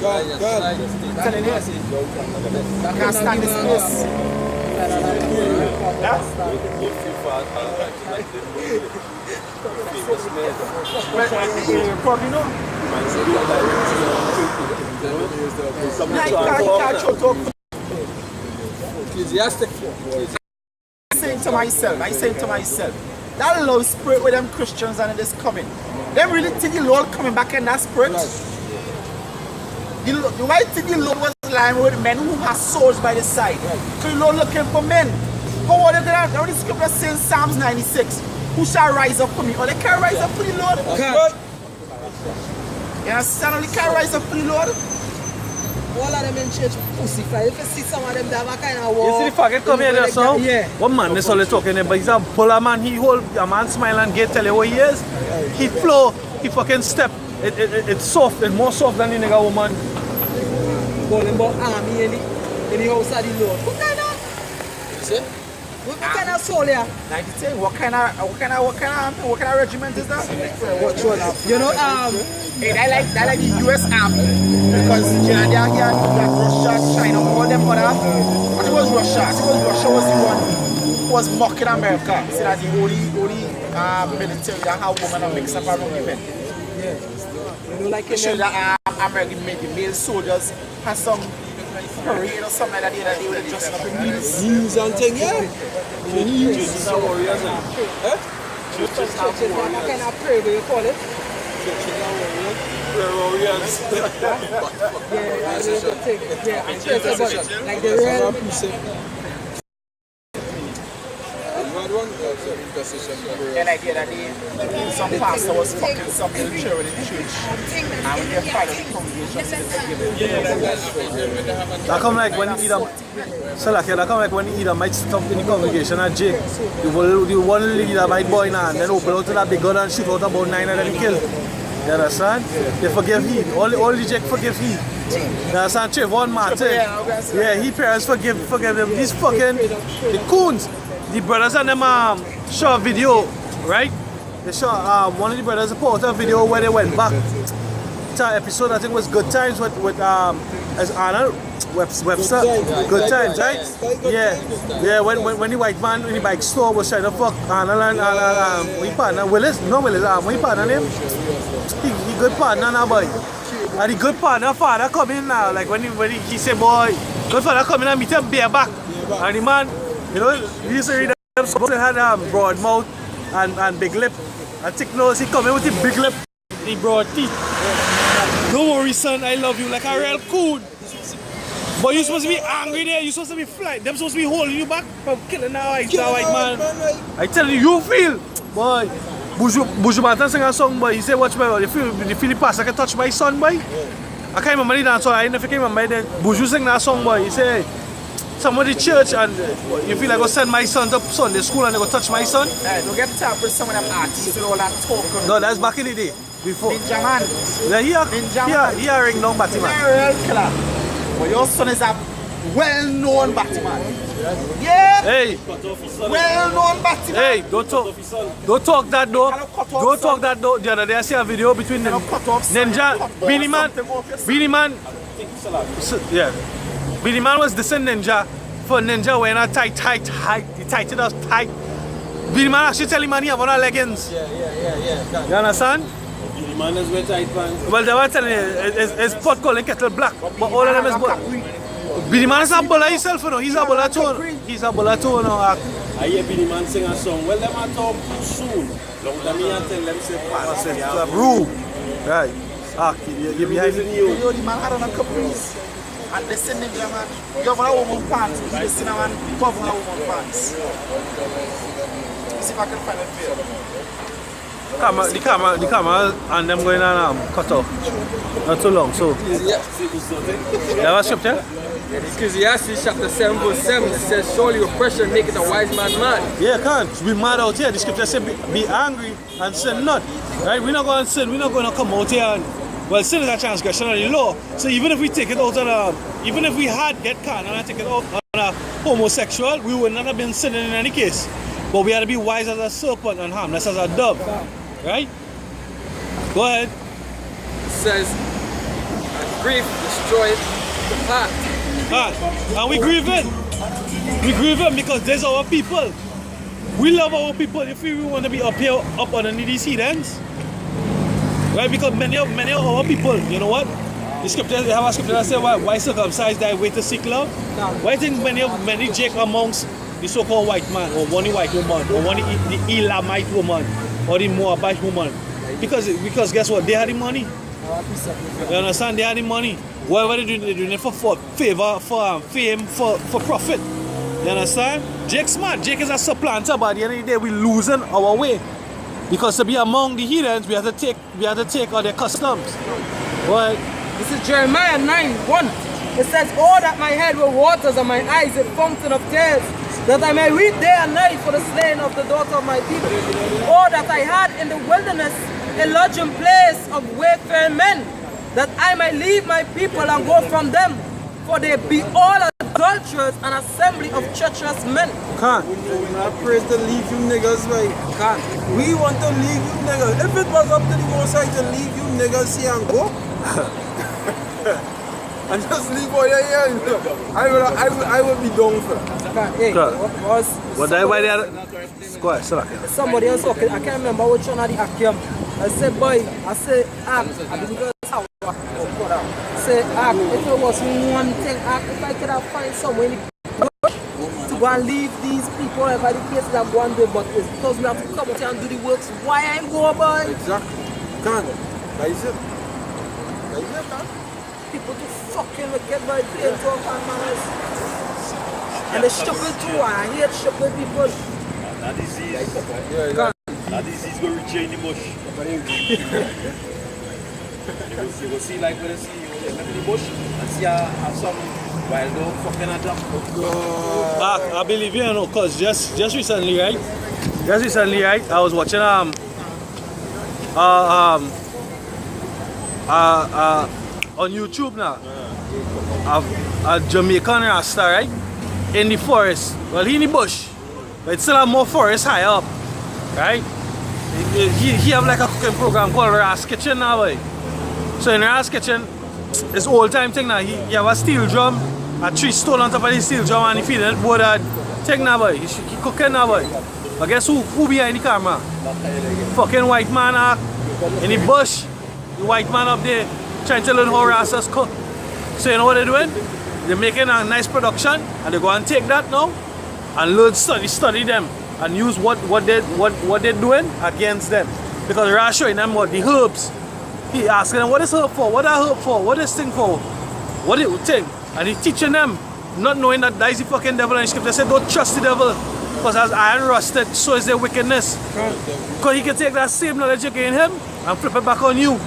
telling you, I can't stand this place. You probably know. I can't show talk. Enthusiastic. I say to myself, that love spirit with them Christians and it is coming. They really think the Lord coming back in that spirit. The white think the Lord was lying with men who have swords by the side. So the Lord looking for men. But what they're gonna do, the scripture says in Psalms 96, who shall rise up for me? Or they can't rise up for the Lord. You understand? They can't rise up for the Lord. All of them in church pussify. If you see some of them, they have a kind of war. You see the faggot come here there, so? Yeah. One man, this all they talking about, he's a buller man, he hold a man smile and get tell you what he is. He flow, he fucking step. It's soft, it's more soft than the nigga woman. Calling about army in the house of the Lord. What kind of? What kind of soul here? What kind of regiment is that? You know, hey, I like the US Army because you know they are here, Russia, China, all them other. I think it was Russia. Russia was the one who was mocking America. See that the only military that have women and mix up around women. Yeah. You know, like show that American made the male soldiers had some parade or something like that. They were dressing up in News and thing, yeah. Churches have warriors. What kind of prayer do you call it? Yeah, and church about like the real. And I did some pastor was fucking some little children in church. And when they're part of the congregation, That come like when you eat them. So like that come like when you eat them might stop in the congregation at Jake. The one leader might boy now and then open out to that big gun and shoot out about 9 and then kill. You understand? They forgive he. Only Jake forgive he. You understand? Trayvon Martin. Yeah, he parents forgive them. These fucking the coons. The brothers and them show a video, right? They show one of the brothers put out a video where they went back to an episode I think was Good Times with as Arnold Webster. Good Times, right? Yeah. When the white man in the bike store was trying to fuck Arnold and what he partner Willis, what he partner name? He good partner now, boy. And the good partner father come in now, like when he say boy, good father come in and meet him bareback, and the man. You know, we used to read them songs that had broad mouth and big lip and thick nose. He come in with the big lip, the broad teeth. Don't worry, son, I love you like a real coon. But you're supposed to be angry there. You're supposed to be flying. They're supposed to be holding you back from killing that white man. I tell you, you feel, boy. Buju Banton sing a song, boy. He said, watch my, you feel the pastor can touch my son, boy? I can't remember the dance, so I never can remember then. Buju sing that song, boy. He said, somebody church and you feel like go send my son to Sunday school and they go touch my son? Don't get tapped with some of them artists and all that talk. No, that's back in the day. Before. Ninja man. Yeah, he a ring down Batman. Real killer. But your son is a well-known Batman. Yeah. Hey. Well-known Batman. Hey, don't talk that though. Don't talk that though. The other day I see a video between them. Ninja, Beanie Man. Yeah. Beanie Man was dissing Ninja for Ninja wearing a tight. He tightened us tight. Beanie Man actually tell him man he have on our leggings. Yeah. You understand? Beanie Man is wear tight pants. Well, they were telling you, it's pot calling kettle black, but all of them is black. Beanie Man is a bowler himself, you know. He's a bowler too. He's a bowler too, you know. I hear Beanie Man sing a song. Well, them are talk too soon. Long time me and tell them say pass. Rule. Right. You're behind me. Yo, the man had on a caprice. And they send him, man. You have a woman pants. You see a man cover a woman pants. See if I can find it for you. The camera and them going on cut off. Not too long, so. Yeah, what's scripture? Ecclesiastes chapter 7 verse 7 it says, surely oppression maketh a wise man mad. Yeah, can't. We mad out here. The scripture says be angry and sin not. Right? We're not going to sin. We're not going to come out here and, well, sin is a transgression of the law. So even if we take it out on even if we had get caught and take it out on a homosexual, we would not have been sinning in any case. But we had to be wise as a serpent and harmless as a dove. Right? Go ahead. It says, and grief destroyed the heart. And we grieving. We grieving because there's our people. We love our people if we want to be up here, up underneath these heathens. Right? Because many of our people, you know what? The scripture, they have a scripture that says, why circumcise thy way to seek love? Why think many Jake amongst the so-called white man, or one white woman, or one the Elamite woman, or the Moabite woman? Because guess what? They had the money. You understand? They had the money. Whatever they're doing it for favor, for fame, for profit. You understand? Jake's smart. Jake is a supplanter, but at the end of the day, we're losing our way. Because to be among the heathens, we have to take all their customs. But this is Jeremiah 9:1. It says, oh, that my head were waters and my eyes a fountain of tears, that I may weep day and night for the slain of the daughter of my people. Oh, that I had in the wilderness a lodging place of wayfaring men, that I might leave my people and go from them, for they be all adulterers and assembly of treacherous men. Can't. I praise to leave you niggas, right? Can't. We want to leave you niggas. If it was up to the Most High to leave you niggas here and go, and just leave all your here, I will be down for that. Hey, somebody else talking, I can't remember which one of the Akim. I said, boy, I say, I didn't go to say, if it was one thing, if I could have find somewhere in the to go and leave these people, if I the cases I'm going to do, but it's because we have to come out here and do the works. Why I go, boy? Exactly. Can't. That is it. Man. People too fucking wicked by playing talk and manners. And they're stupid too. I hate stupid people. That disease. That disease will reach you in the bush. You will see like when you see in the bush and see some wild dog fucking at them. I believe you know, cause just recently, right? I was watching on YouTube now. A Jamaican Rasta, right? In the forest. Well, he in the bush. But it's still have more forest high up. Right? He have like a cooking program called Ras Kitchen now, boy. So in Ras Kitchen, it's old time thing now. He have a steel drum, a 3 stone on top of the steel drum, and he feeding it with that thing now, boy. He cooking now, boy. But guess who behind the camera? Fucking white man in the bush. The white man up there trying to learn how Rastas cook. So you know what they're doing? They're making a nice production, and they go and take that now and learn, study them, and use what they're doing against them. Because Ras showing them what the herbs. He asking them what is herb for, what are herb for, what is thing for, what it would take, and he teaching them, not knowing that is the fucking devil. And the scripture said don't trust the devil, Because as iron rusted, so is their wickedness. Because he can take that same knowledge you gain him and flip it back on you.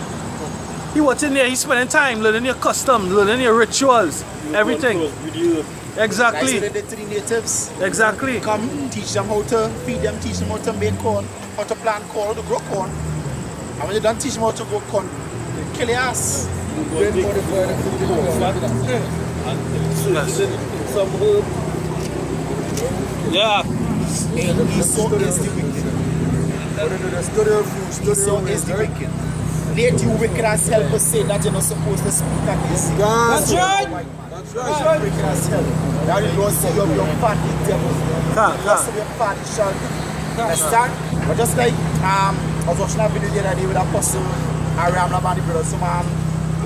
He what's in there, he's spending time learning your customs, learning your rituals, everything. Exactly. That's what they did to the natives. Exactly. Come, teach them how to feed them, teach them how to make corn, how to plant corn, how to grow corn. And when you don't teach them how to grow corn, they kill your ass. Yeah. Esau is the wicked. Esau is the wicked. Let you wicked as hell for say that you're not supposed to speak against it. That's right. That's right. Wicked as hell. Now the Lord said you're your party devil. Lord said your party shall be. Understand? But just like I was watching a video the other day with Apostle Aram Labani brother, some man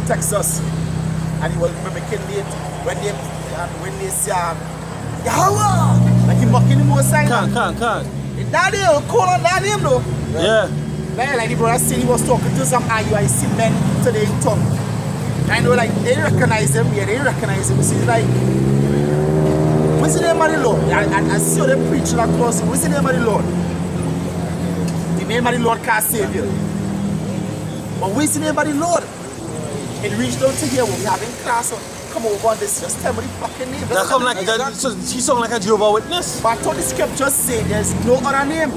text us and he was making it when they say Yahweh, like he mocking the most sign. Can't. That name, call on that name though. Yeah. Like the brother said he was talking to some IUIC men today in tongue. I know like they recognize him, yeah, they recognize him. So he's like, what's the name of the Lord? I see how they preach across, what's the name of the Lord? The name of the Lord can't save you. But what's the name of the Lord? It reached out to here when we having class, so come over on this, just tell me the fucking name. That come like that, so he sound like a Jehovah's Witness. But I thought the scriptures say there's no other name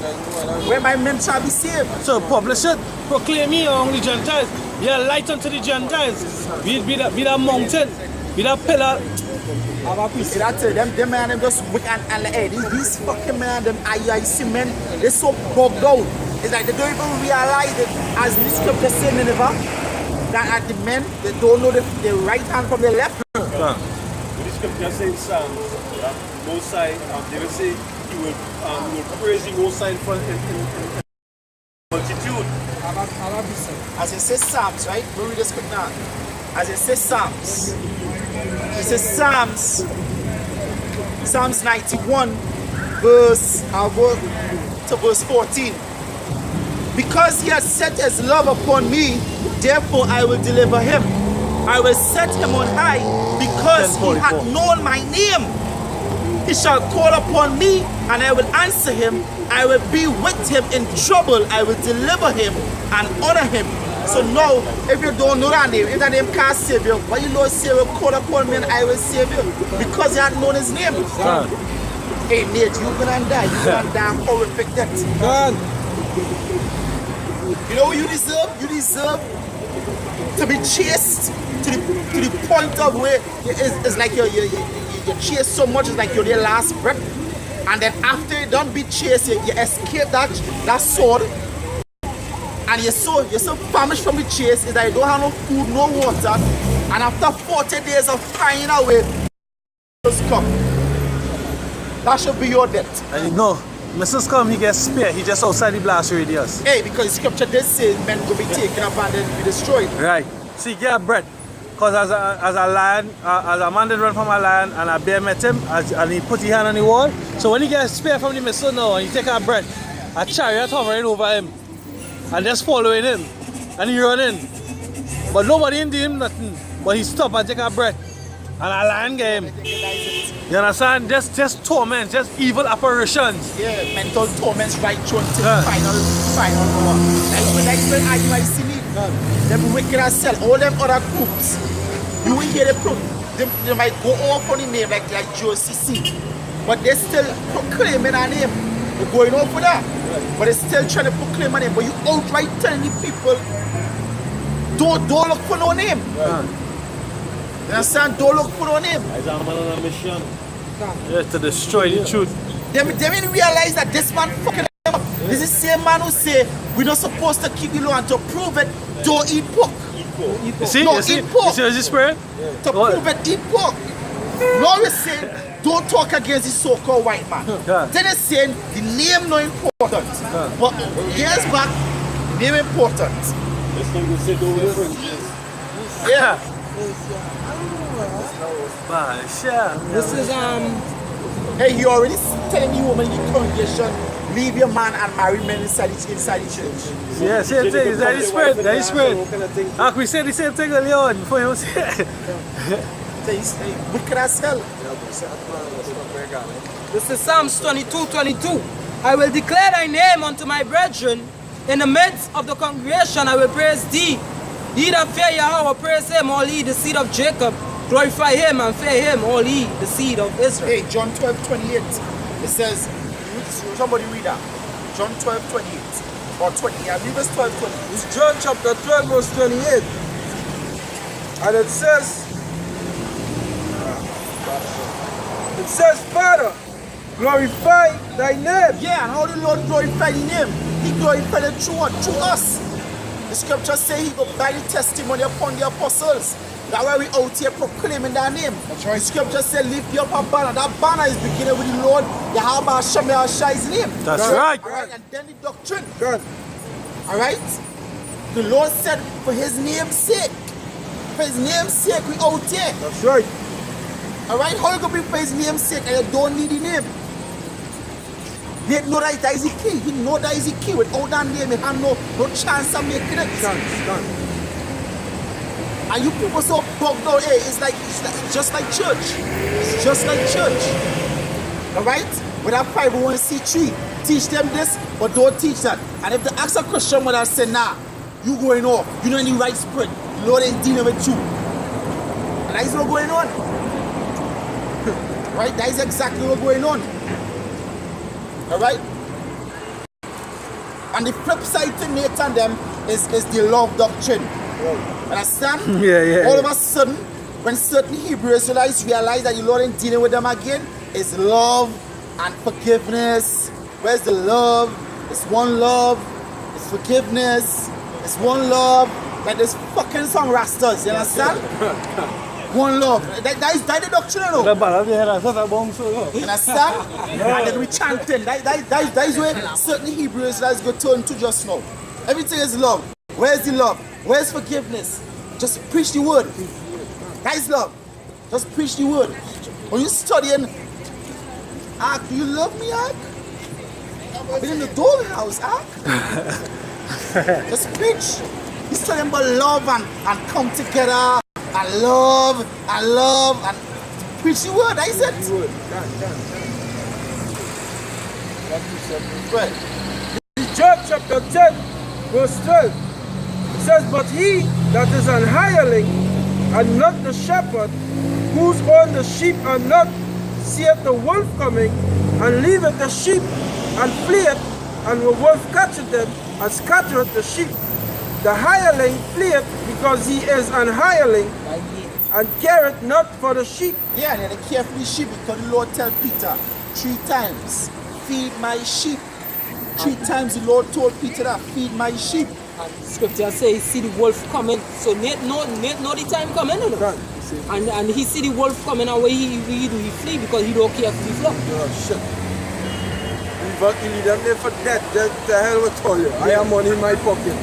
where my men shall be saved. So publish it, proclaim me among the Gentiles. Yeah, light unto the Gentiles. Be that mountain, be that pillar. See that them man, them just wicked and like, hey, these fucking men, them IIC men, they're so bogged down. It's like they don't even realize it, as the scripture said in Nineveh, that at the men, they don't know the right hand from the left. When the scripture says Psalms, Most High, they will say he will praise the Most High in multitude. As it says Psalms, right? We'll read the script now. As it says Psalms, it says Psalms 91, I'll go to verse 14. Because he has set his love upon me, therefore I will deliver him. I will set him on high, because he hath known my name. He shall call upon me, and I will answer him. I will be with him in trouble. I will deliver him and honor him. So now, if you don't know that name, if that name can't save you, why you Lord say, will call upon me and I will save you? Because you haven't known his name. Hey mate, you're gonna die. You're gonna die horrific death. You know what you deserve? You deserve to be chased to the point of where it's like you're chased so much, it's like you're their last breath. And then after you don't be chased, you escape that sword. And you're so famished from the chase, is that you don't have no food, no water. And after 40 days of crying away, just come. That should be your death. And you know, Mrs. Come, he gets spared. He just outside the blast radius. Hey, because the scripture did say men will be taken up and then be destroyed. Right. See, get bread. Because as a lion, as a man did run from a lion and a bear met him and he put his hand on the wall. So when he gets spared from the missile now and he take a bread, a chariot hovering over him and just following him. And he running. But nobody in him nothing. But he stop and take a breath. And a lion get him. You understand? Just torment, just evil apparitions. Yeah, mental torments right through to the final hour. Like when I see me, them wicked as hell, all them other groups, you will hear they might go off on the name like GOCC, but they're still proclaiming a name. They're going off for that, but they're still trying to proclaim a name. But you outright telling the people, don't look for no name. You understand? Don't look for no name. As a man on a mission. Yeah, to destroy the truth. They didn't realize that this man fucking up. This is the same man who say we're not supposed to keep the law, and to prove it, don't eat pork. You see? No, you see? eat pork. You see his spirit? To prove it, eat pork. Now we're saying don't talk against the so-called white man. Then it's saying the name not important. But years back, the name important. This thing will sit over fringes. Yeah. This is Hey, you already telling the woman in the congregation, leave your man and marry men inside the church. Yeah, same thing. Is that his spirit? That is spirit. We said the same thing earlier on before he was here. Wicked as hell. This is Psalms 22:22. I will declare thy name unto my brethren. In the midst of the congregation I will praise thee. Ye that fear Yahweh, praise him, all ye the seed of Jacob. Glorify him and fear him, all ye the seed of Israel. Hey, John 12:28. It says, somebody read that. John 12:28. Or 20. I believe it's 12:20. It's John chapter 12 verse 28. And it says, Father, glorify thy name. Yeah, and how the Lord glorify the name? He glorified it through what? Through us. The scripture say he go by the testimony upon the apostles. That's why we out here proclaiming their name. That's right. The scripture say lift you up a banner. That banner is beginning with the Lord Yahweh Hashem Yahushai's name. That's right. Alright, and then the doctrine. God. Alright? The Lord said for his name's sake. For his name's sake we out here. That's right. Alright, how you gonna be for his name's sake and you don't need the name? They know that is the key. He know that is the key. Without that name, he have no chance of making it. Chance. And you people so bugged out, hey, it's just like church. It's just like church. Alright? With that 501c3, teach them this, but don't teach that. And if they ask a Christian when I say, nah, you going off, you know any right spirit, the Lord ain't dealing with you. And that is what going on. Right? That is exactly what's going on. Alright? And the flip side to Nathan them is the love doctrine. Understand? Yeah. All of a sudden, when certain Hebrew Israelites realize that the Lord ain't dealing with them again, it's love and forgiveness. Where's the love? It's one love. It's forgiveness. It's one love. Like this fucking song Rastas, you understand? One love. That is the doctrine, no? You understand? And then we chanting. That is where certain Hebrew Israelites go turn to just now. Everything is love. Where's the love? Where's forgiveness? Just preach the word. That is love. Just preach the word. When you studying, Ark, do you love me, Ark? I've been in the doghouse, Ark. Just preach. He's studying about love and come together and love and preach the word. That is it. Right. Job chapter 10 verse 12. It says, but he that is an hireling and not the shepherd, whose own the sheep are not, seeth the wolf coming, and leaveth the sheep, and fleeth, and the wolf catcheth them, and scattereth the sheep. The hireling fleeth because he is an hireling, and careth not for the sheep. Yeah, and they care for the sheep because the Lord tell Peter 3 times, feed my sheep. 3 times the Lord told Peter that, feed my sheep. And scripture says, see the wolf coming. So Nate know the time coming, you know? And he see the wolf coming, and what he do? He flee because he don't care for the flock. Oh shit. He leave them there for death. The hell with all you. I have money in my pocket.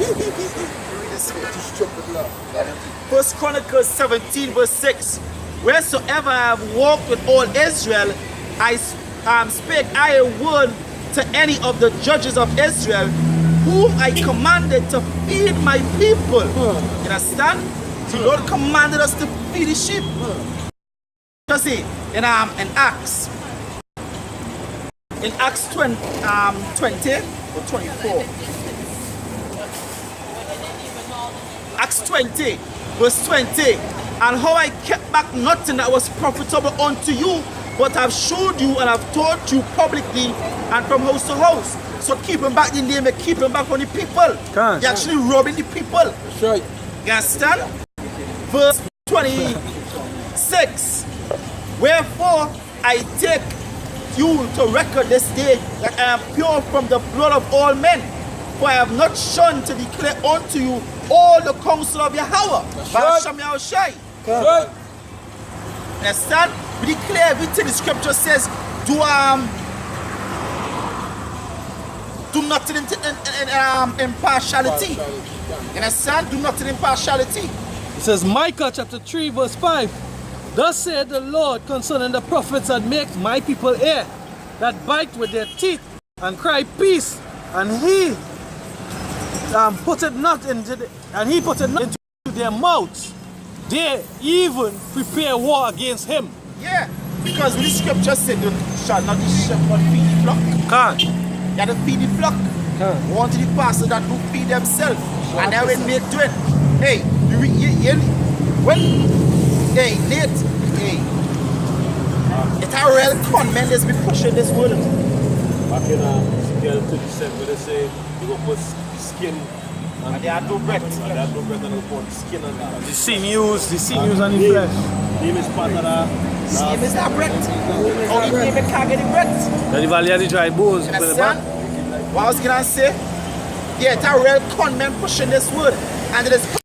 First Chronicles 17 verse 6. Wheresoever I have walked with all Israel, I spake I a word to any of the judges of Israel, whom I commanded to feed my people. You understand? The Lord commanded us to feed the sheep. Just see, in Acts. In Acts 20 or 24. Acts 20, verse 20. And how I kept back nothing that was profitable unto you, but I've showed you and I've taught you publicly and from house to house. So keeping back the name and keeping back from the people. You're actually robbing the people. That's right. You understand? Verse 26. Wherefore I take you to record this day that I am pure from the blood of all men. For I have not shunned to declare unto you all the counsel of Yahweh. That's right. Understand? We declare everything the scripture says. Do nothing in impartiality. You understand? Do nothing in partiality. It says Micah chapter 3 verse 5. Thus said the Lord concerning the prophets that make my people hear, that bite with their teeth and cry peace, and he put it not into their mouths. They even prepare war against him. Yeah. Because when the scripture said you shall not the shepherd feed the flock. Can't. You have to feed the flock. Want the pastor that do feed themselves. And then when Nate do it, hey, Nate, it's a real con man that's been pushing this world. Back in scale 37 where they say you go put skin and they had no breath. And they had no breath and they put skin on that. The sinews and the flesh. Name is part of that. Name is that breath. Only name it can't get the breath. The valley of the dry bones. You understand? What I was gonna say? Yeah, it's a real con man pushing this word. And it is